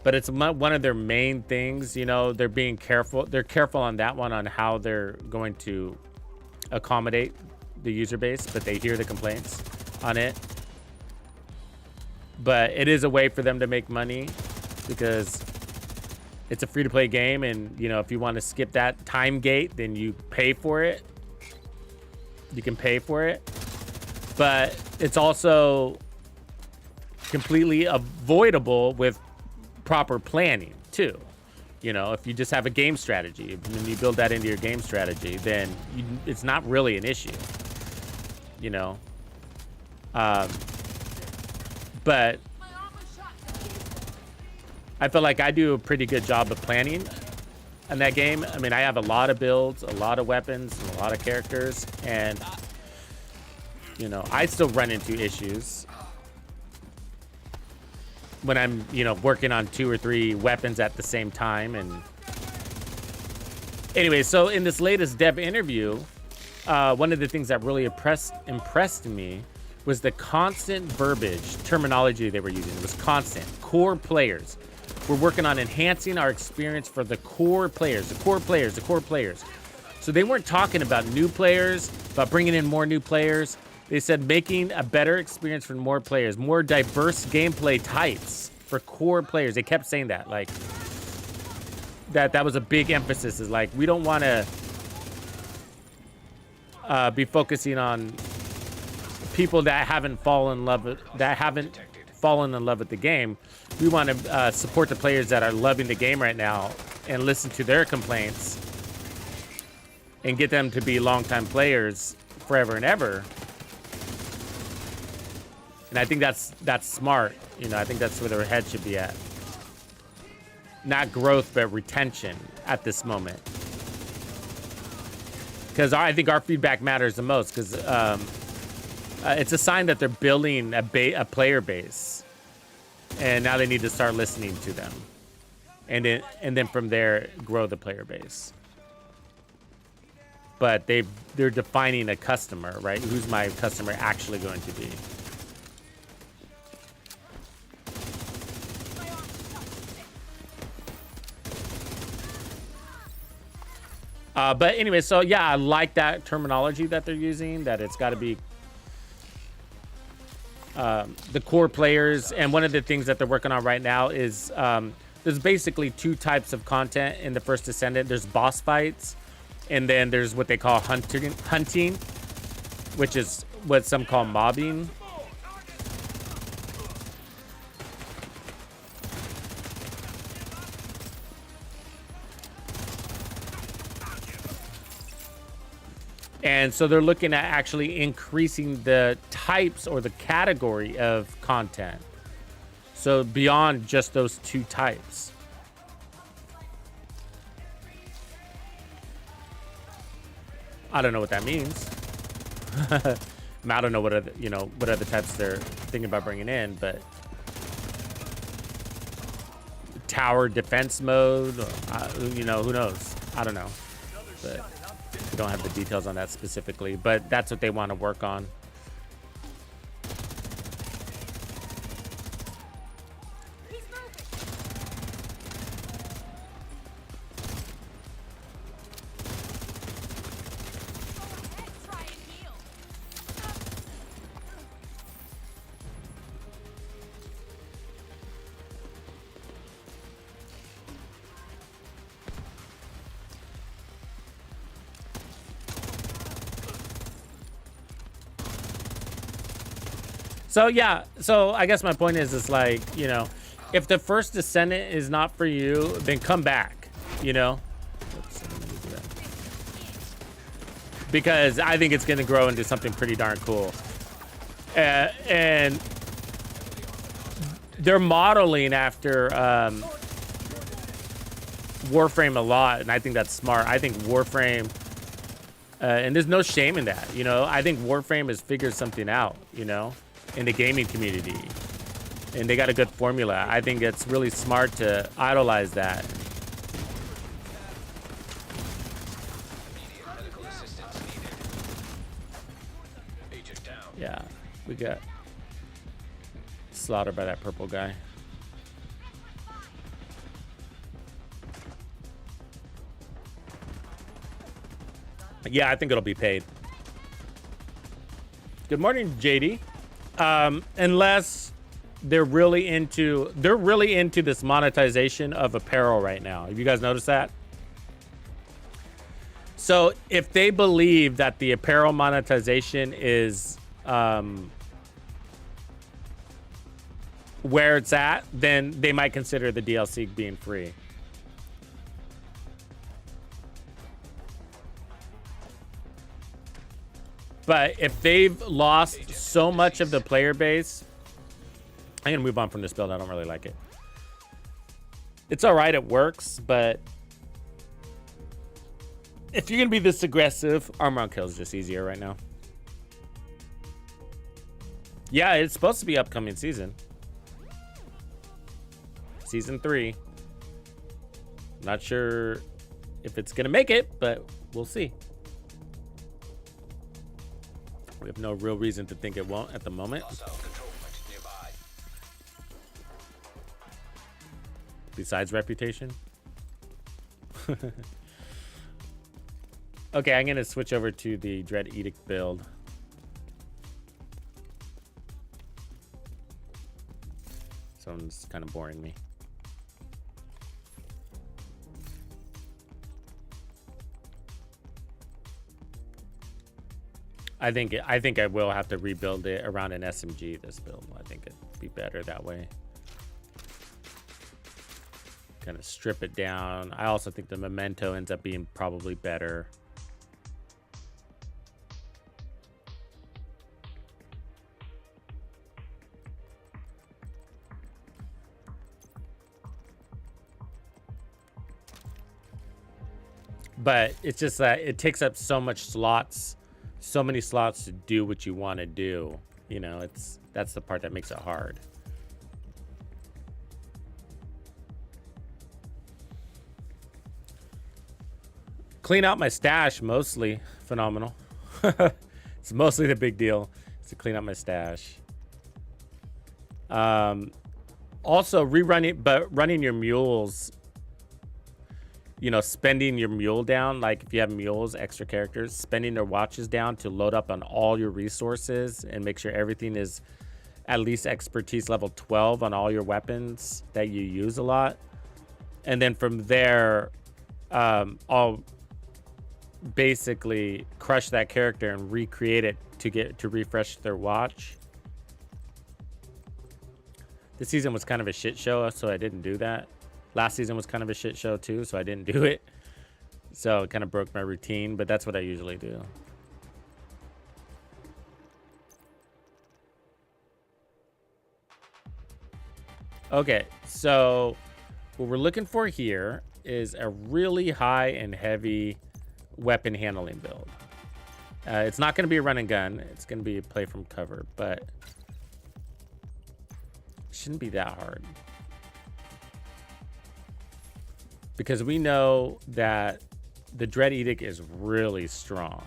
but it's one of their main things. You know, they're being careful. They're careful on that one, on how they're going to accommodate the user base, but they hear the complaints on it. But it is a way for them to make money because it's a free-to-play game, and, you know, if you want to skip that time gate, then you pay for it. You can pay for it. But it's also completely avoidable with proper planning, too. You know, if you just have a game strategy, when you build that into your game strategy, then it's not really an issue, you know. But I feel like I do a pretty good job of planning in that game. I mean, I have a lot of builds, a lot of weapons, and a lot of characters, and, you know, I still run into issues when I'm, you know, working on 2 or 3 weapons at the same time. And anyway, so in this latest dev interview, one of the things that really impressed me was the constant verbiage, terminology they were using. It was constant. Core players. We're working on enhancing our experience for the core players, the core players, the core players. So they weren't talking about new players, about bringing in more new players. They said making a better experience for more players, more diverse gameplay types for core players. They kept saying that, like, that was a big emphasis, is like, we don't want to be focusing on people that haven't fallen in love with, that haven't fallen in love with the game. We want to support the players that are loving the game right now and listen to their complaints and get them to be longtime players forever and ever. And I think that's smart. You know, I think that's where their head should be at. Not growth, but retention at this moment. Because I think our feedback matters the most. Because it's a sign that they're building a player base, and now they need to start listening to them, and then from there grow the player base. But they're defining a customer, right? Who's my customer actually going to be? But anyway, so yeah, I like that terminology that they're using, that it's got to be the core players. And one of the things that they're working on right now is there's basically two types of content in the First Descendant. There's boss fights, and then there's what they call hunting, which is what some call mobbing. And so they're looking at actually increasing the types or the category of content. So beyond just those two types. I don't know what that means. I don't know what other types they're thinking about bringing in, but tower defense mode, who knows? I don't know, but we don't have the details on that specifically, but that's what they want to work on. So yeah, so I guess my point is like, you know, if the First Descendant is not for you, then come back, you know? Oops, because I think it's going to grow into something pretty darn cool. And they're modeling after Warframe a lot, and I think that's smart. I think Warframe, and there's no shame in that, you know? I think Warframe has figured something out, you know, in the gaming community, and they got a good formula. I think it's really smart to idolize that. Yeah, we got slaughtered by that purple guy. Yeah, I think it'll be paid. Good morning, JD. Unless they're really into this monetization of apparel right now. Have you guys noticed that? So if they believe that the apparel monetization is where it's at, then they might consider the DLC being free. But if they've lost so much of the player base, I'm gonna move on from this build. I don't really like it. It's all right, it works, but if you're gonna be this aggressive, armor on kill is just easier right now. Yeah, it's supposed to be upcoming season. Season 3. Not sure if it's gonna make it, but we'll see. We have no real reason to think it won't at the moment. Besides reputation. Okay, I'm gonna switch over to the Dread Edict build. Someone's kind of boring me. I think I will have to rebuild it around an SMG, this build. I think it'd be better that way. Kind of strip it down. I also think the memento ends up being probably better. But it's just that it takes up so much slots, so many slots to do what you want to do. You know, that's the part that makes it hard. Clean out my stash, mostly. Phenomenal. It's mostly the big deal, is to clean out my stash. Also running your mules, you know, spending your mule down, like if you have mules, extra characters, spending their watches down to load up on all your resources and make sure everything is at least expertise level 12 on all your weapons that you use a lot. And then from there, I'll basically crush that character and recreate it to refresh their watch. This season was kind of a shit show, so I didn't do that. Last season was kind of a shit show too, so I didn't do it. So it kind of broke my routine, but that's what I usually do. Okay, so what we're looking for here is a really high and heavy weapon handling build. It's not going to be a run and gun. It's going to be a play from cover, but it shouldn't be that hard. Because we know that the Dread Edict is really strong.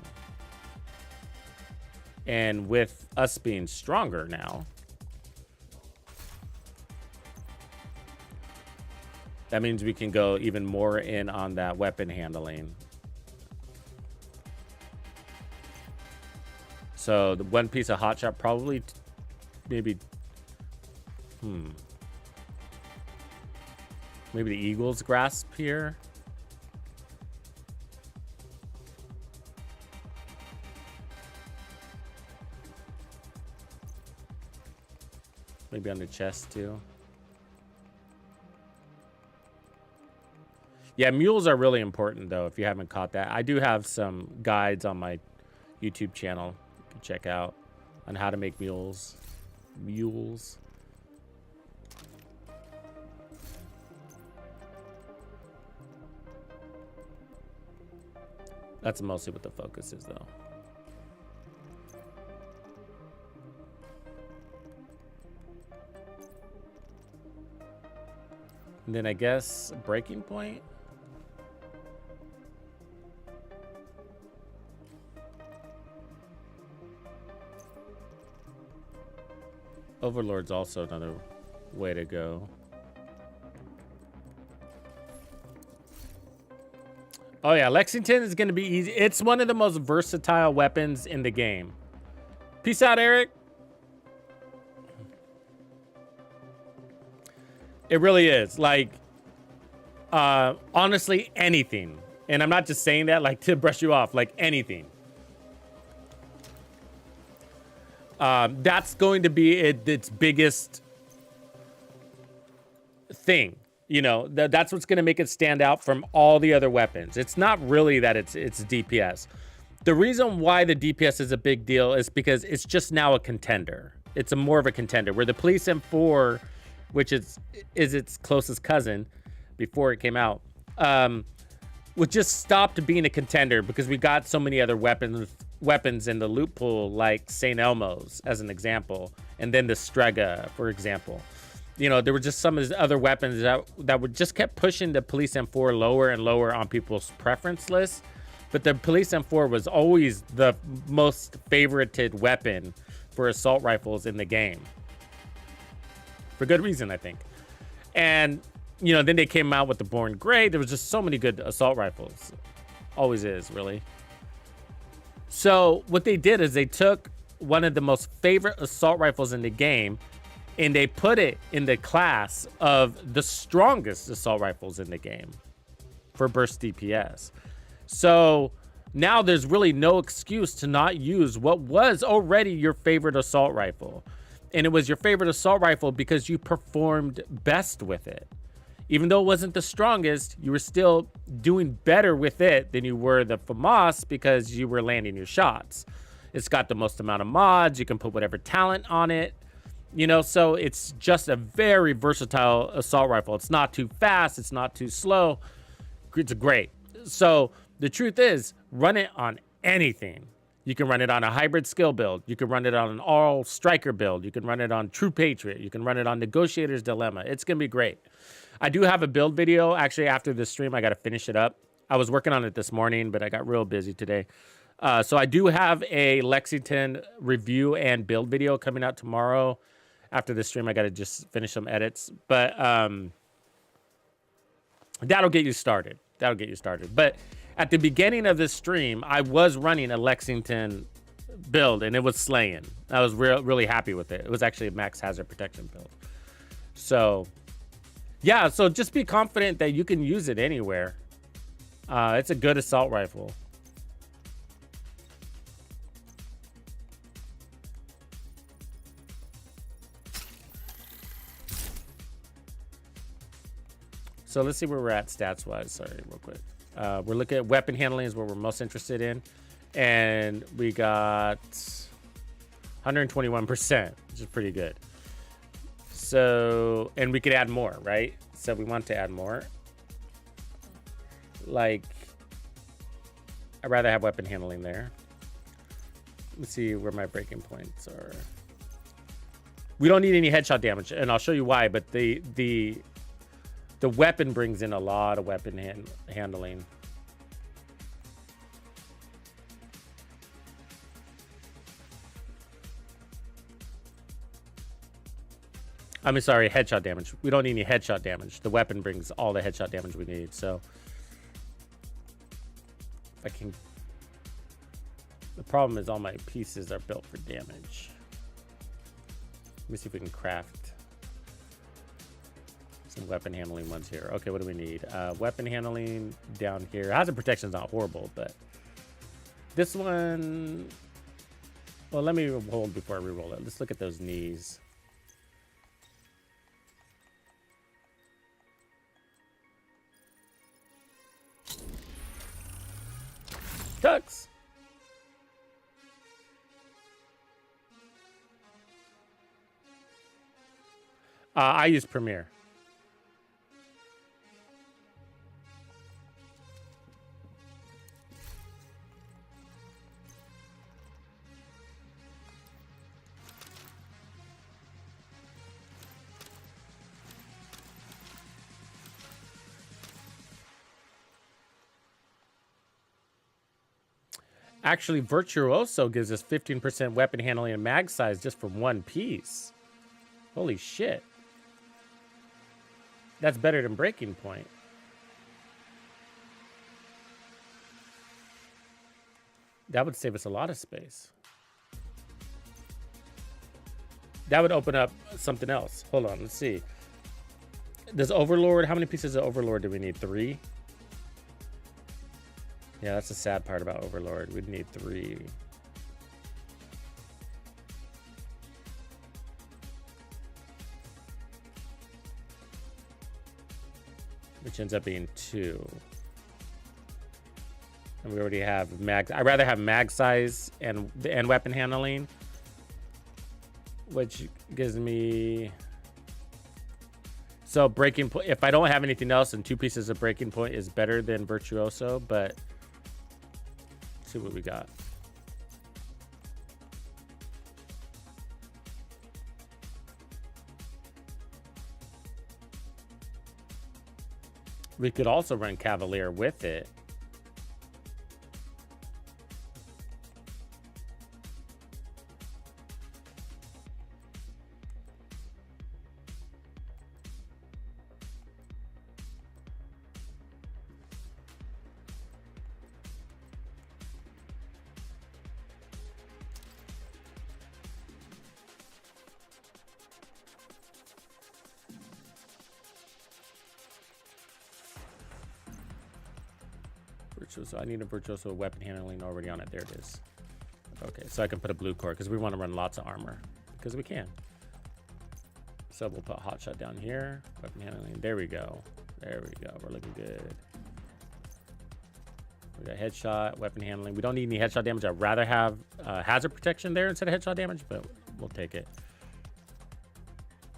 And with us being stronger now, that means we can go even more in on that weapon handling. So the one piece of hotshot probably maybe maybe the Eagle's Grasp here. Maybe on the chest too. Yeah, mules are really important though, if you haven't caught that. I do have some guides on my YouTube channel you can check out on how to make mules. That's mostly what the focus is, though. And then I guess breaking point. Overlord's also another way to go. Oh yeah, Lexington is going to be easy. It's one of the most versatile weapons in the game. Peace out, Eric. It really is. Like, honestly, anything. And I'm not just saying that like to brush you off, like anything. That's going to be its biggest thing. You know, that's what's going to make it stand out from all the other weapons. It's not really that it's DPS. The reason why the DPS is a big deal is because it's just now a contender. It's a more of a contender. Where the Police M4, which is its closest cousin before it came out, was just stopped being a contender because we got so many other weapons in the loot pool, like St. Elmo's as an example, and then the Strega, for example. You know, there were just some of the other weapons that would just kept pushing the Police M4 lower and lower on people's preference list. But the Police M4 was always the most favorited weapon for assault rifles in the game. For good reason, I think. And, you know, then they came out with the Born Grey. There was just so many good assault rifles. Always is, really. So what they did is they took one of the most favorite assault rifles in the game and they put it in the class of the strongest assault rifles in the game for burst DPS. So now there's really no excuse to not use what was already your favorite assault rifle. And it was your favorite assault rifle because you performed best with it. Even though it wasn't the strongest, you were still doing better with it than you were the FAMAS because you were landing your shots. It's got the most amount of mods. You can put whatever talent on it. You know, so it's just a very versatile assault rifle. It's not too fast. It's not too slow. It's great. So the truth is, run it on anything. You can run it on a hybrid skill build. You can run it on an all striker build. You can run it on True Patriot. You can run it on Negotiator's Dilemma. It's going to be great. I do have a build video. Actually, after this stream, I got to finish it up. I was working on it this morning, but I got real busy today. So I do have a Lexington review and build video coming out tomorrow. After the stream, I got to just finish some edits. But that'll get you started. That'll get you started. But at the beginning of this stream, I was running a Lexington build, and it was slaying. I was really happy with it. It was actually a max hazard protection build. So, yeah, so just be confident that you can use it anywhere. It's a good assault rifle. So let's see where we're at stats-wise. Sorry, real quick. We're looking at weapon handling is what we're most interested in. And we got 121%, which is pretty good. So, and we could add more, right? So we want to add more. Like, I'd rather have weapon handling there. Let's see where my breaking points are. We don't need any headshot damage, and I'll show you why, but the weapon brings in a lot of weapon handling. I mean, sorry, headshot damage. We don't need any headshot damage. The weapon brings all the headshot damage we need, so. If I can. The problem is all my pieces are built for damage. Let me see if we can craft some weapon handling ones here. Okay, what do we need? Weapon handling down here. Hazard protection is not horrible, but this one. Well, let me hold before I reroll it. Let's look at those knees. Tux. I use Premiere. Actually, Virtuoso gives us 15% weapon handling and mag size just from one piece. Holy shit. That's better than Breaking Point. That would save us a lot of space. That would open up something else. Hold on, let's see. Does Overlord, how many pieces of Overlord do we need? 3? Yeah, that's the sad part about Overlord. We'd need 3. Which ends up being 2. And we already have mag. I'd rather have mag size and weapon handling, which gives me. So breaking point. If I don't have anything else, then 2 pieces of breaking point is better than Virtuoso. But let's see what we got. We could also run Cavalier with it. Virtuoso. I need a Virtuoso weapon handling already on it. There it is. Okay, so I can put a blue core because we want to run lots of armor. Because we can. So we'll put hotshot down here. Weapon handling. There we go. There we go. We're looking good. We got headshot, weapon handling. We don't need any headshot damage. I'd rather have hazard protection there instead of headshot damage, but we'll take it.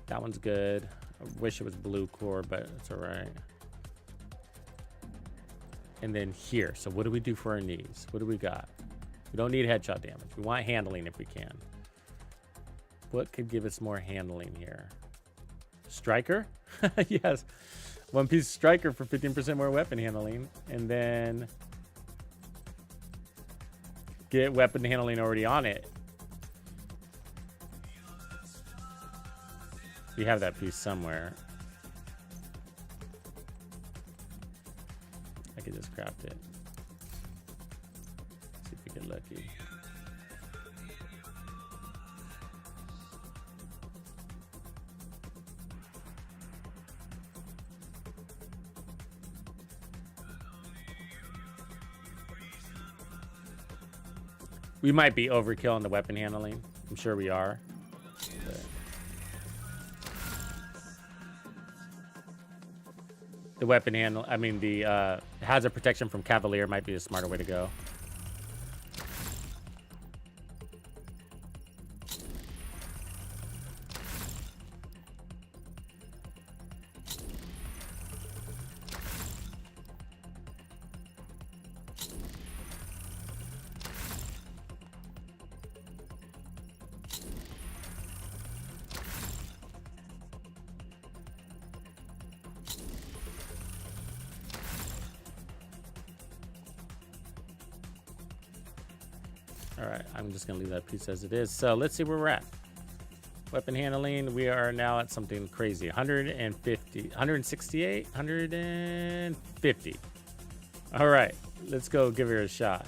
That one's good. I wish it was blue core, but it's all right. And then here. So what do we do for our knees? What do we got? We don't need headshot damage. We want handling if we can. What could give us more handling here? Striker? Yes. One piece striker for 15% more weapon handling. And then get weapon handling already on it. We have that piece somewhere. I could just craft it. See if we get lucky. We might be overkill on the weapon handling. I'm sure we are. But the weapon handle, I mean, the hazard protection from Cavalier might be a smarter way to go. All right, I'm just gonna leave that piece as it is. So let's see where we're at. Weapon handling, we are now at something crazy. 150, 168, 150. All right, let's go give her a shot.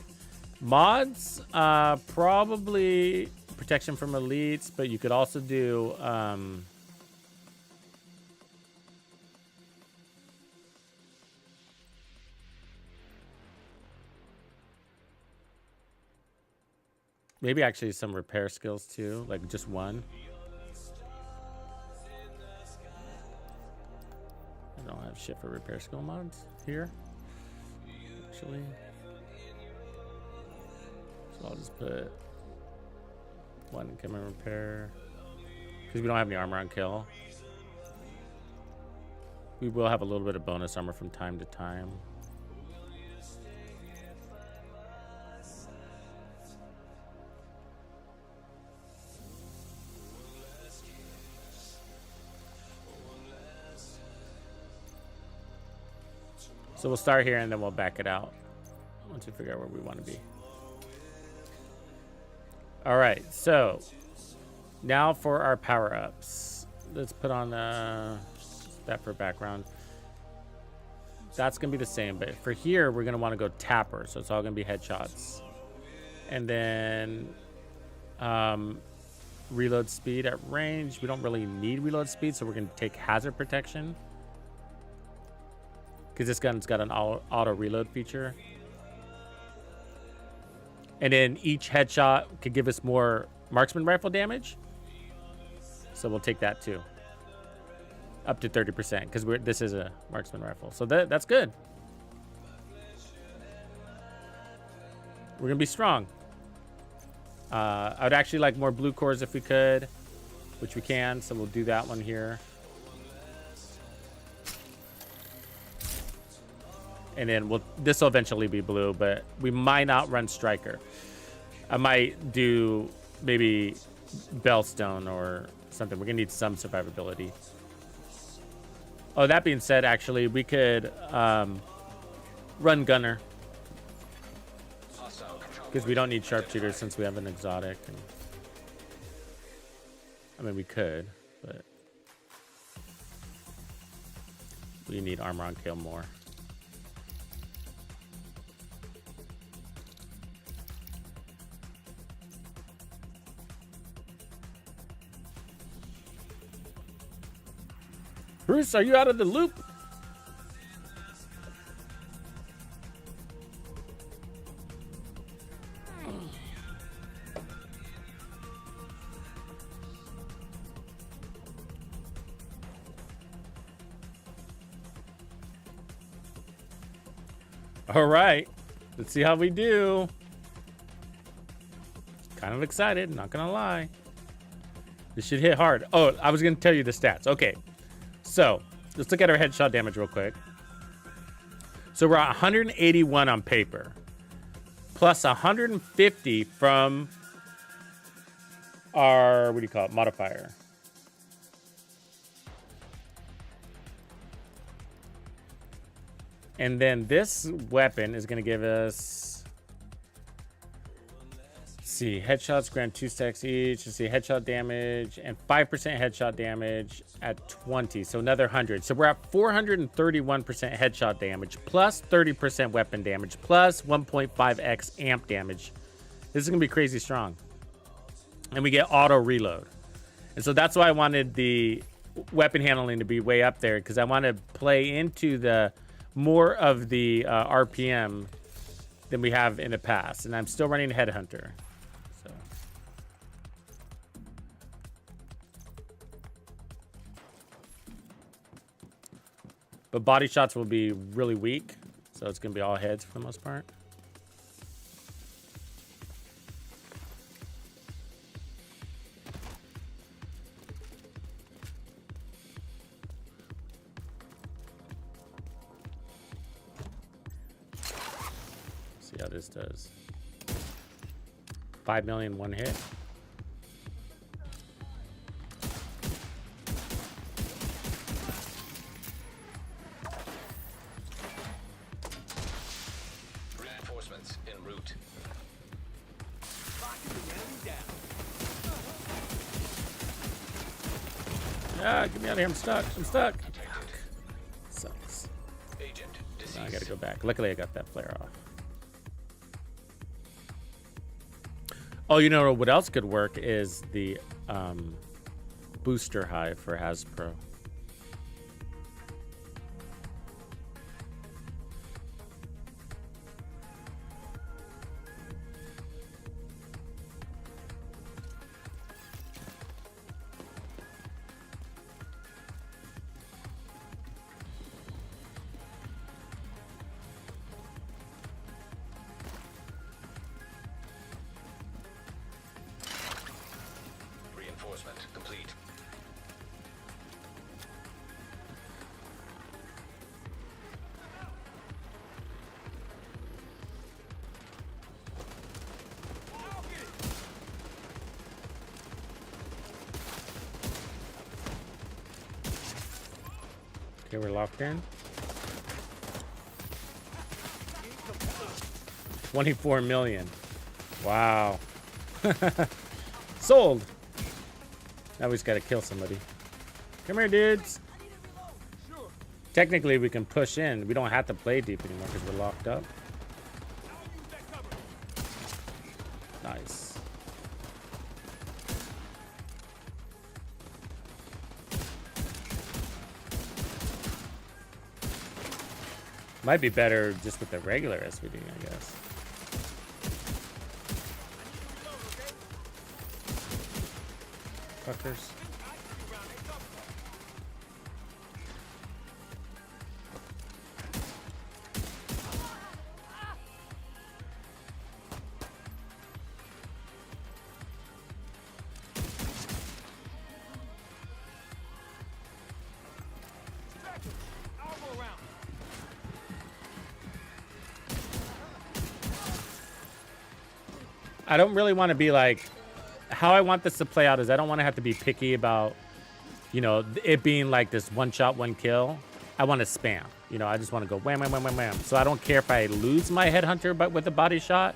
Mods, probably protection from elites, but you could also do maybe actually some repair skills too, like just one. I don't have shit for repair skill mods here, actually. So I'll just put one come and repair because we don't have any armor on kill. We will have a little bit of bonus armor from time to time. So we'll start here and then we'll back it out once we figure out where we want to be. All right, so now for our power-ups. Let's put on that for background. That's going to be the same, but for here, we're going to want to go tapper. So it's all going to be headshots. And then reload speed at range. We don't really need reload speed, so we're going to take hazard protection. Because this gun's got an auto reload feature. And then each headshot could give us more marksman rifle damage. So we'll take that too. Up to 30%, because this is a marksman rifle. So that's good. We're going to be strong. I would actually like more blue cores if we could, which we can. So we'll do that one here. And then this will eventually be blue, but we might not run striker. I might do maybe Bellstone or something. We're gonna need some survivability. Oh, that being said, actually, we could run gunner because we don't need sharpshooter since we have an exotic. And, I mean, we could, but we need armor on kill more. Bruce, are you out of the loop? All right. Let's see how we do. Kind of excited, not gonna lie. This should hit hard. Oh, I was gonna tell you the stats. Okay. So, let's look at our headshot damage real quick. So we're at 181 on paper. Plus 150 from our, what do you call it, modifier. And then this weapon is going to give us, let's see, headshots grant 2 stacks each. Let's see, headshot damage and 5% headshot damage at 20. So another 100. So we're at 431% headshot damage plus 30% weapon damage plus 1.5x amp damage. This is going to be crazy strong. And we get auto reload. And so that's why I wanted the weapon handling to be way up there, because I want to play into the more of the RPM than we have in the past. And I'm still running Headhunter. So. But body shots will be really weak. So it's going to be all heads for the most part. See how this does. 5 million one hit. Reinforcements en route. Ah, get me out of here. I'm stuck. I'm stuck. Sucks. Agent deceased. Now I gotta go back. Luckily, I got that flare off. Oh, you know what else could work is the booster hive for Hasbro. Reinforcement complete. Okay, we're locked in. 24 million. Wow. Sold. Now we just gotta kill somebody. Come here, dudes. Technically, we can push in. We don't have to play deep anymore because we're locked up. Nice. Might be better just with the regular SVD, I guess. Fuckers. I don't really want to be like, how I want this to play out is I don't want to have to be picky about, you know, it being like this one shot, one kill. I want to spam, you know, I just want to go wham, wham, wham, wham, wham. So I don't care if I lose my headhunter, but with a body shot.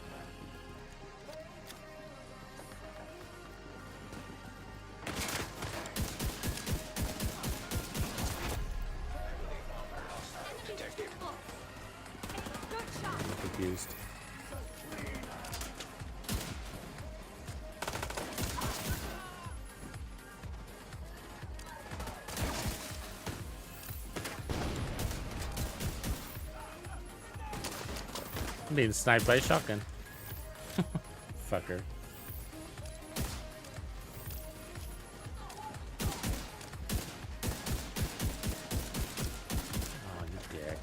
I'm confused. I'm being sniped by a shotgun. Fucker. Oh, you dick.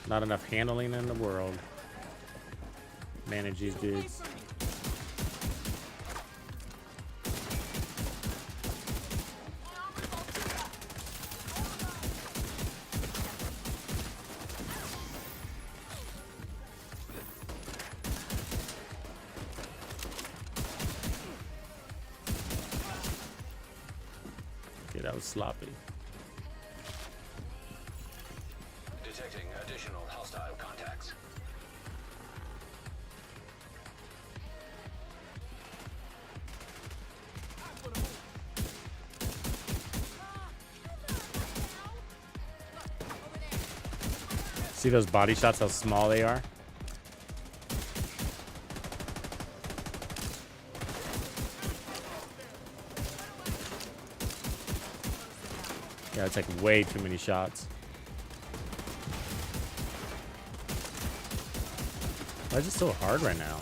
Not enough handling in the world. Manage these dudes. Okay, that was sloppy. Detecting additional hostile contacts. See those body shots, how small they are? Yeah, it's like way too many shots. Why is it so hard right now?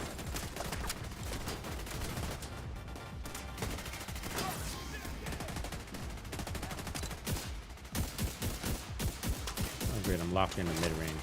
Oh great, I'm locked in the mid-range.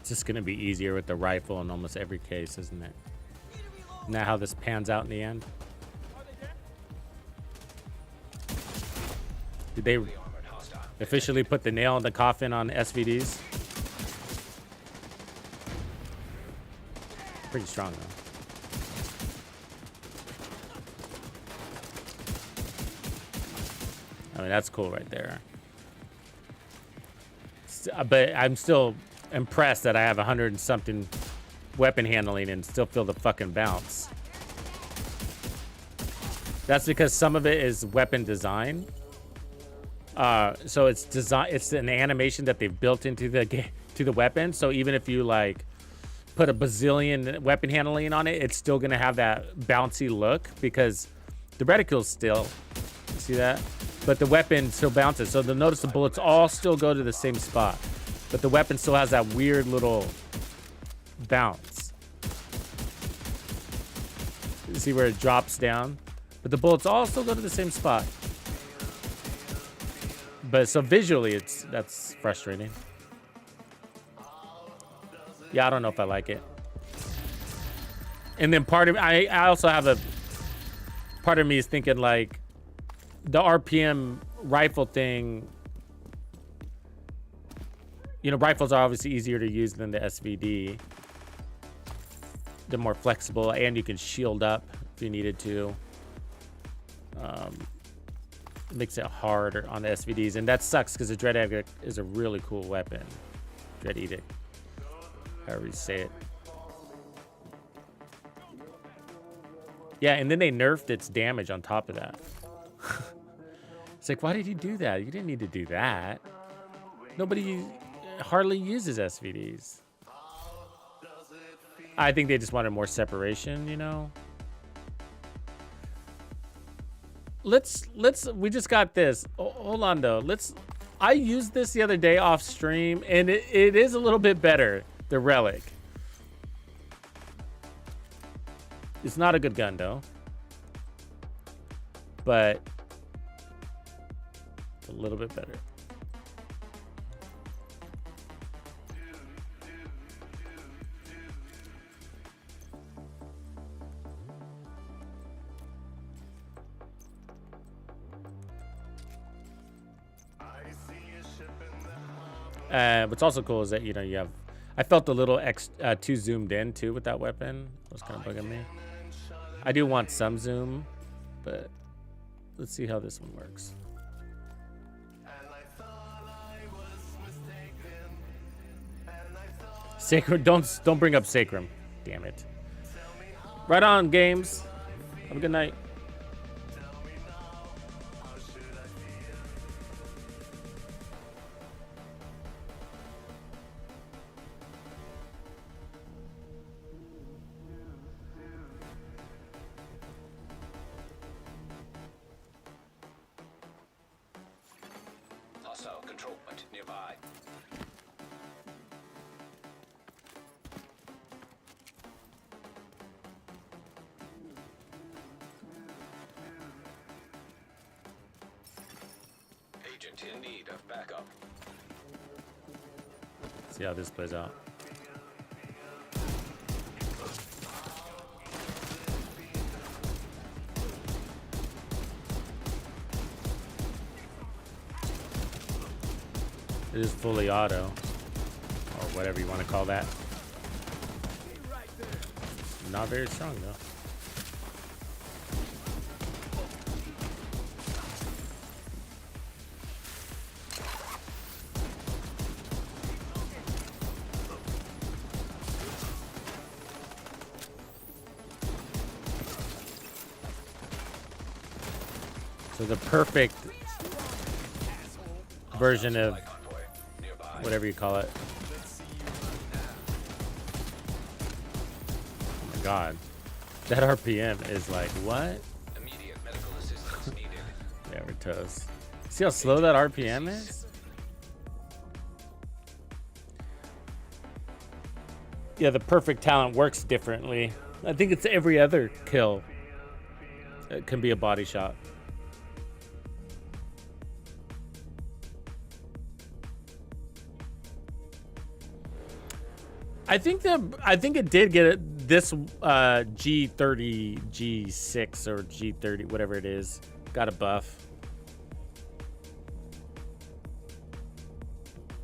It's just gonna be easier with the rifle in almost every case, isn't it? Isn't that how this pans out in the end? Did they officially put the nail in the coffin on SVDs? Pretty strong though. I mean, that's cool right there. But I'm still impressed that I have 100 and something weapon handling and still feel the fucking bounce. That's because some of it is weapon design. So it's design. It's an animation that they've built into the weapon. So even if you like put a bazillion weapon handling on it, it's still gonna have that bouncy look because the reticule's still. See that? But the weapon still bounces. So you'll notice the bullets all still go to the same spot. But the weapon still has that weird little bounce. You see where it drops down? But the bullets all still go to the same spot. But so visually, that's frustrating. Yeah, I don't know if I like it. And then part of I also have a part of me is thinking like the RPM rifle thing. You know, rifles are obviously easier to use than the SVD. They're more flexible, and you can shield up if you needed to. It makes it harder on the SVDs, and that sucks because the Dread Edict is a really cool weapon. Dread Edict, however you say it. Yeah, and then they nerfed its damage on top of that. It's like, why did you do that? You didn't need to do that. Nobody hardly uses SVDs. I think they just wanted more separation, you know. We just got this. Oh, hold on though. I used this the other day off stream, and it is a little bit better. The Relic. It's not a good gun though, but it's a little bit better. What's also cool is that you have. I felt a little too zoomed in too with that weapon. It was kind of bugging me. I do want some zoom, but let's see how this one works. Sacrum, don't bring up Sacrum. Damn it. Right on, games. Have a good night. Hostile control point nearby. Agent in need of backup. See how this plays out. It is fully auto, or whatever you want to call that. Not very strong though. So the perfect version of whatever you call it. Oh my god. That RPM is like, what? Immediate medical assistance needed. Yeah, we're toast. See how slow that RPM is? Yeah, the perfect talent works differently. I think it's every other kill. It can be a body shot. I think it did get it. This G30, G6 or G30, whatever it is, got a buff.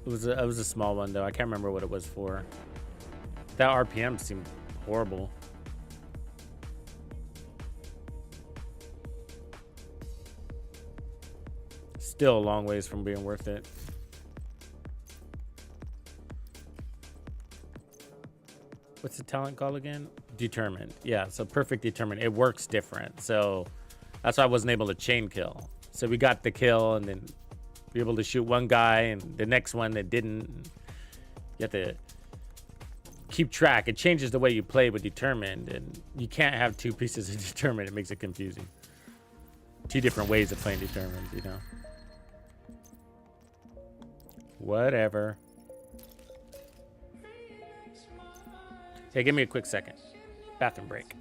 It was a small one though. I can't remember what it was for. That RPM seemed horrible. Still a long ways from being worth it. What's the talent called again? Determined. Yeah, so perfect determined. It works different. So that's why I wasn't able to chain kill. So we got the kill and then we were able to shoot one guy and the next one that didn't. You have to keep track. It changes the way you play with determined, and you can't have two pieces of determined. It makes it confusing. Two different ways of playing determined, you know. Whatever. Hey, give me a quick second. Bathroom break.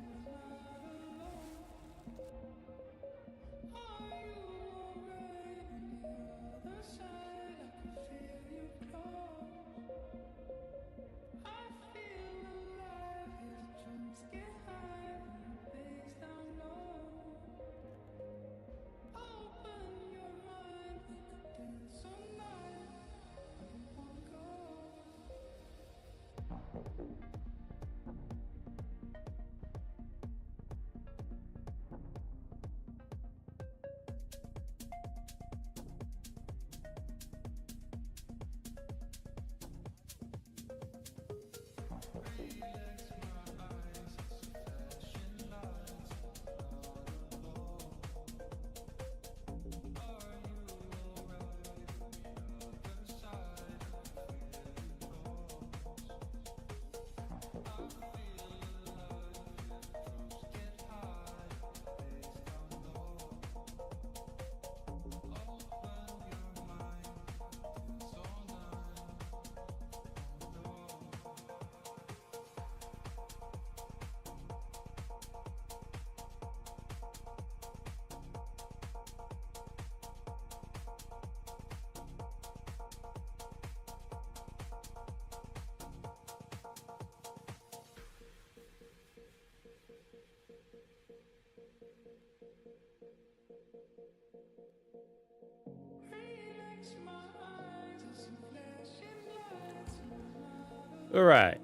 All right.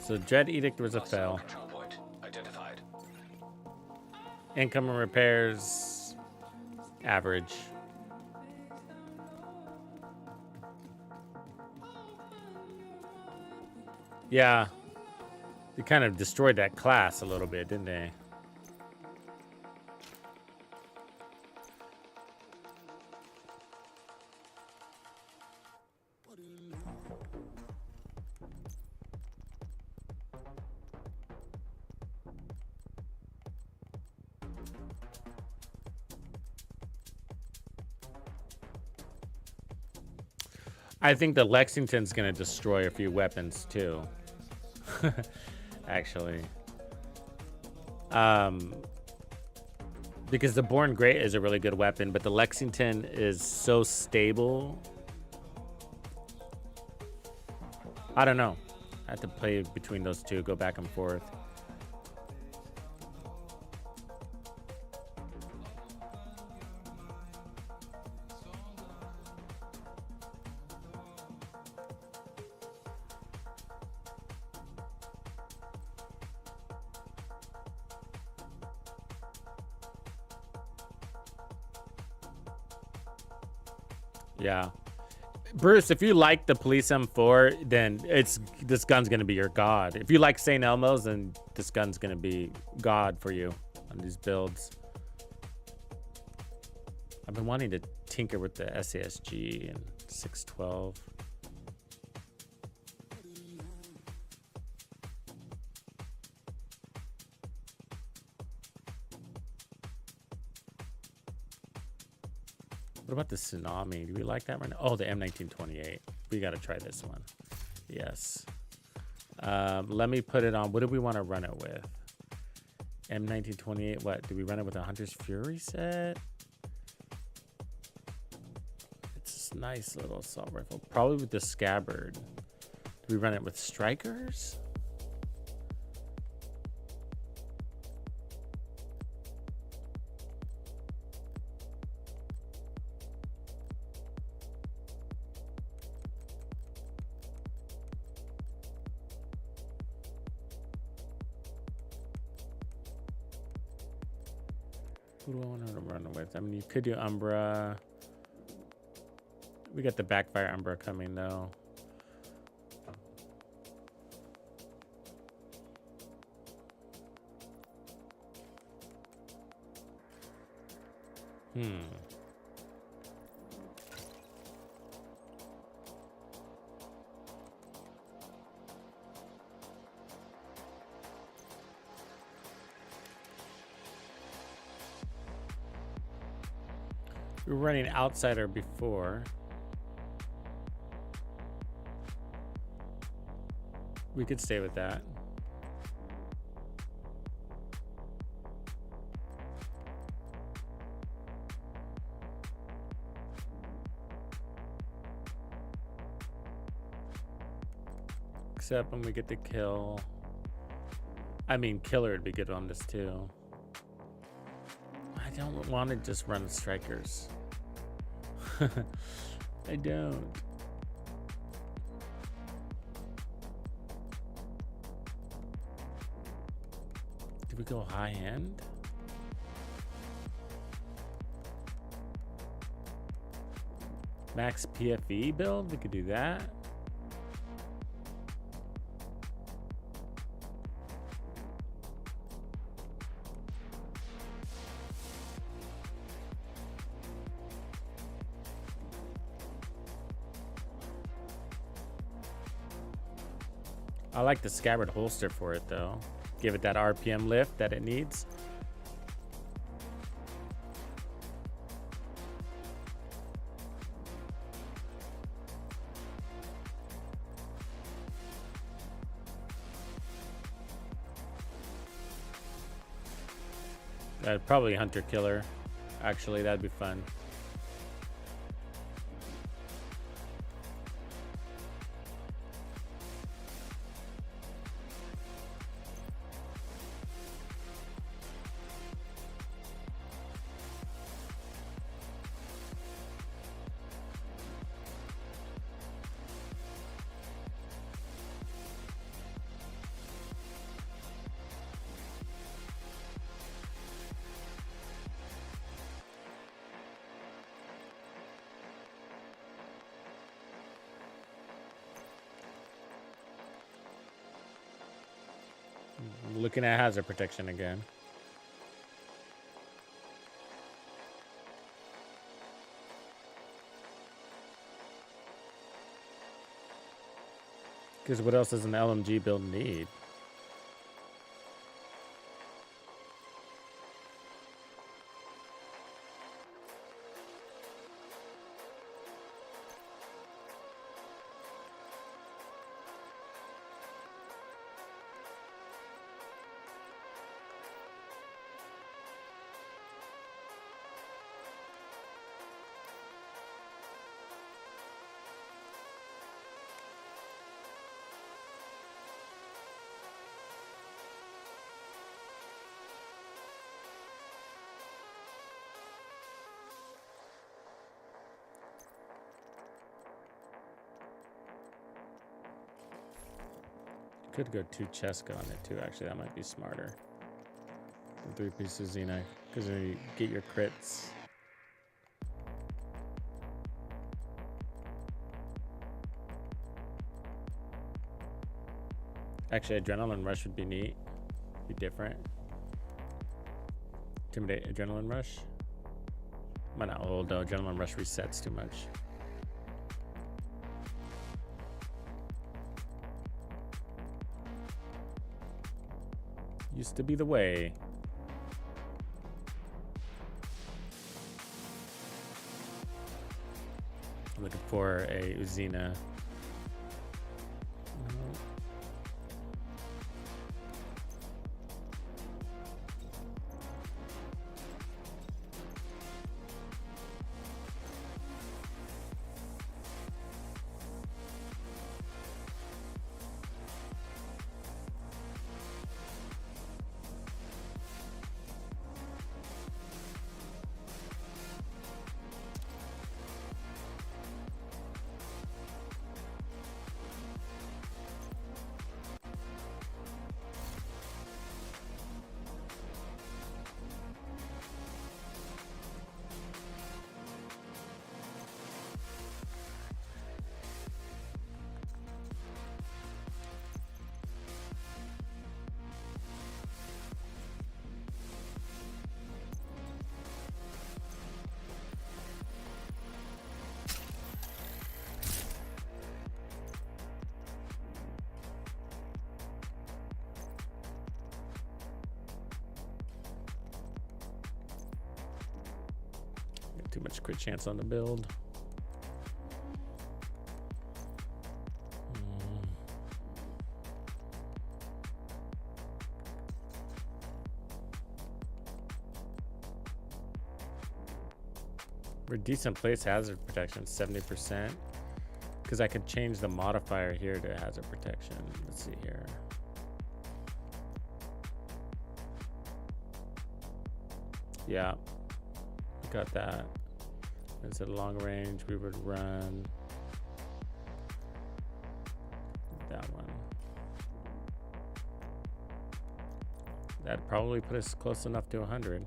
So Dread Edict was a Hostile fail. control point identified. Income and repairs, average. Yeah, they kind of destroyed that class a little bit, didn't they? I think the Lexington's gonna destroy a few weapons too. Actually. Because the Born Great is a really good weapon, but the Lexington is so stable. I don't know. I have to play between those two, go back and forth. Yeah. Bruce, if you like the Police M4, then this gun's gonna be your god. If you like St. Elmo's, then this gun's gonna be god for you on these builds. I've been wanting to tinker with the SASG and 612. What about the Tsunami? Do we like that right now? Oh, the M1928. We got to try this one. Yes. Let me put it on. What do we want to run it with? M1928. What? Do we run it with a Hunter's Fury set? It's a nice little assault rifle. Probably with the Scabbard. Do we run it with Strikers? Who do I want to run with? I mean, you could do Umbra. We got the backfire Umbra coming, though. We were running Outsider before. We could stay with that. Except when we get the kill. I mean, killer would be good on this too. I don't want to just run Strikers. I don't. Do we go high end? Max PFE build? We could do that. I like the Scabbard holster for it though. Give it that RPM lift that it needs. Probably Hunter Killer. Actually, that'd be fun. Looking at hazard protection again. Because what else does an LMG build need? Could go 2 Cheska on it too, actually. That might be smarter. And 3 pieces Xena, because then you get your crits. Actually, Adrenaline Rush would be neat. Be different. Intimidate Adrenaline Rush. Might not hold though. Adrenaline Rush resets too much. Used to be the way. I'm looking for a Xena. Too much crit chance on the build. We're decent place hazard protection, 70%. Because I could change the modifier here to hazard protection. Let's see here. Yeah, got that. Instead of long range, we would run that one. That'd probably put us close enough to 100.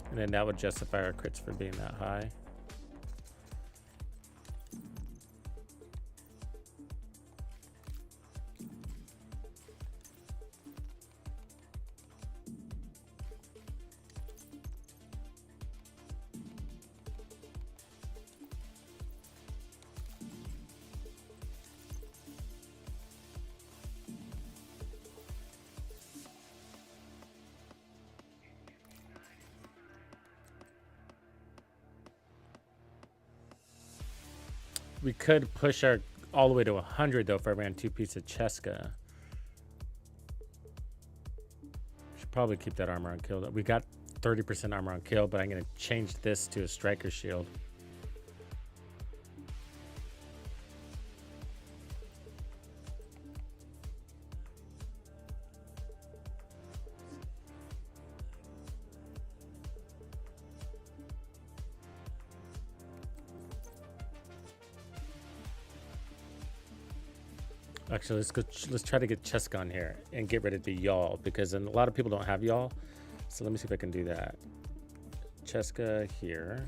And then that would justify our crits for being that high. We could push our all the way to 100 though if I ran 2 pieces of Cheska. Should probably keep that armor on kill. We got 30% armor on kill, but I'm gonna change this to a striker shield. Actually, let's go. Let's try to get Cheska on here and get rid of the y'all because a lot of people don't have y'all. So let me see if I can do that. Cheska here.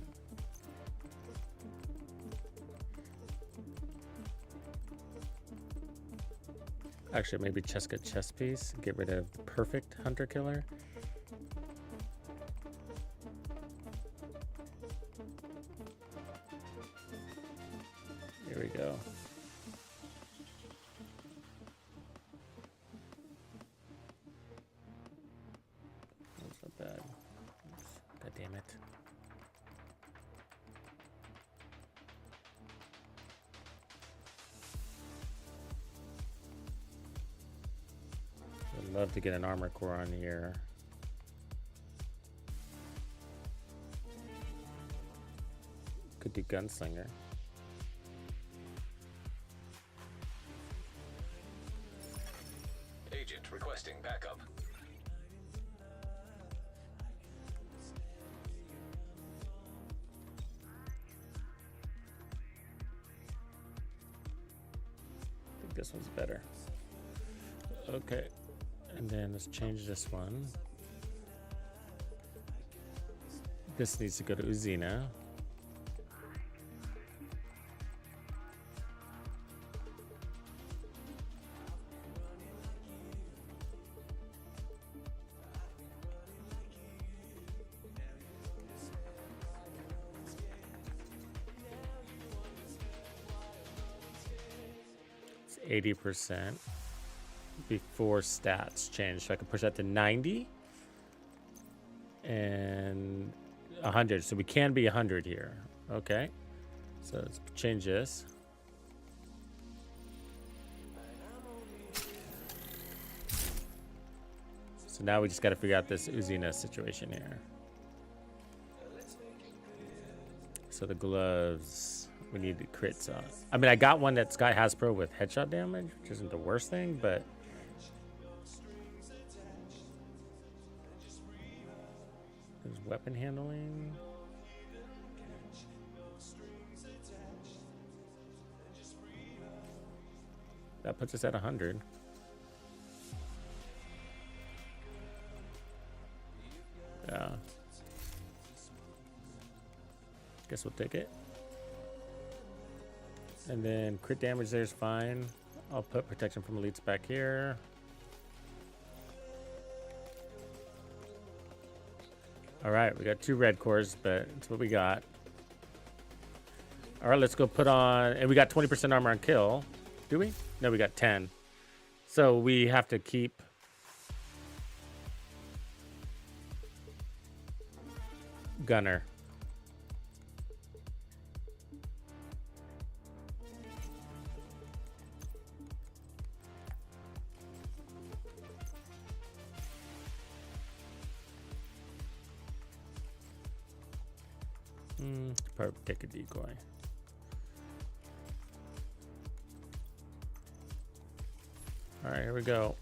Actually, maybe Cheska chess piece. Get rid of the perfect hunter killer. Here we go. That's not bad. God damn it. I'd love to get an armor core on here. Could do gunslinger. Agent requesting backup. I think this one's better. Okay. And then let's change this one. This needs to go to Uzina. It's 80%. Before stats change, so I can push that to 90 and 100, so we can be 100 here. Okay, so let's change this. So now we just got to figure out this Uzina situation here. So the gloves, we need the crits on. I mean, I got one that's got Hasbro with headshot damage, which isn't the worst thing, but there's weapon handling. That puts us at 100. Yeah. Guess we'll take it. And then crit damage there's fine. I'll put protection from elites back here. All right, we got 2 red cores, but that's what we got. All right, let's go put on, and we got 20% armor on kill. Do we? No, we got 10. So we have to keep Gunner. Probably take a decoy. All right, here we go.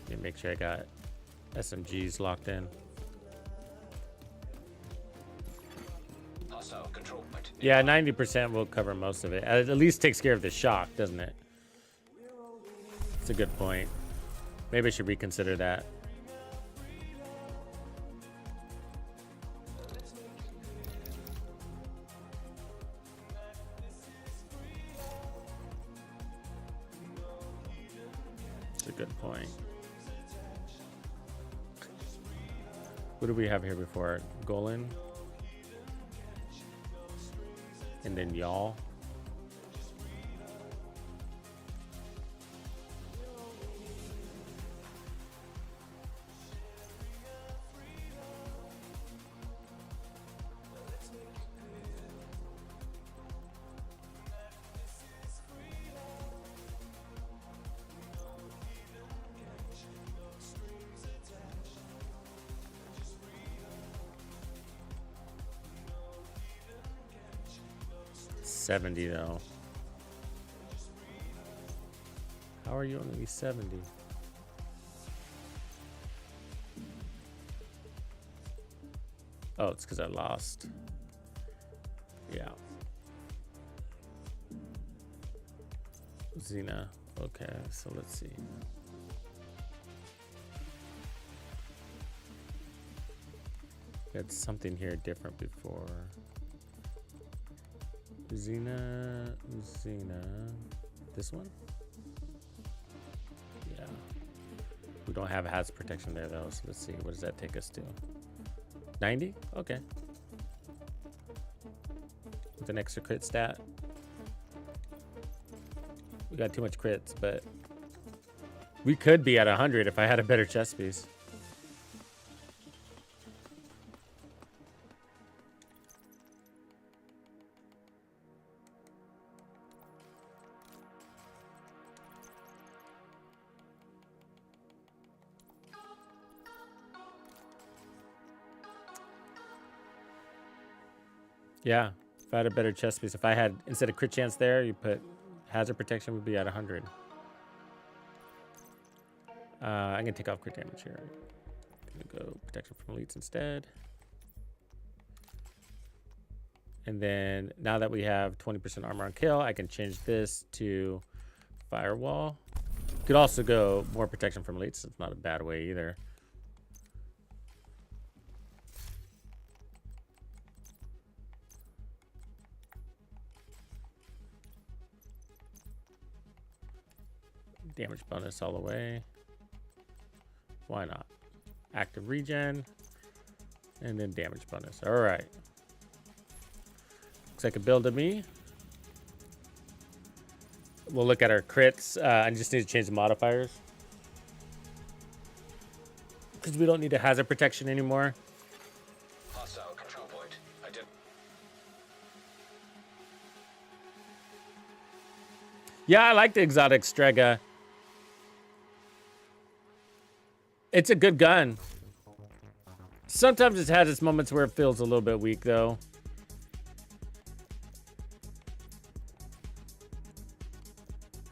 Let me make sure I got SMGs locked in. Hostile control point. Yeah, 90% will cover most of it. At least takes care of the shock, doesn't it? It's a good point. Maybe I should reconsider that. It's a good point. What do we have here before? Golan? And then y'all. $70 though. How are you only 70? Oh, it's because I lost. Yeah. Xena. Okay, so let's see. We had something here different before. Xena. This one? Yeah. We don't have hazard protection there though, so let's see. What does that take us to? 90? Okay. With an extra crit stat. We got too much crits, but we could be at 100 if I had a better chest piece. Yeah, if I had a better chest piece, if I had, instead of crit chance there, you put hazard protection, would be at 100. I'm gonna take off crit damage here. I'm gonna go protection from elites instead. And then now that we have 20% armor on kill, I can change this to firewall. Could also go more protection from elites. It's not a bad way either. Damage bonus all the way. Why not? Active regen. And then damage bonus. All right. Looks like a build to me. We'll look at our crits. I just need to change the modifiers. Because we don't need a hazard protection anymore. Hostile control point. Yeah, I like the exotic Strega. It's a good gun. Sometimes it has its moments where it feels a little bit weak, though.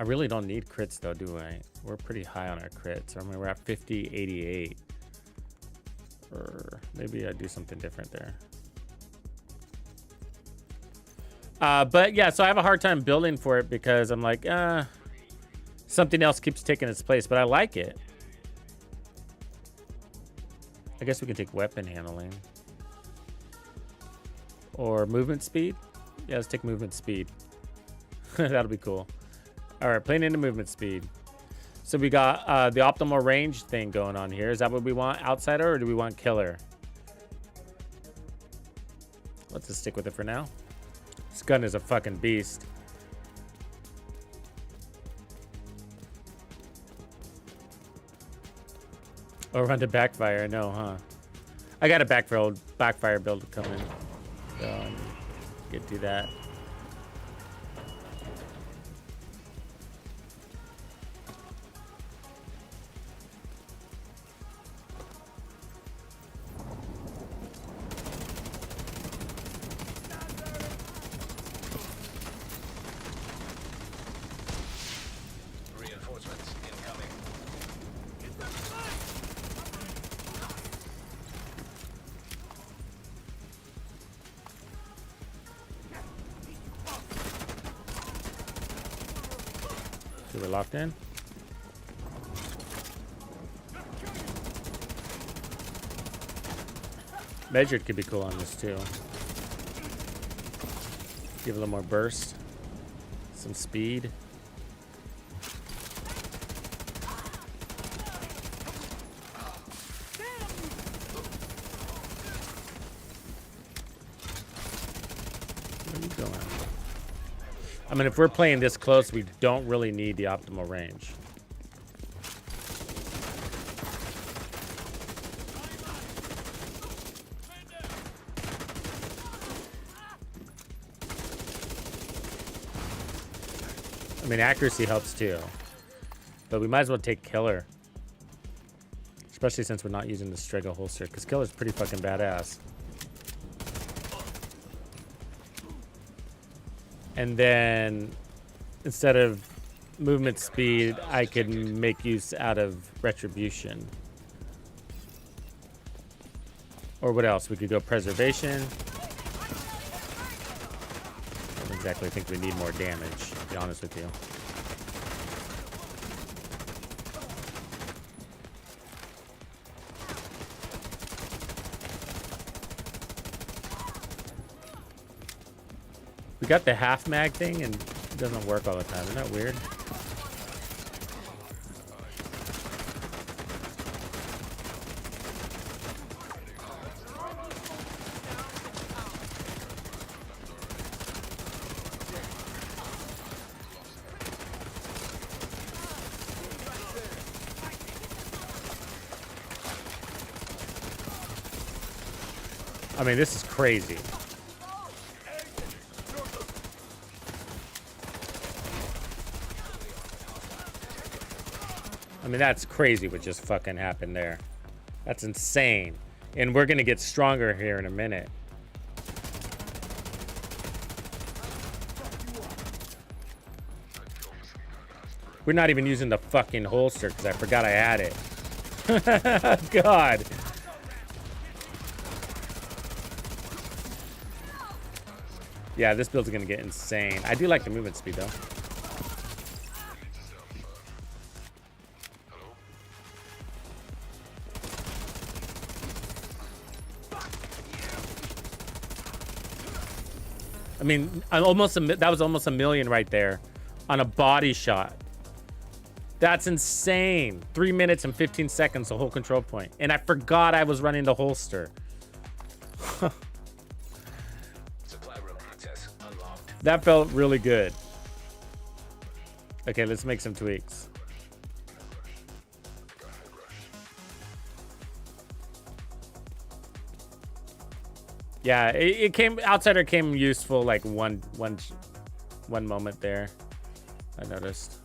I really don't need crits, though, do I? We're pretty high on our crits. I mean, we're at 50, 88. Or maybe I do something different there. But yeah, so I have a hard time building for it because I'm like, something else keeps taking its place, but I like it. I guess we can take weapon handling. Or movement speed. Yeah, let's take movement speed. That'll be cool. All right, playing into movement speed. So we got the optimal range thing going on here. Is that what we want? Outsider or do we want killer? Let's just stick with it for now. This gun is a fucking beast. Oh, run to backfire. No, huh? I got a backfire build coming. So get to that. Reinforcements incoming. So we're locked in. Measured could be cool on this too. Give a little more burst. Some speed. Where are you going? I mean, if we're playing this close, we don't really need the optimal range. I mean, accuracy helps too. But we might as well take killer. Especially since we're not using the Strega holster, because killer's pretty fucking badass. And then instead of movement speed, I can make use out of retribution. Or what else? We could go preservation. I don't exactly think we need more damage, to be honest with you. We got the half mag thing and it doesn't work all the time. Isn't that weird? I mean, this is crazy. I mean, that's crazy what just fucking happened there. That's insane. And we're gonna get stronger here in a minute. We're not even using the fucking holster because I forgot I had it. God. Yeah, this build's gonna get insane. I do like the movement speed though. I mean, that was almost a million right there on a body shot. That's insane. 3 minutes and 15 seconds, the whole control point. And I forgot I was running the holster. Supply room access unlocked. That felt really good. Okay, let's make some tweaks. Yeah, it came, Outsider came useful like one moment there. I noticed.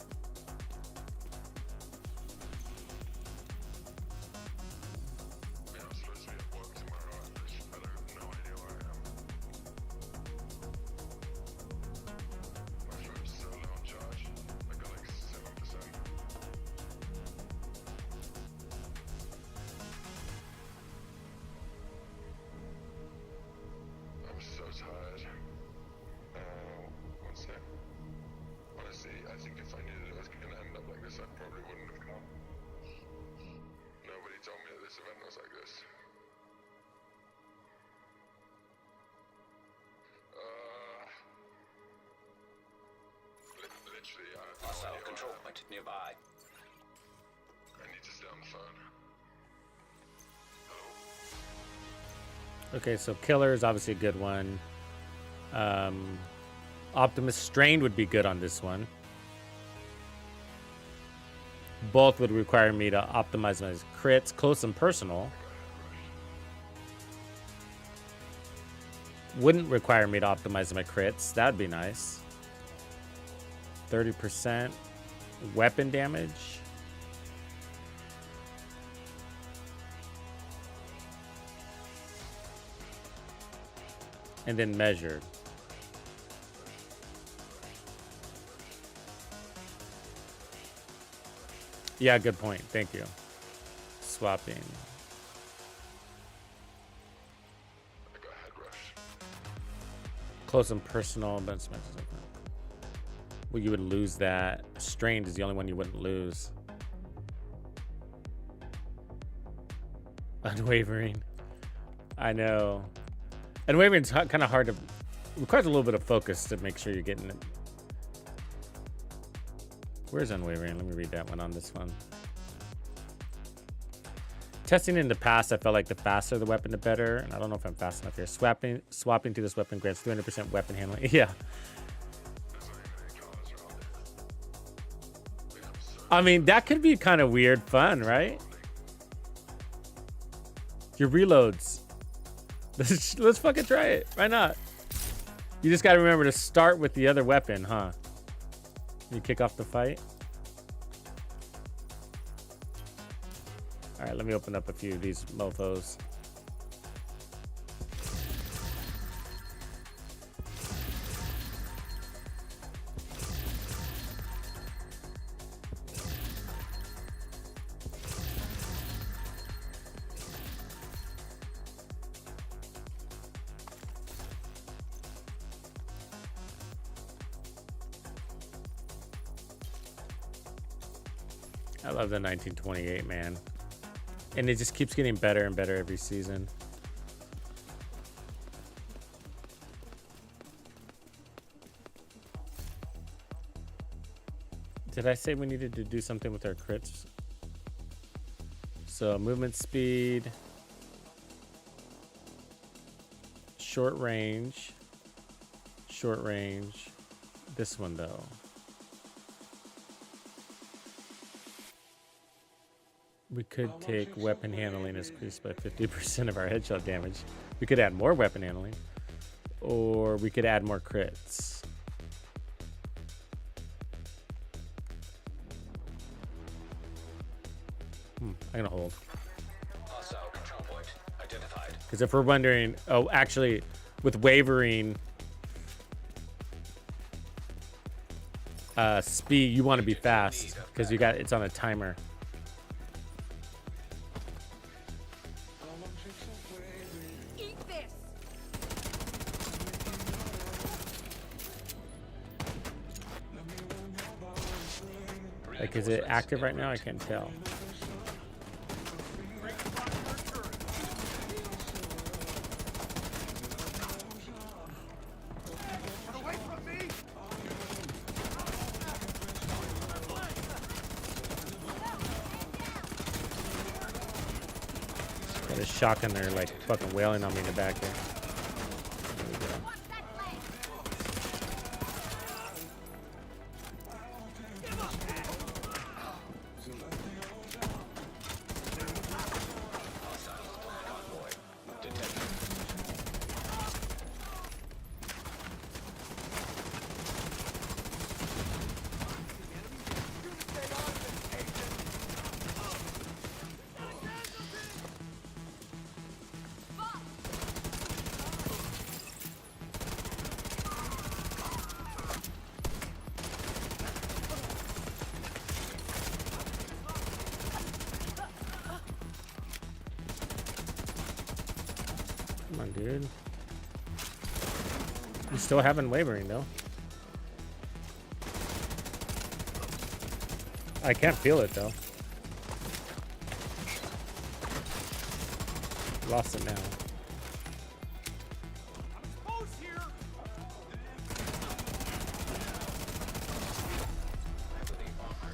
Hostile control point nearby. I need to stay on the phone. Okay, so Killer is obviously a good one. Optimus Strained would be good on this one. Both would require me to optimize my crits. Close and Personal wouldn't require me to optimize my crits. That'd be nice. 30% weapon damage. And then measured. Yeah, good point. Thank you. Swapping. Close and Personal, but well, you would lose that. Strained is the only one you wouldn't lose. Unwavering. I know. Unwavering's kind of hard to... requires a little bit of focus to make sure you're getting it. Where's Unwavering? Let me read that one on this one. Testing in the past, I felt like the faster the weapon, the better. And I don't know if I'm fast enough here. Swapping to this weapon grants 300% weapon handling. Yeah. I mean, that could be kind of weird fun, right? Your reloads. Let's fucking try it. Why not? You just got to remember to start with the other weapon, huh? You kick off the fight. All right, let me open up a few of these mofos. I love the 1928, man. And it just keeps getting better and better every season. Did I say we needed to do something with our crits? So movement speed, short range. This one though. We could take weapon handling is increased by 50% of our headshot damage. We could add more weapon handling, or we could add more crits. I'm gonna hold. Hostile control point identified. Because if we're wondering, oh, actually, with wavering speed, you want to be fast because it's on a timer. Eat this. Like, is it active right now? I can't tell. Got a shotgun there, like fucking wailing on me in the back there. There we go. Come on, dude. You still haven't wavering though. I can't feel it though. Lost it now.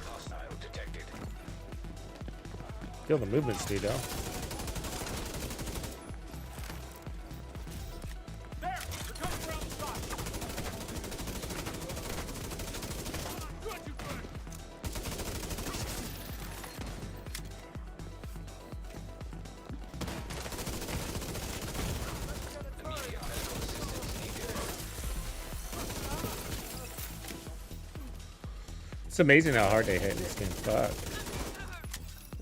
Hostile detected. Feel the movement speed though. It's amazing how hard they hit in this game. Fuck.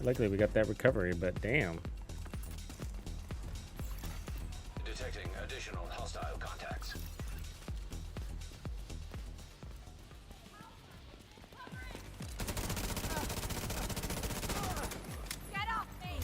Luckily we got that recovery, but damn. Detecting additional hostile contacts. Get off me.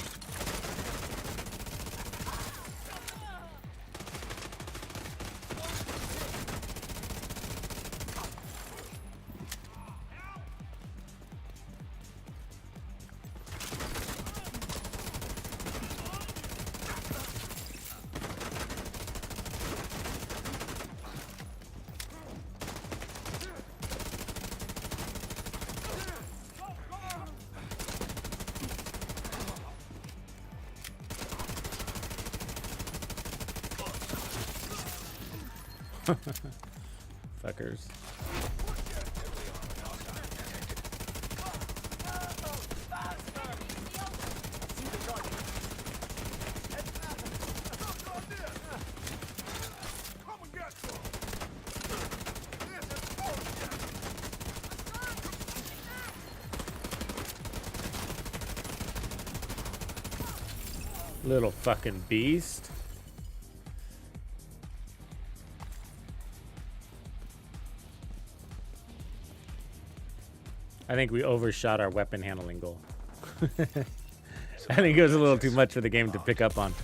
Fuckers. Little fucking beast. I think we overshot our weapon handling goal. I think it was a little too much for the game to pick up on.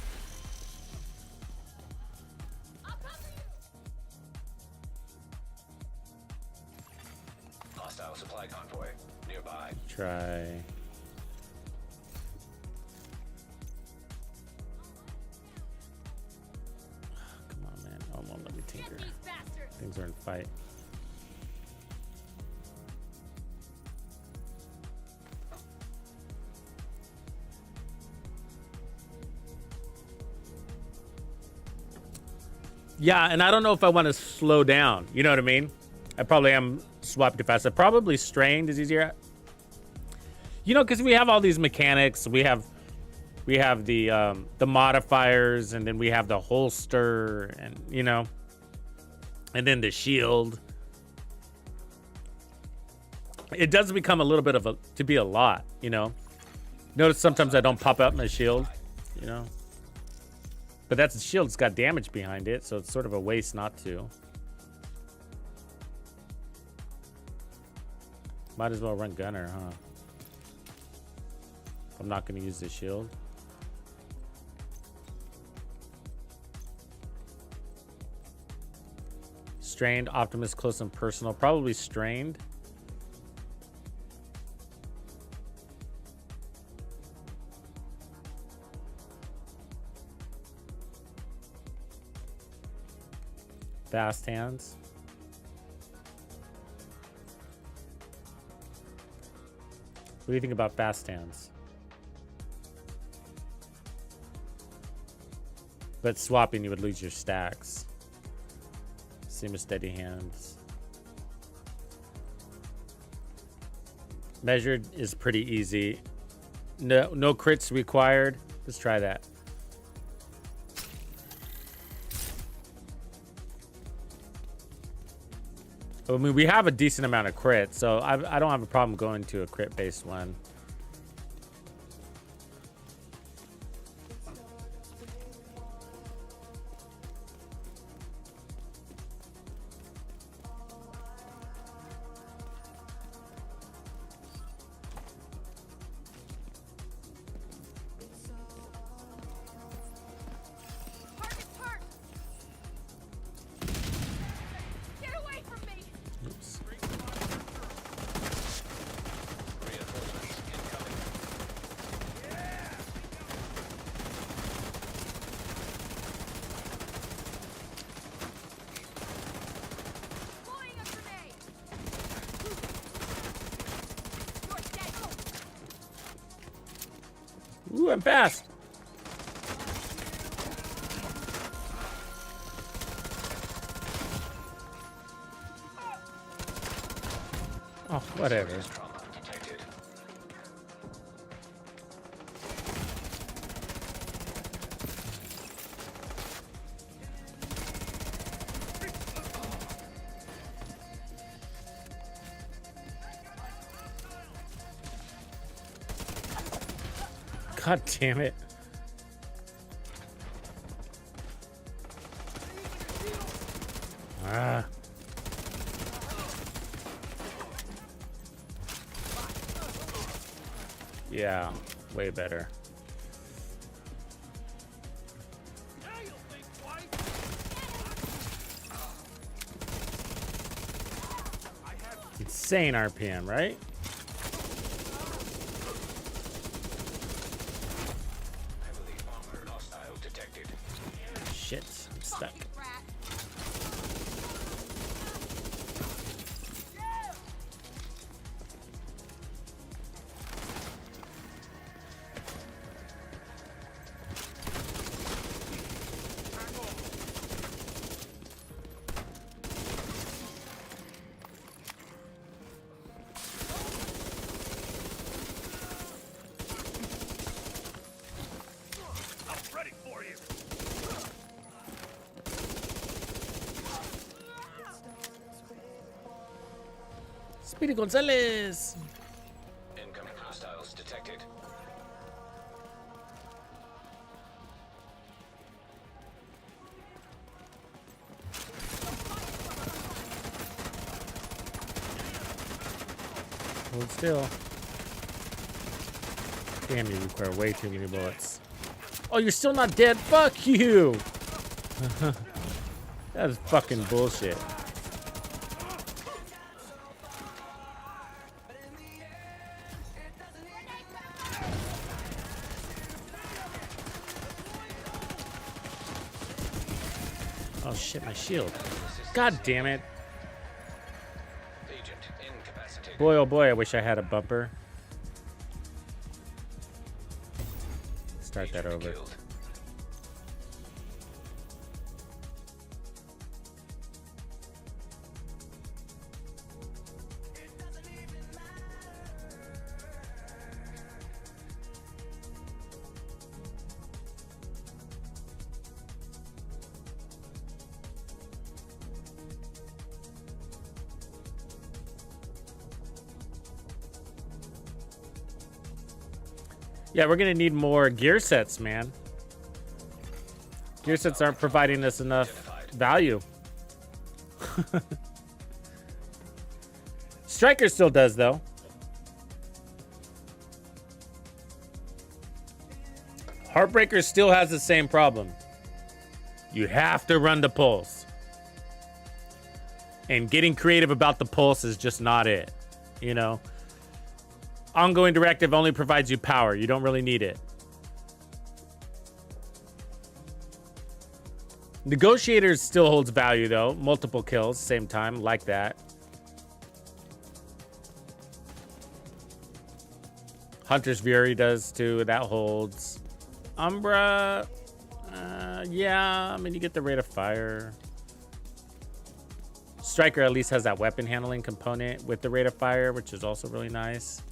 Hostile supply convoy nearby. Try. Come on, man. Oh, well, let me tinker. These bastards. Things are in fight. Yeah, and I don't know if I want to slow down. You know what I mean? I probably am swapping too fast. I probably strained is easier. You know, because we have all these mechanics. We have the modifiers, and then we have the holster, and you know, and then the shield. It does become a little bit of a lot, you know. Notice sometimes I don't pop out my shield, you know. But that's the shield. It's got damage behind it, so it's sort of a waste not to. Might as well run gunner, huh? I'm not going to use the shield. Strained, Optimus, close and personal. Probably strained. Fast hands. What do you think about fast hands? But swapping, you would lose your stacks. Same as steady hands. Measured is pretty easy. No crits required. Let's try that. I mean, we have a decent amount of crits, so I don't have a problem going to a crit-based one. Target's hurt. Get away from me. Oops. Reinforcements incoming. Deploying a grenade. You're dead. Ooh, I'm fast. Oh, whatever. Serious trauma detected. God damn it. Ah. Yeah, way better. Insane RPM, right? Heavily armored hostile detected. Shit, I'm stuck. Fucking rat. Speedy Gonzalez. Incoming hostiles detected. Hold still. Damn, you require way too many bullets. Oh, you're still not dead? Fuck you! That is fucking bullshit. Oh shit, my shield. God damn it. Agent incapacitated. Boy, oh boy, I wish I had a bumper. Start that Agent over. killed. Yeah, we're gonna need more gear sets, man. Gear sets aren't providing us enough value. Striker still does, though. Heartbreaker still has the same problem. You have to run the pulse. And getting creative about the pulse is just not it. You know? Ongoing directive only provides you power. You don't really need it. Negotiators still holds value, though. Multiple kills, same time, like that. Hunter's Fury does, too. That holds. Umbra, yeah, I mean, you get the rate of fire. Striker at least has that weapon handling component with the rate of fire, which is also really nice.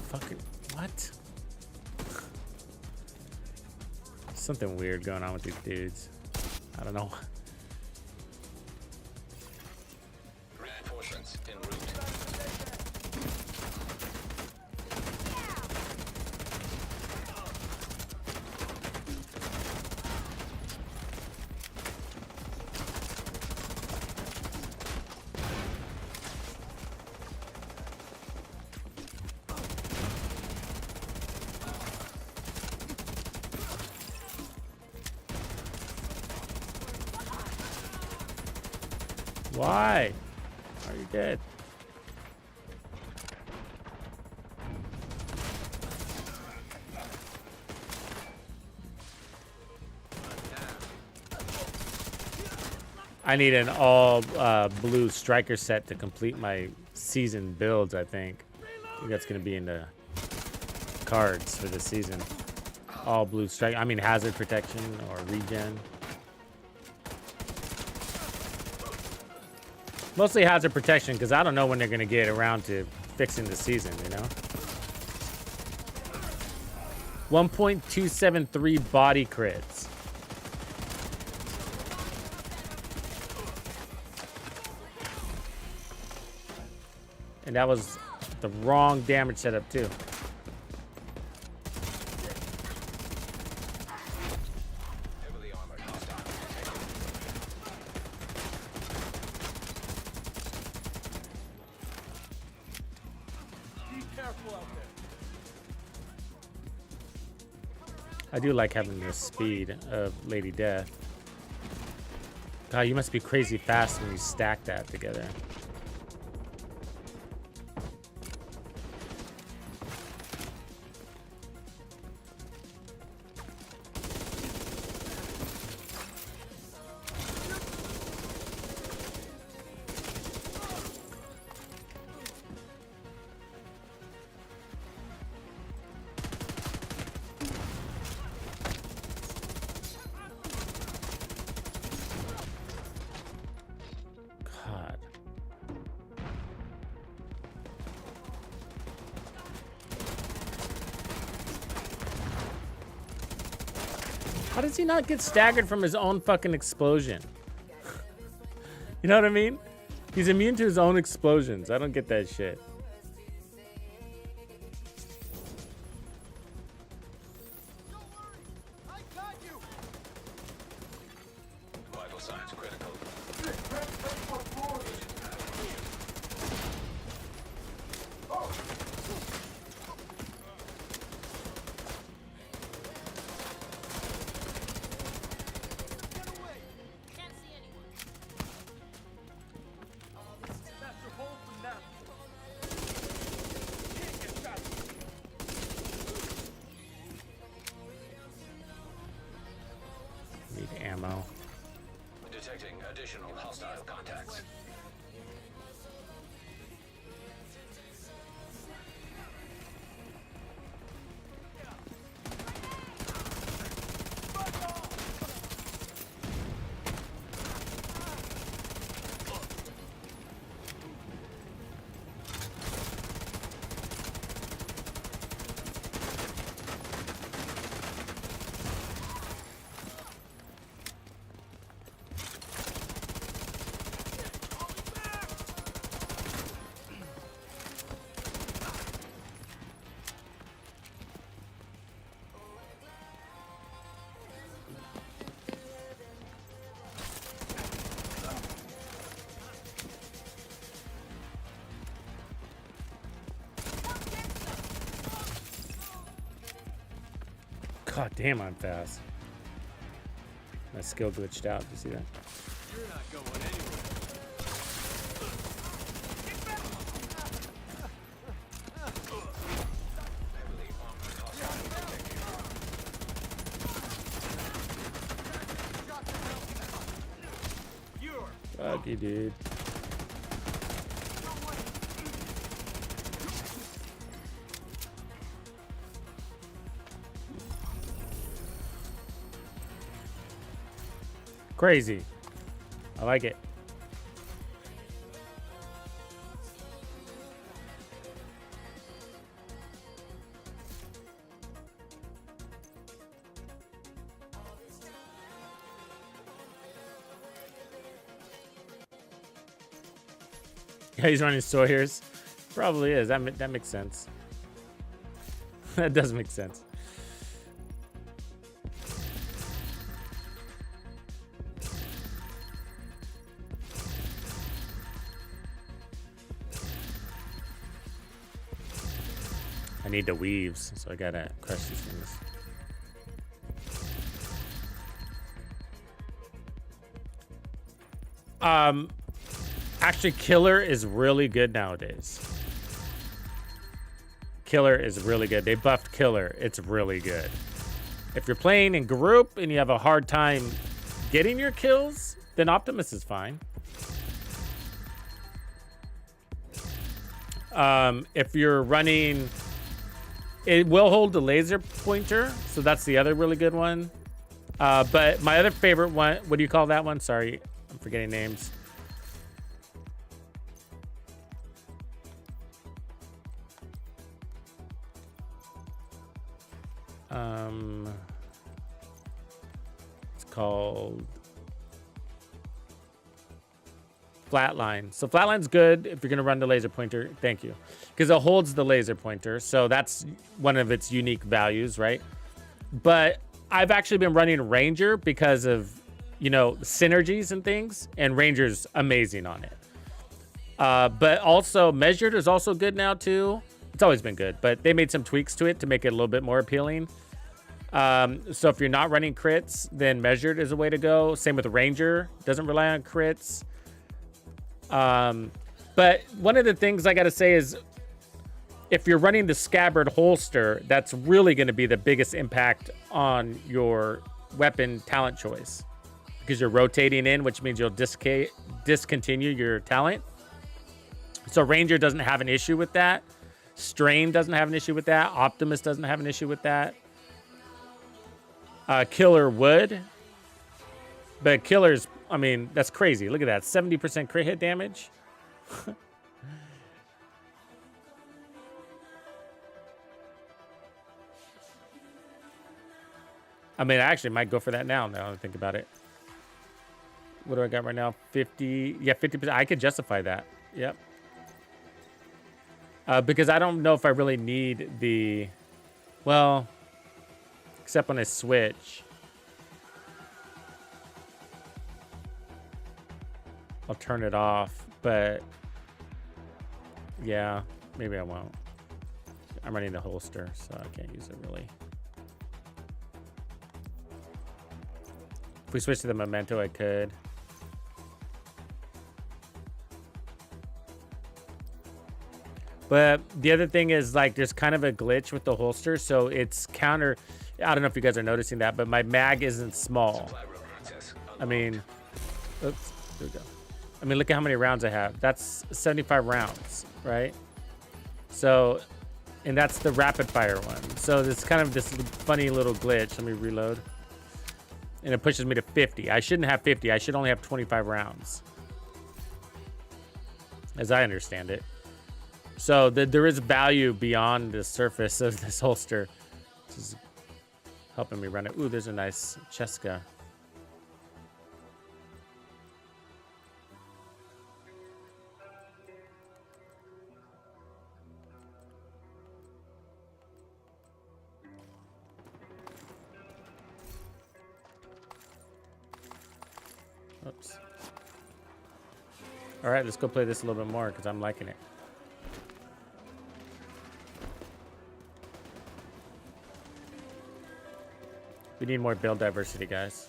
Fucking, what? Something weird going on with these dudes. I don't know. Reinforcements en route. Why? Are you dead? I need an all blue striker set to complete my season builds, I think. I think that's going to be in the cards for this season. All blue strike. I mean, hazard protection or regen. Mostly hazard protection, because I don't know when they're going to get around to fixing the season, you know? 1.273 body crits. And that was the wrong damage setup, too. Heavily armored hostile detected. I do like having the speed of Lady Death. God, you must be crazy fast when you stack that together. God. How does he not get staggered from his own fucking explosion? You know what I mean? He's immune to his own explosions. I don't get that shit. Vital signs critical. Need ammo. Detecting additional hostile contacts. God damn, I'm fast. My skill glitched out. You see that? You're not going anywhere. Heavily armored hostile detected. You're Fuck you, dude. Crazy. I like it. Yeah, he's running Sawyer's. Probably is. That makes sense. That does make sense. I need the weaves, so I gotta crush these things. Actually, Killer is really good nowadays. Killer is really good. They buffed Killer. It's really good. If you're playing in group and you have a hard time getting your kills, then Optimus is fine. If you're running, it will hold the laser pointer, so that's the other really good one. But my other favorite one, what do you call that one? Sorry, I'm forgetting names. It's called Flatline. So Flatline's good if you're gonna run the laser pointer. Thank you, because it holds the laser pointer. So that's one of its unique values, right? But I've actually been running Ranger because of, you know, synergies and things, and Ranger's amazing on it. But also Measured is also good now too. It's always been good, but they made some tweaks to it to make it a little bit more appealing. So if you're not running crits, then Measured is a way to go. Same with Ranger, doesn't rely on crits. But one of the things I gotta say is, if you're running the Scabbard holster, that's really gonna be the biggest impact on your weapon talent choice, because you're rotating in, which means you'll discontinue your talent. So Ranger doesn't have an issue with that. Strain doesn't have an issue with that. Optimus doesn't have an issue with that. Killer would. But Killer's, I mean, that's crazy. Look at that. 70% crit hit damage. I mean, I actually might go for that now I think about it. What do I got right now? 50. Yeah, 50%. I could justify that. Yep. Because I don't know if I really need the, well, except when I switch. I'll turn it off, but yeah, maybe I won't. I'm running the holster, so I can't use it really. If we switch to the Memento, I could. But the other thing is, like, there's kind of a glitch with the holster, so it's counter. I don't know if you guys are noticing that, but my mag isn't small. I mean, oops, there we go. I mean, look at how many rounds I have. That's 75 rounds, right? So, and that's the rapid fire one. So it's kind of this funny little glitch. Let me reload. And it pushes me to 50. I shouldn't have 50. I should only have 25 rounds, as I understand it. So there is value beyond the surface of this holster. This is helping me run it. Ooh, there's a nice Cheska. Oops. All right, let's go play this a little bit more because I'm liking it. We need more build diversity, guys.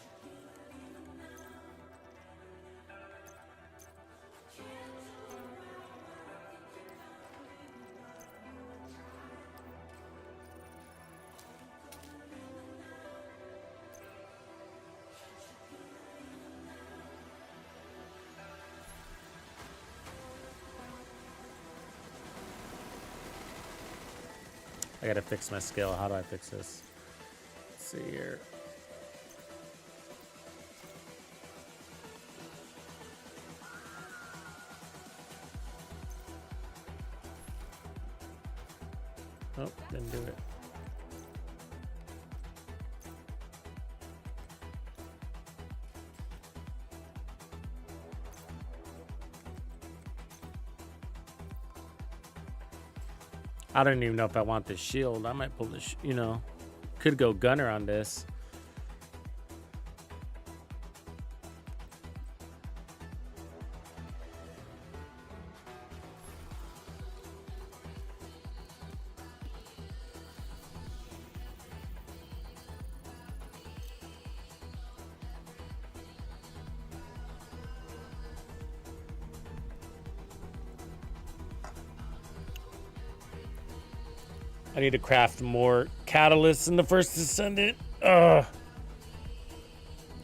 I gotta fix my skill. How do I fix this? Let's see here. Oh, didn't do it. I don't even know if I want the shield. I might pull the, you know, could go gunner on this. I need to craft more catalysts in the First Descendant. Ugh.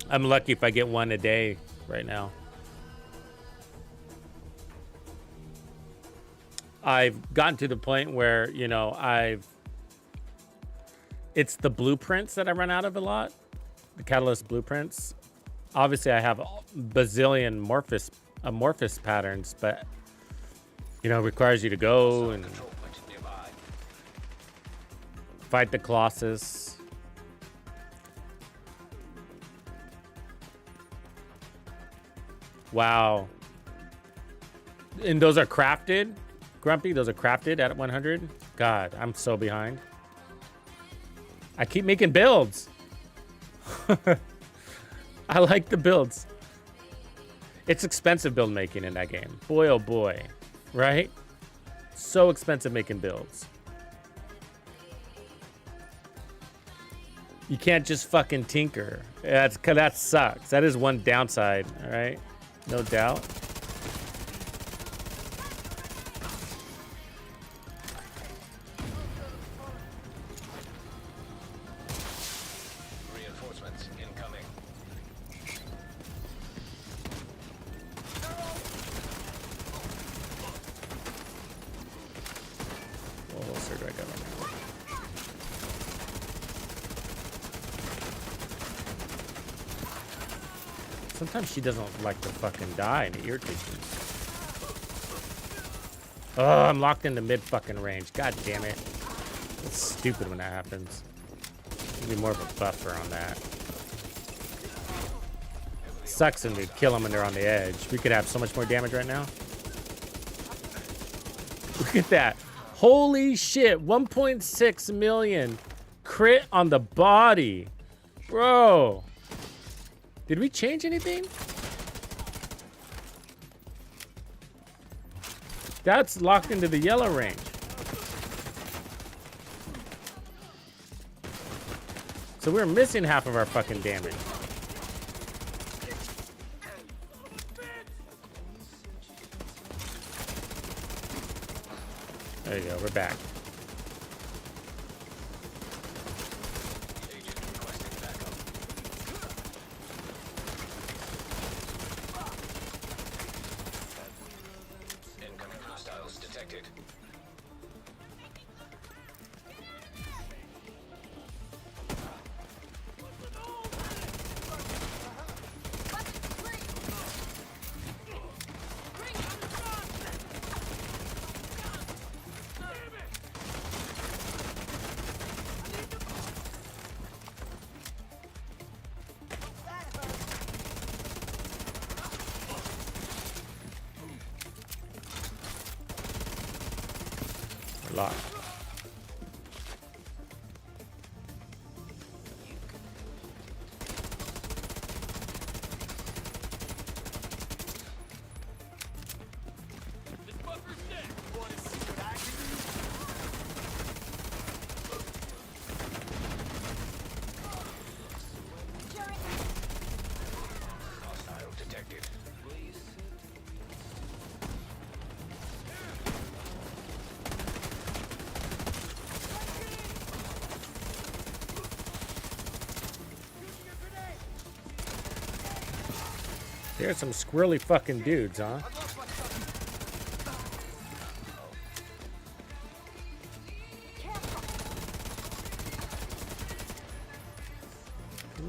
I'm lucky if I get one a day right now. I've gotten to the point where, you know, it's the blueprints that I run out of a lot. The catalyst blueprints. Obviously, I have a bazillion amorphous patterns, but, you know, it requires you to go and fight the Colossus. Wow. And those are crafted? Grumpy, those are crafted at 100? God, I'm so behind. I keep making builds. I like the builds. It's expensive build making in that game. Boy, oh boy. Right? So expensive making builds. You can't just fucking tinker. That sucks. That is one downside, all right? No doubt. Reinforcements incoming. What holster do I got right now? Sometimes she doesn't like to fucking die and it irritates me. Oh, I'm locked into mid fucking range. God damn it. It's stupid when that happens. Need more of a buffer on that. Sucks when we kill them when they're on the edge. We could have so much more damage right now. Look at that. Holy shit. 1.6 million crit on the body. Bro. Did we change anything? That's locked into the yellow range. So we're missing half of our fucking damage. There you go, we're back. Incoming hostiles detected. Locked. There's some squirrely fucking dudes, huh?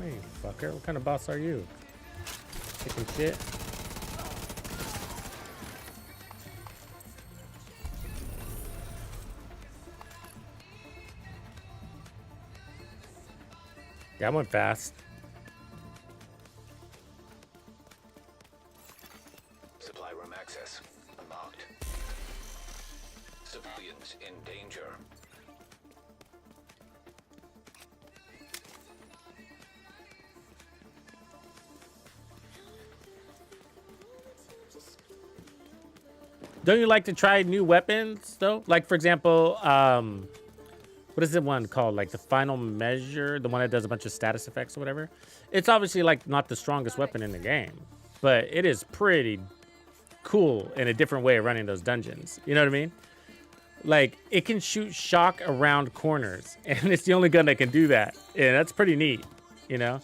Hey, fucker. What kind of boss are you? Chicken shit. That went fast. Supply room access unlocked. Civilians in danger. Don't you like to try new weapons though? Like for example, what is the one called? Like the final measure, the one that does a bunch of status effects or whatever. It's obviously like not the strongest weapon in the game, but it is pretty cool in a different way of running those dungeons. You know what I mean? Like it can shoot shock around corners, and it's the only gun that can do that. Yeah, that's pretty neat, you know?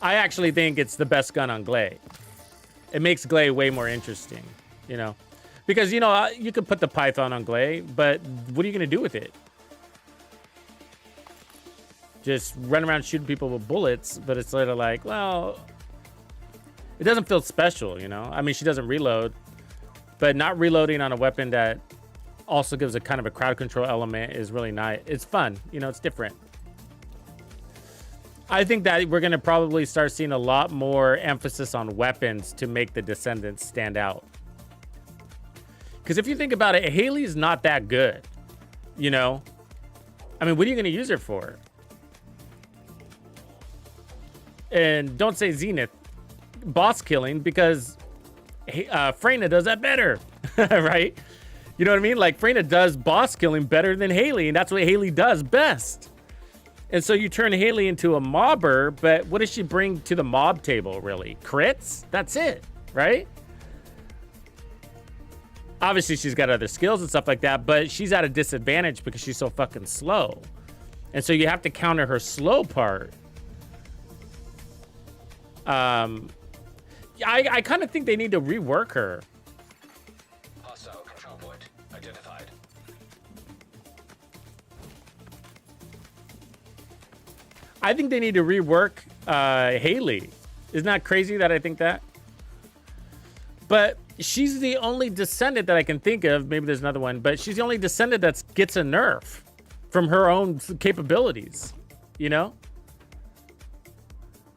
I actually think it's the best gun on Glay. It makes Glay way more interesting, you know? Because, you know, you could put the Python on Glay, but what are you going to do with it? Just run around shooting people with bullets, but it's sort of like, well, it doesn't feel special, you know? I mean, she doesn't reload, but not reloading on a weapon that also gives a kind of a crowd control element is really nice. It's fun, you know, it's different. I think that we're going to probably start seeing a lot more emphasis on weapons to make the Descendants stand out. Because if you think about it, Haley's not that good, you know? I mean, what are you going to use her for? And don't say Zenith boss killing, because Freyna does that better, right? You know what I mean? Like, Freyna does boss killing better than Haley, and that's what Haley does best. And so you turn Haley into a mobber, but what does she bring to the mob table, really? Crits? That's it, right? Obviously, she's got other skills and stuff like that, but she's at a disadvantage because she's so fucking slow. And so you have to counter her slow part. I kind of think they need to rework her. Hostile control point identified. I think they need to rework Haley. Isn't that crazy that I think that? But she's the only Descendant that I can think of. Maybe there's another one, but she's the only Descendant that gets a nerf from her own capabilities. You know?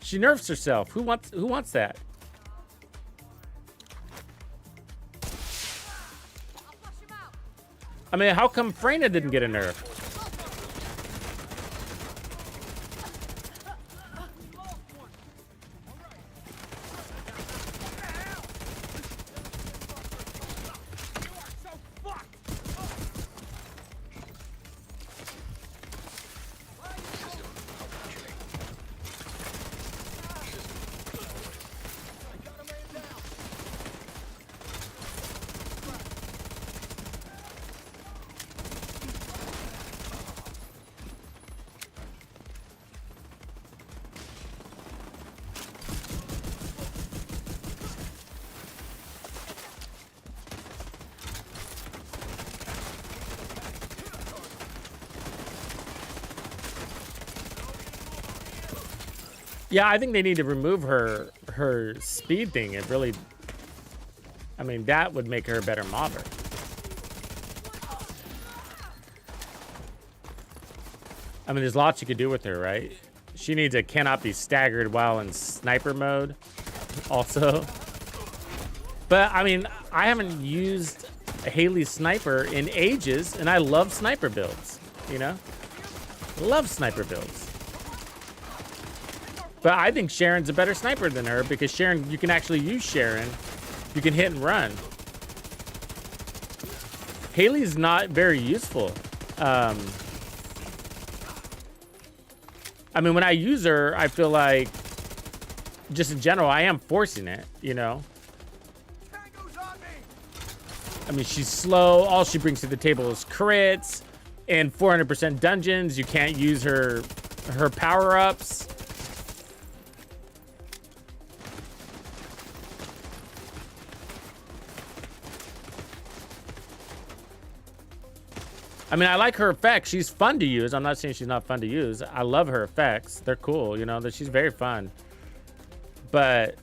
She nerfs herself. Who wants that? I mean, how come Freyna didn't get a nerf? Yeah, I think they need to remove her speed thing. It really, I mean, that would make her a better mobber. I mean, there's lots you could do with her, right? She needs a cannot be staggered while in sniper mode also. But, I mean, I haven't used a Haley sniper in ages, and I love sniper builds, you know? Love sniper builds. But I think Sharon's a better sniper than her, because Sharon, you can actually use Sharon. You can hit and run. Haley's not very useful. I mean, when I use her, I feel like, just in general, I am forcing it, you know? I mean, she's slow. All she brings to the table is crits. in 400% dungeons. You can't use her power-ups. I mean, I like her effects. She's fun to use. I'm not saying she's not fun to use. I love her effects. They're cool, you know, that she's very fun. But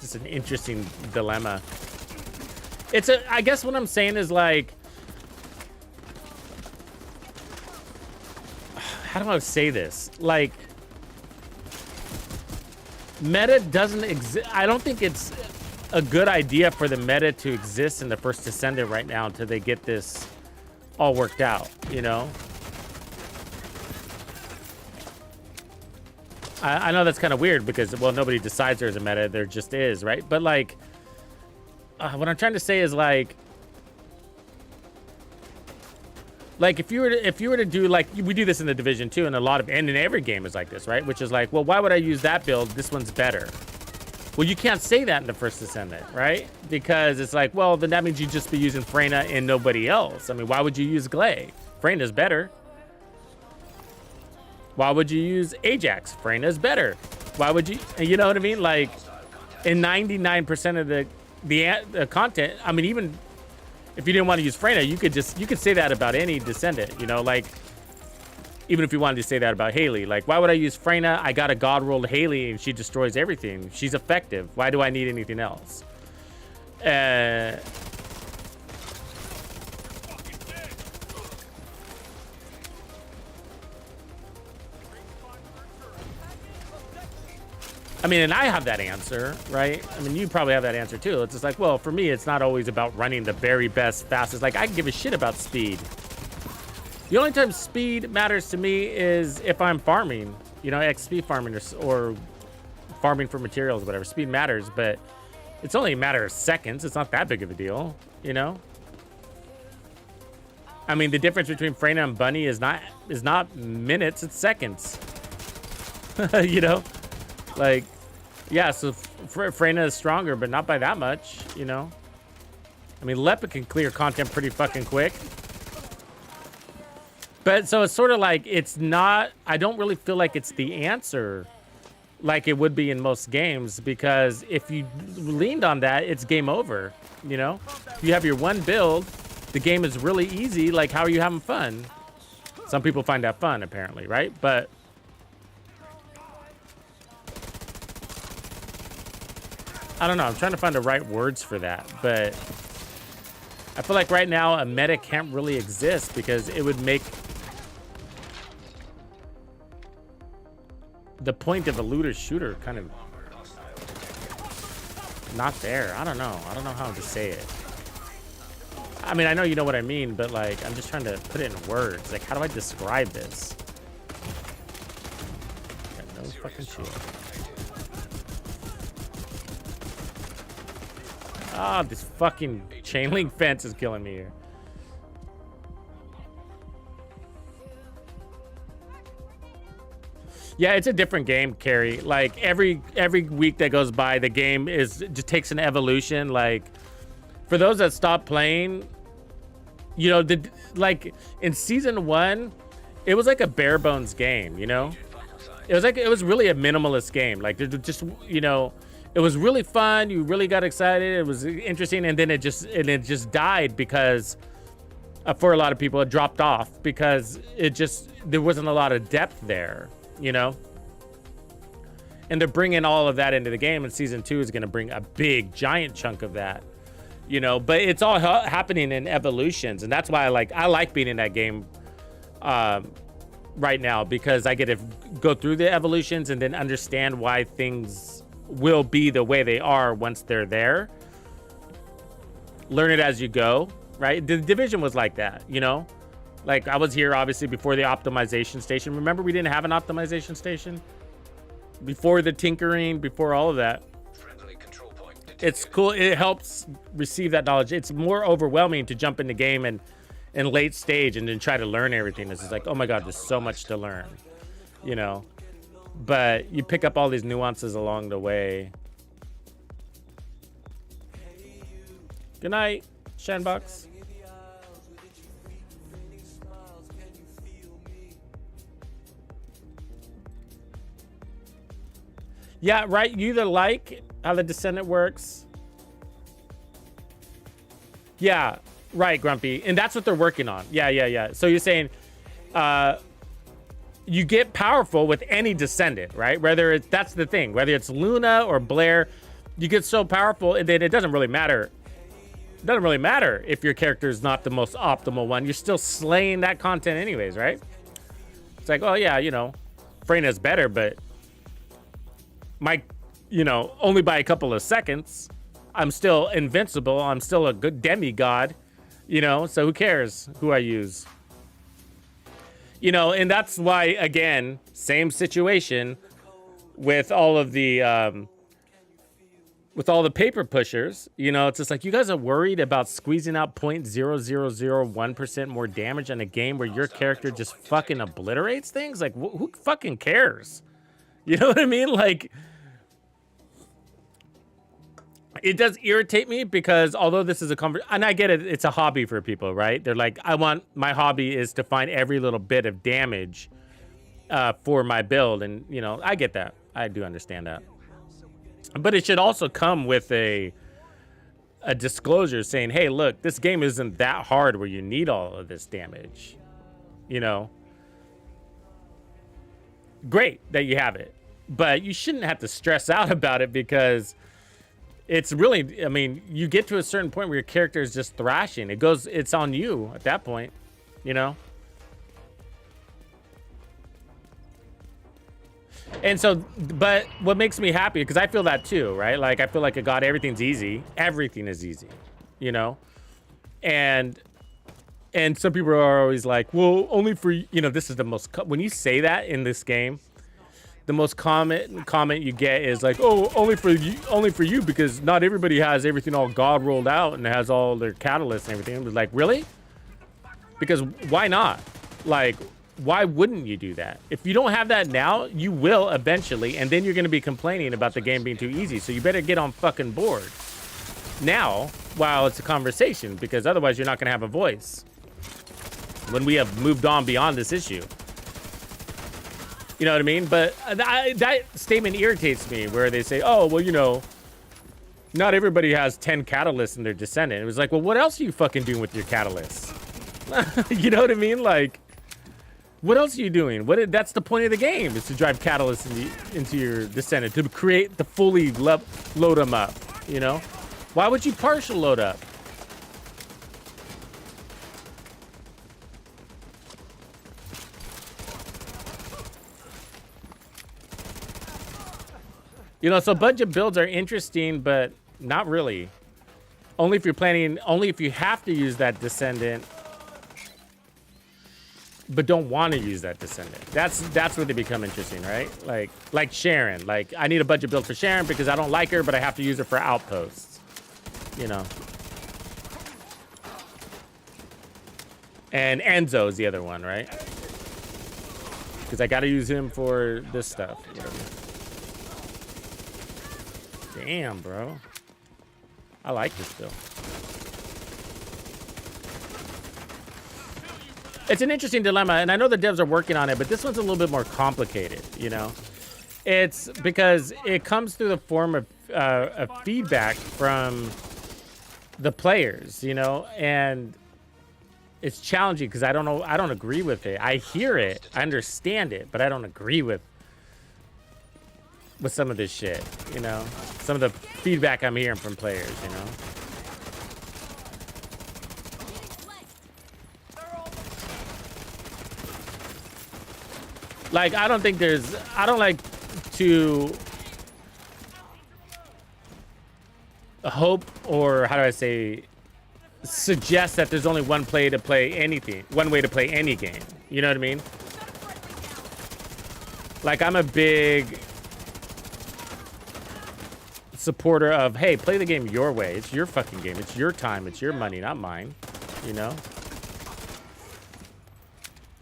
it's an interesting dilemma. I guess what I'm saying is like, how do I say this? Like, meta doesn't exist. I don't think it's a good idea for the meta to exist in the First Descendant right now until they get this all worked out, you know? I know that's kind of weird because, well, nobody decides there's a meta. There just is, right? But, like, what I'm trying to say is, like, if you were to do, like, we do this in the Division 2, and and in every game is like this, right? Which is like, well, why would I use that build? This one's better. Well, you can't say that in the First Descendant, right? Because it's like, well, then that means you'd just be using Freyna and nobody else. I mean, why would you use Glay? Freyna's better. Why would you use Ajax? Freyna's better. Why would you know what I mean? Like, in 99% of the content, I mean, even if you didn't want to use Freyna, you could say that about any Descendant, you know, like, even if you wanted to say that about Haley, like, why would I use Freyna? I got a god rolled Haley and she destroys everything. She's effective. Why do I need anything else? I mean, and I have that answer, right? I mean, you probably have that answer too. It's just like, well, for me, it's not always about running the very best, fastest. Like, I can give a shit about speed. The only time speed matters to me is if I'm farming, you know, XP farming or farming for materials, whatever. Speed matters, but it's only a matter of seconds. It's not that big of a deal, you know? I mean, the difference between Freyna and Bunny is not minutes, it's seconds. You know? Like, yeah, so Freyna is stronger, but not by that much, you know? I mean, Lepa can clear content pretty fucking quick. But so it's sort of like, it's not, I don't really feel like it's the answer like it would be in most games, because if you leaned on that, it's game over, you know? If you have your one build, the game is really easy. Like, how are you having fun? Some people find that fun, apparently, right? But I don't know. I'm trying to find the right words for that, but I feel like right now a meta can't really exist because it would make the point of a looter shooter kind of not there. I don't know. I don't know how to say it. I mean, I know you know what I mean, but like, I'm just trying to put it in words. Like, how do I describe this? Got no fucking shield. Ah, this fucking chain link fence is killing me here. Yeah, it's a different game, Carrie. Like, every week that goes by, the game just takes an evolution. Like, for those that stop playing, you know, like in season 1, it was like a bare bones game, you know? It was really a minimalist game. Like, just, you know, it was really fun. You really got excited. It was interesting, and then it just died because for a lot of people it dropped off because there wasn't a lot of depth there, you know. And they're bringing all of that into the game, and season 2 is going to bring a big giant chunk of that, you know. But it's all happening in evolutions, and that's why I like being in that game right now, because I get to go through the evolutions and then understand why things will be the way they are once they're there. Learn it as you go, right? The Division was like that, you know? Like, I was here obviously before the optimization station. Remember, we didn't have an optimization station? Before the tinkering, before all of that. It's cool. It helps receive that knowledge. It's more overwhelming to jump in the game and in late stage and then try to learn everything. It's just like, oh my God, there's so much to learn. you know, but you pick up all these nuances along the way. Good night, Shanbox. Yeah, right. You either like how the Descendant works. Yeah, right, Grumpy. And that's what they're working on. Yeah. So you're saying you get powerful with any Descendant, right? Whether it's, that's the thing, whether it's Luna or Blair, you get so powerful that it doesn't really matter. It doesn't really matter if your character is not the most optimal one. You're still slaying that content anyways, right? It's like, oh yeah, you know, Freyna's better, but only by a couple of seconds. I'm still invincible. I'm still a good demigod, you know, so who cares who I use? You know, and that's why, again, same situation with all of the paper pushers. You know, it's just like, you guys are worried about squeezing out 0.0001% more damage in a game where your character just fucking obliterates things? Like, who fucking cares? You know what I mean? Like, it does irritate me because although this is a and I get it, it's a hobby for people, right? They're like, my hobby is to find every little bit of damage for my build. And, you know, I get that. I do understand that. But it should also come with a disclosure saying, hey, look, this game isn't that hard where you need all of this damage. You know? Great that you have it. But you shouldn't have to stress out about it because it's really, I mean, you get to a certain point where your character is just thrashing. It's on you at that point, you know? And so, but what makes me happy, because I feel that too, right? Like, I feel like, God, everything's easy. Everything is easy, you know? And some people are always like, well, only for, you know, this is the most, when you say that in this game, the most common comment you get is like, oh, only for you, because not everybody has everything all God rolled out and has all their catalysts and everything. It was like, really? Because why not? Like, why wouldn't you do that? If you don't have that now, you will eventually, and then you're going to be complaining about the game being too easy. So you better get on fucking board now while it's a conversation, because otherwise you're not going to have a voice when we have moved on beyond this issue. You know what I mean? But that statement irritates me, where they say, oh, well, you know, not everybody has 10 catalysts in their Descendant. It was like, well, what else are you fucking doing with your catalysts? You know what I mean? Like, what else are you doing? That's the point of the game, is to drive catalysts into your Descendant, to create the fully load them up, you know? Why would you partial load up? You know, so budget builds are interesting, but not really. Only if you have to use that Descendant, but don't want to use that Descendant. That's where they become interesting, right? Like Sharon. Like, I need a budget build for Sharon because I don't like her, but I have to use her for outposts. You know. And Enzo is the other one, right? Because I got to use him for this stuff. You know? Damn, bro. I like this build. It's an interesting dilemma, and I know the devs are working on it, but this one's a little bit more complicated, you know? It's because it comes through the form of feedback from the players, you know? And it's challenging because I don't agree with it. I hear it, I understand it, but I don't agree with some of this shit, you know? Some of the feedback I'm hearing from players, you know? Like, I don't like to hope, or how do I say, suggest that there's only one way to play any game. You know what I mean? Like, I'm a big supporter of, hey, play the game your way. It's your fucking game. It's your time. It's your money, not mine. You know?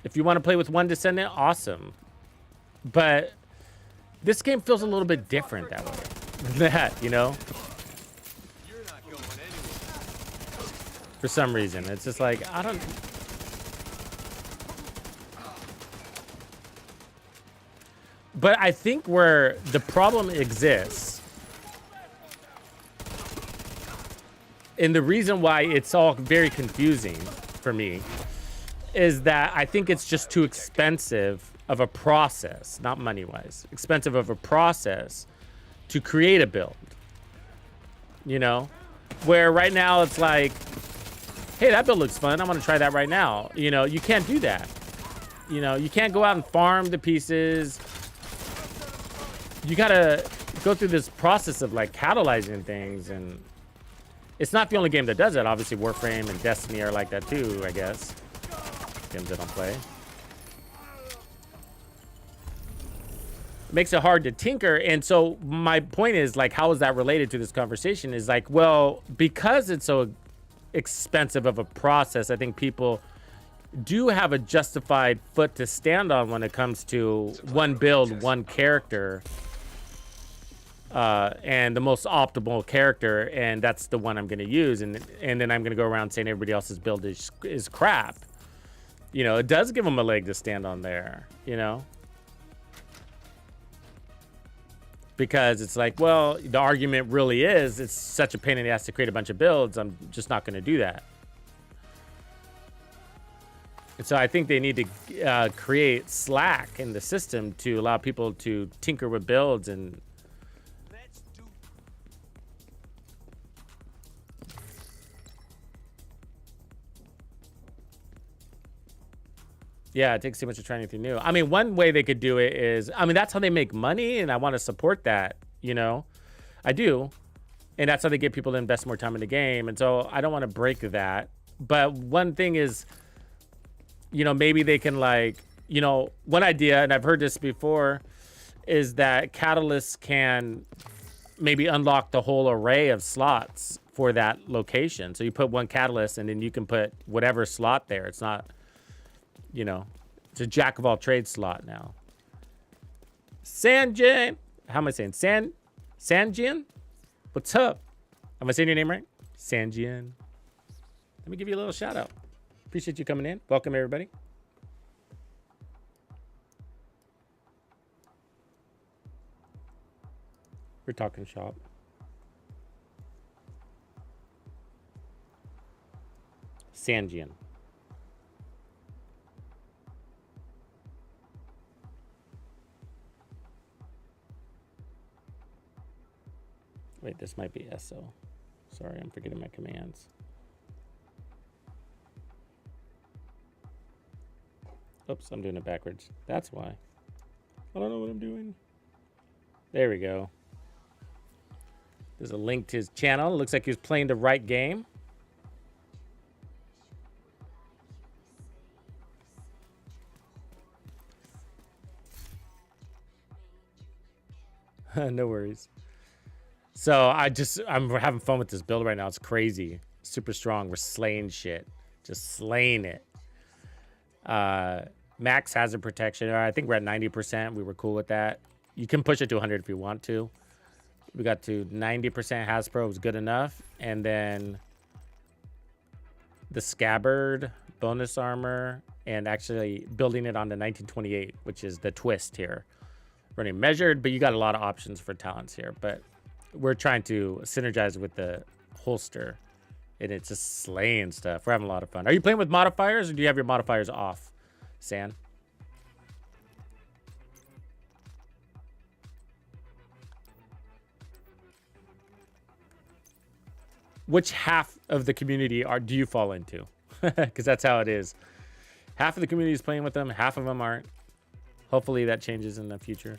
If you want to play with one Descendant, awesome. But this game feels a little bit different that way. That, you know? You're not going anywhere. For some reason. It's just like, I don't... But I think where the problem exists, and the reason why it's all very confusing for me, is that I think it's just too expensive of a process, not money-wise, expensive of a process to create a build, you know? Where right now it's like, hey, that build looks fun, I want to try that right now. You know, you can't do that. You know, you can't go out and farm the pieces. You gotta go through this process of like catalyzing things, and it's not the only game that does it. Obviously, Warframe and Destiny are like that too, I guess. Games I don't play. Makes it hard to tinker. And so my point is, like, how is that related to this conversation? Is like, well, because it's so expensive of a process, I think people do have a justified foot to stand on when it comes to one build, one character, and the most optimal character, and that's the one I'm going to use, and then I'm going to go around saying everybody else's build is crap. You know, it does give them a leg to stand on there, you know? Because it's like, well, the argument really is, it's such a pain in the ass to create a bunch of builds, I'm just not going to do that. And so I think they need to create slack in the system to allow people to tinker with builds and... Yeah, it takes too much to try anything new. I mean, one way they could do it is, I mean, that's how they make money, and I want to support that, you know? I do. And that's how they get people to invest more time in the game. And so I don't want to break that. But one thing is, you know, maybe they can, like, you know, one idea, and I've heard this before, is that catalysts can maybe unlock the whole array of slots for that location. So you put one catalyst, and then you can put whatever slot there. It's not... You know, it's a jack of all trades slot now. Sanjin, how am I saying? Sanjin? What's up? Am I saying your name right? Sanjin. Let me give you a little shout out. Appreciate you coming in. Welcome, everybody. We're talking shop. Sanjin. Wait, this might be SO. Sorry, I'm forgetting my commands. Oops, I'm doing it backwards. That's why. I don't know what I'm doing. There we go. There's a link to his channel. It looks like he was playing the right game. No worries. So I'm having fun with this build right now. It's crazy. Super strong. We're slaying shit. Just slaying it. Max hazard protection. I think we're at 90%. We were cool with that. You can push it to 100 if you want to. We got to 90% Hasbro was good enough. And then the scabbard, bonus armor, and actually building it on the 1928, which is the twist here. Running measured, but you got a lot of options for talents here. But we're trying to synergize with the holster, and it's just slaying stuff. We're having a lot of fun. Are you playing with modifiers, or do you have your modifiers off, San? Which half of the community do you fall into? Because that's how it is. Half of the community is playing with them, half of them aren't. Hopefully that changes in the future.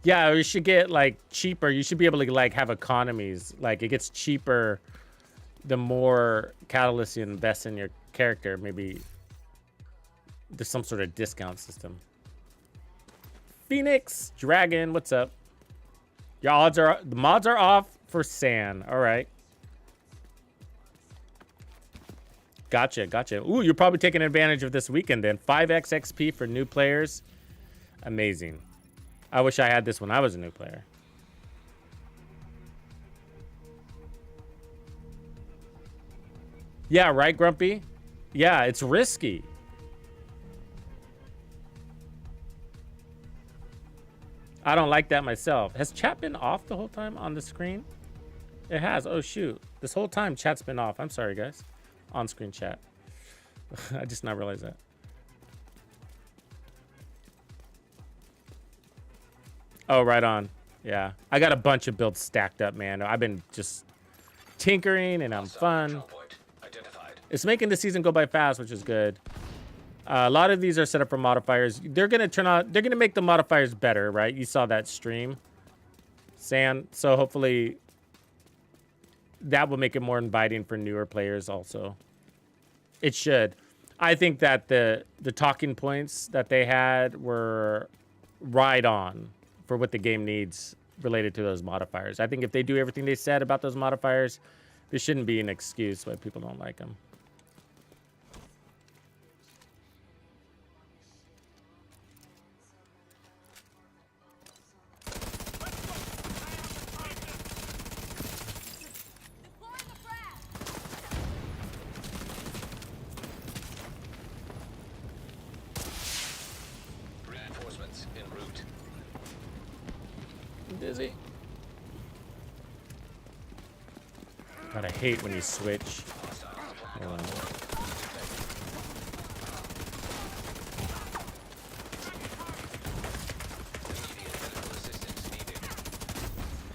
Yeah, you should get like cheaper. You should be able to like have economies. Like it gets cheaper the more catalyst you invest in your character, maybe there's some sort of discount system. Phoenix Dragon, what's up? Your odds are, the mods are off for San. All right. Gotcha, gotcha. Ooh, you're probably taking advantage of this weekend then. 5x XP for new players. Amazing. I wish I had this when I was a new player. Yeah, right, Grumpy? Yeah, it's risky. I don't like that myself. Has chat been off the whole time on the screen? It has. Oh, shoot. This whole time, chat's been off. I'm sorry, guys. On-screen chat. I just not realized that. Oh, right on. Yeah. I got a bunch of builds stacked up, man. I've been just tinkering, and I'm fun. It's making the season go by fast, which is good. A lot of these are set up for modifiers. They're gonna turn out. They're gonna make the modifiers better, right? You saw that stream, San. So hopefully that will make it more inviting for newer players. Also, it should. I think that the talking points that they had were right on for what the game needs related to those modifiers. I think if they do everything they said about those modifiers, there shouldn't be an excuse why people don't like them. Reinforcements en route. Dizzy. God, I hate when you switch.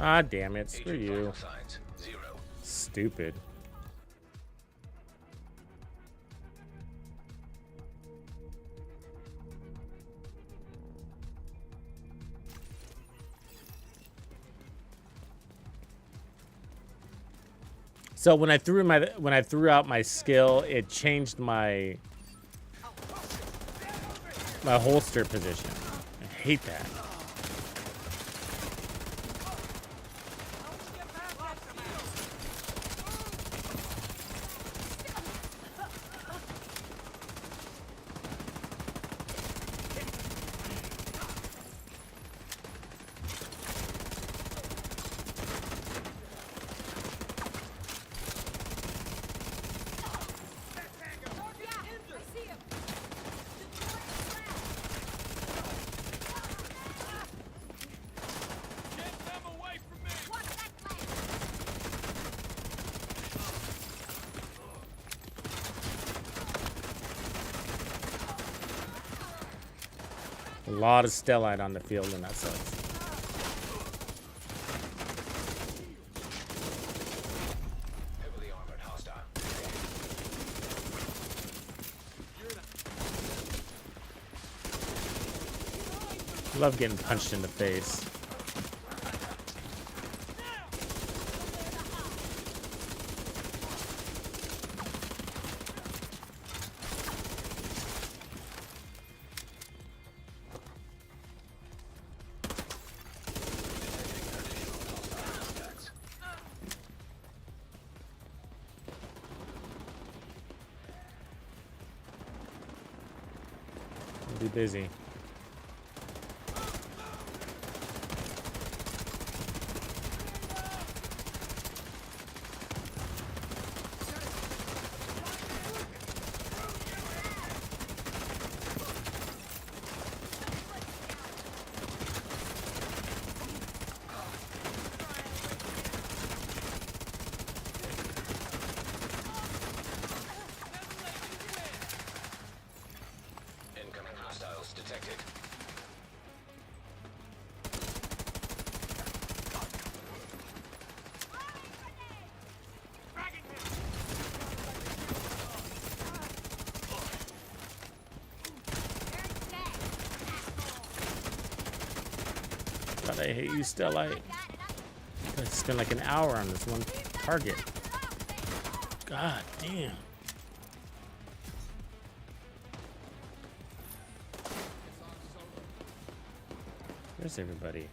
Ah, damn it. Screw you. Stupid. So when I threw out my skill, it changed my holster position. I hate that. A lot of stellite on the field, and that sucks. Heavily armored hostile. Love getting punched in the face. Be busy. Incoming hostiles detected. God, I hate you, Stellite. I spent like an hour on this one target. God damn. Where's everybody?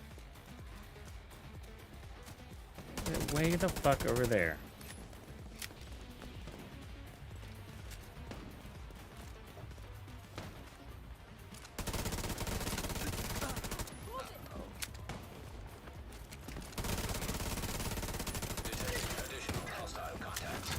They're way the fuck over there. Additional hostile contacts.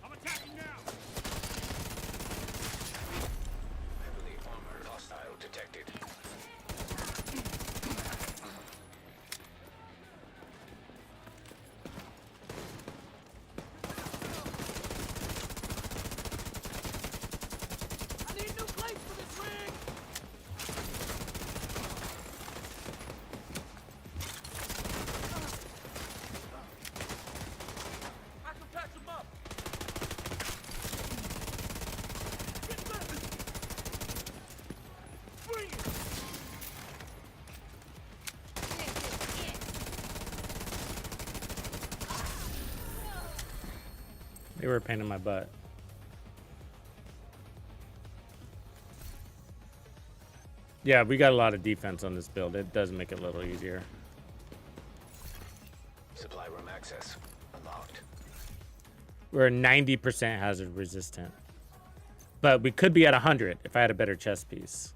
I'm attacking now. Heavily armored hostile detected. I need new plates for this rig! I can patch them up! Get them! Bring it! They were a pain in my butt. Yeah, we got a lot of defense on this build. It does make it a little easier. Supply room access unlocked. We're 90% hazard resistant. But we could be at 100 if I had a better chest piece.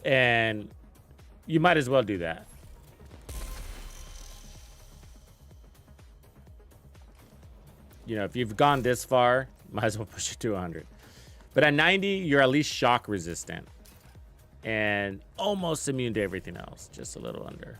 And you might as well do that. You know, if you've gone this far, might as well push it to 100. But at 90, you're at least shock resistant. And almost immune to everything else. Just a little under.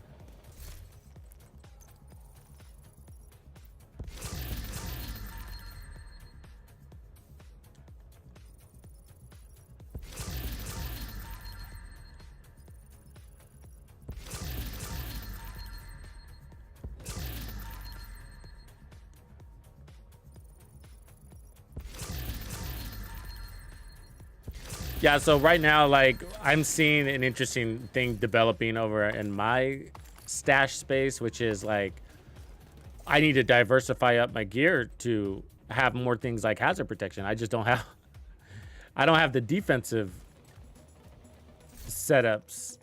Yeah, so right now, like, I'm seeing an interesting thing developing over in my stash space, which is like, I need to diversify up my gear to have more things like hazard protection. I just don't have, I don't have the defensive setups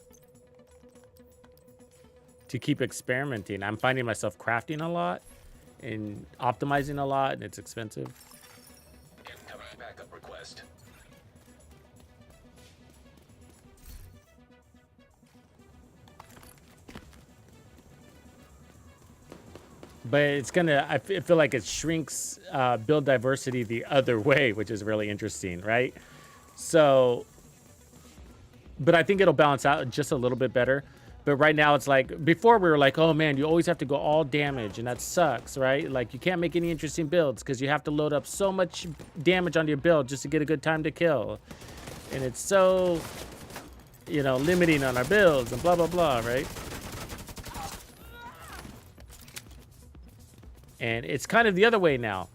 to keep experimenting. I'm finding myself crafting a lot and optimizing a lot, and it's expensive. Incoming backup request. But it's gonna, I feel like it shrinks build diversity the other way, which is really interesting, right? So, but I think it'll balance out just a little bit better. But right now it's like, before we were like, oh man, you always have to go all damage, and that sucks, right? Like, you can't make any interesting builds because you have to load up so much damage on your build just to get a good time to kill. And it's so, you know, limiting on our builds and blah, blah, blah, right? And it's kind of the other way now.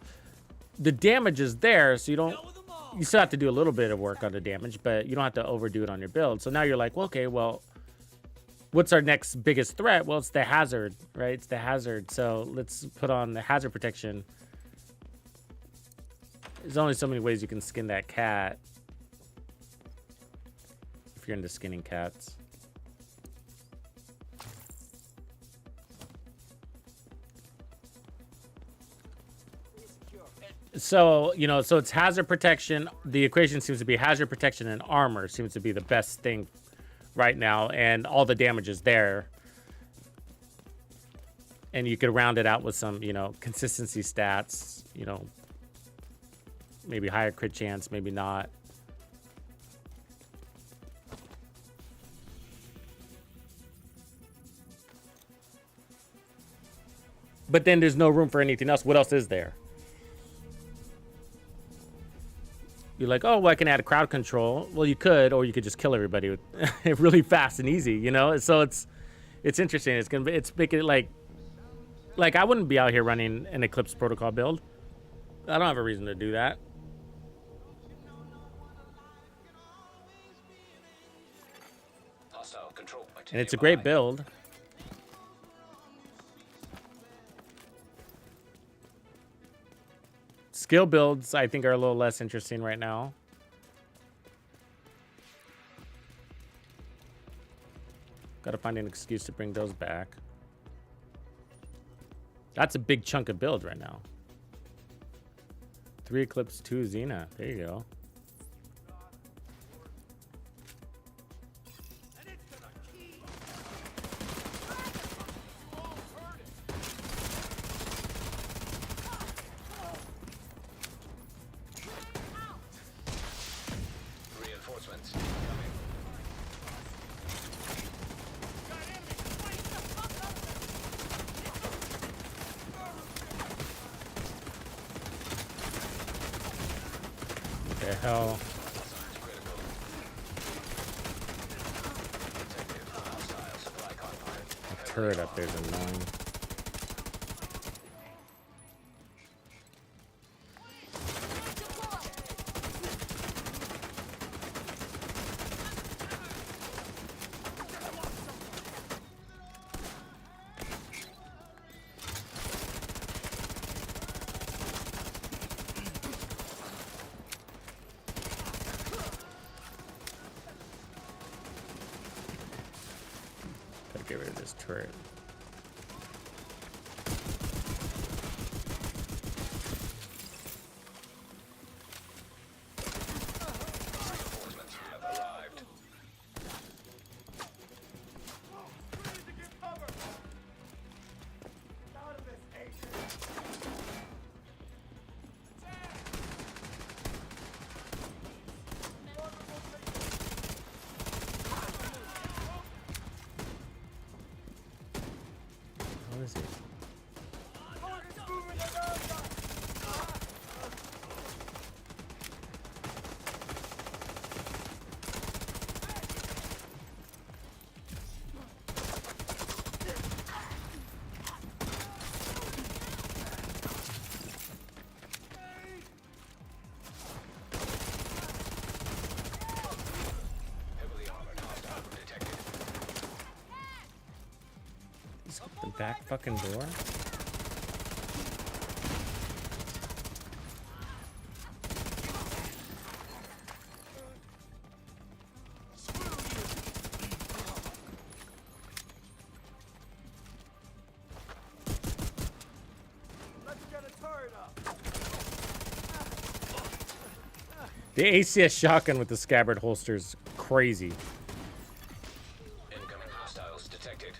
The damage is there, so you still have to do a little bit of work on the damage, but you don't have to overdo it on your build. So now you're like, well, okay, well, what's our next biggest threat? Well, it's the hazard, right? It's the hazard. So let's put on the hazard protection. There's only so many ways you can skin that cat. If you're into skinning cats. So, you know, so it's hazard protection. The equation seems to be hazard protection and armor seems to be the best thing right now. And all the damage is there. And you could round it out with some, you know, consistency stats, you know, maybe higher crit chance, maybe not. But then there's no room for anything else. What else is there? You're like, oh, well, I can add a crowd control. Well, you could, or you could just kill everybody with really fast and easy, you know? So it's interesting. It's making it like I wouldn't be out here running an Eclipse protocol build. I don't have a reason to do that. Hostile control point. And it's a great build. Skill builds, I think, are a little less interesting right now. Gotta find an excuse to bring those back. That's a big chunk of build right now. 3 Eclipse, 2 Xena. There you go. Reinforcements coming. What the hell? That turret up there's annoying. Gotta get rid of this turret. Reinforcements have arrived. What is it? Heavily armored hostile detected. The back fucking door? Let's get a turret up. The ACS shotgun with the scabbard holster's crazy. Incoming hostiles detected.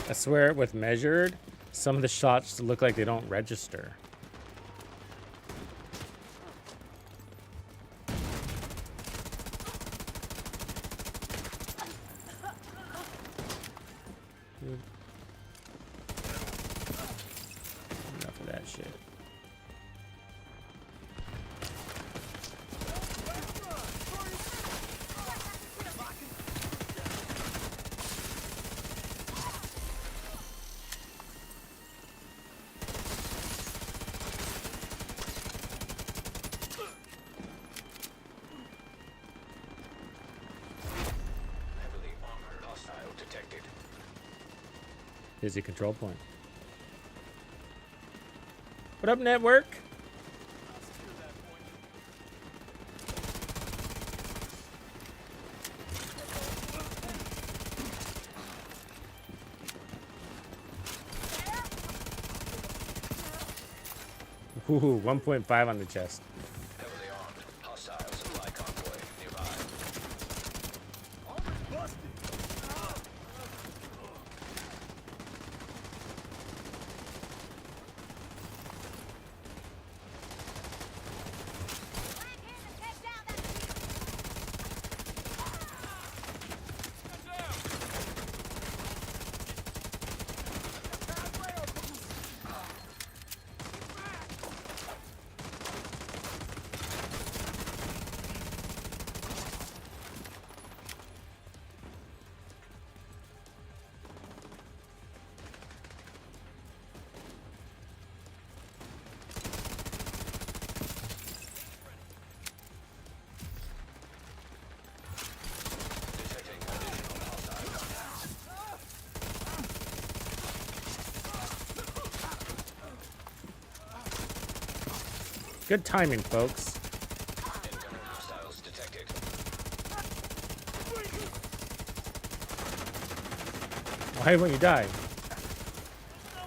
I swear, with measured, some of the shots look like they don't register. Dude. Enough of that shit. Heavily armored hostile detected. Busy control point. What up, network? Ooh, 1.5 on the chest. Heavily armed. Hostile supply convoy nearby. Detecting additional hostile contacts. Good timing, folks. Incoming hostiles detected. Why won't you die?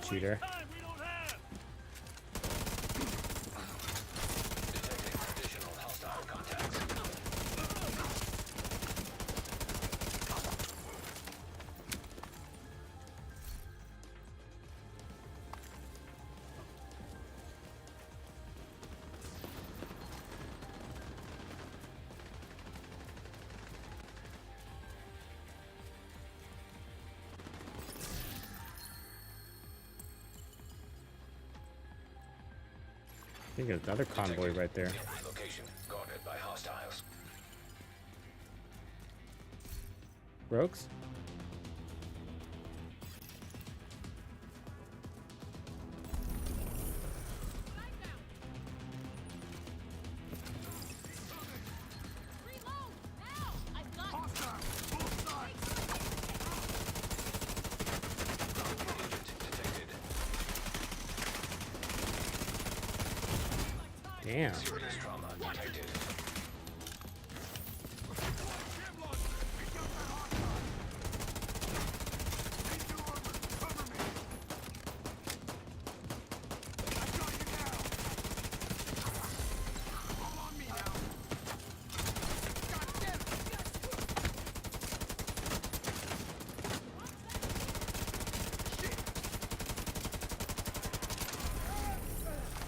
Cheater. Time we don't have. Detecting additional hostile contacts. I think there's another convoy right there. Nearby location guarded by hostiles. Rogues? Agent detected. Damn. Serious trauma detected.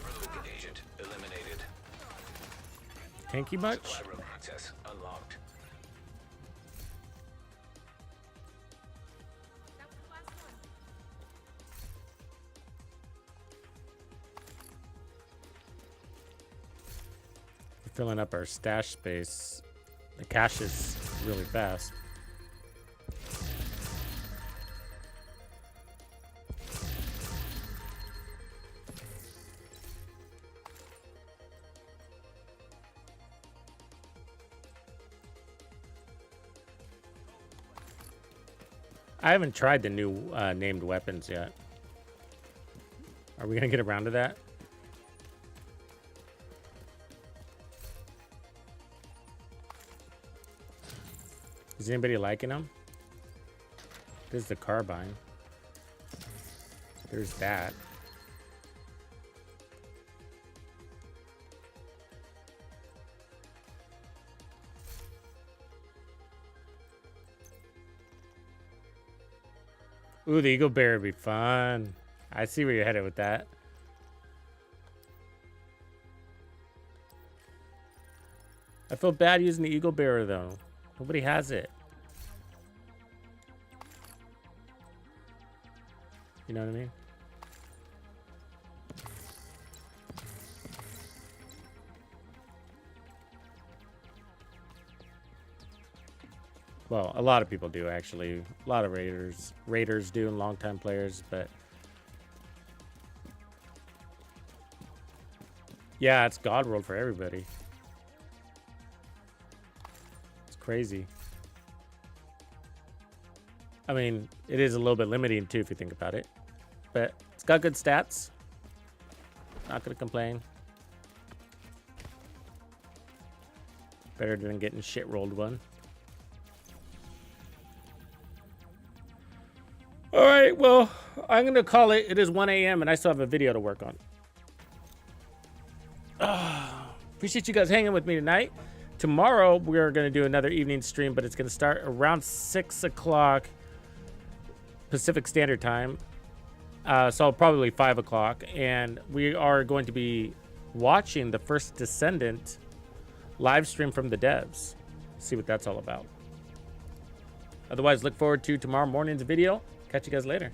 Rogue agent eliminated. Tanky much? Supply room access unlocked. We're filling up our stash space. The cache is really fast. I haven't tried the new named weapons yet. Are we gonna get around to that? Is anybody liking them? There's the carbine. There's that. Ooh, the Eagle Bear would be fun. I see where you're headed with that. I feel bad using the Eagle Bearer though. Nobody has it. You know what I mean? Well, a lot of people do actually. A lot of raiders do, and longtime players, but yeah, it's God World for everybody. It's crazy. I mean, it is a little bit limiting too if you think about it, but it's got good stats. Not gonna complain. Better than getting shit rolled one. All right, well, I'm going to call it. It is 1 a.m. and I still have a video to work on. Appreciate you guys hanging with me tonight. Tomorrow, we're going to do another evening stream, but it's going to start around 6 o'clock Pacific Standard Time. So probably 5 o'clock. And we are going to be watching the First Descendant live stream from the devs. See what that's all about. Otherwise, look forward to tomorrow morning's video. Catch you guys later.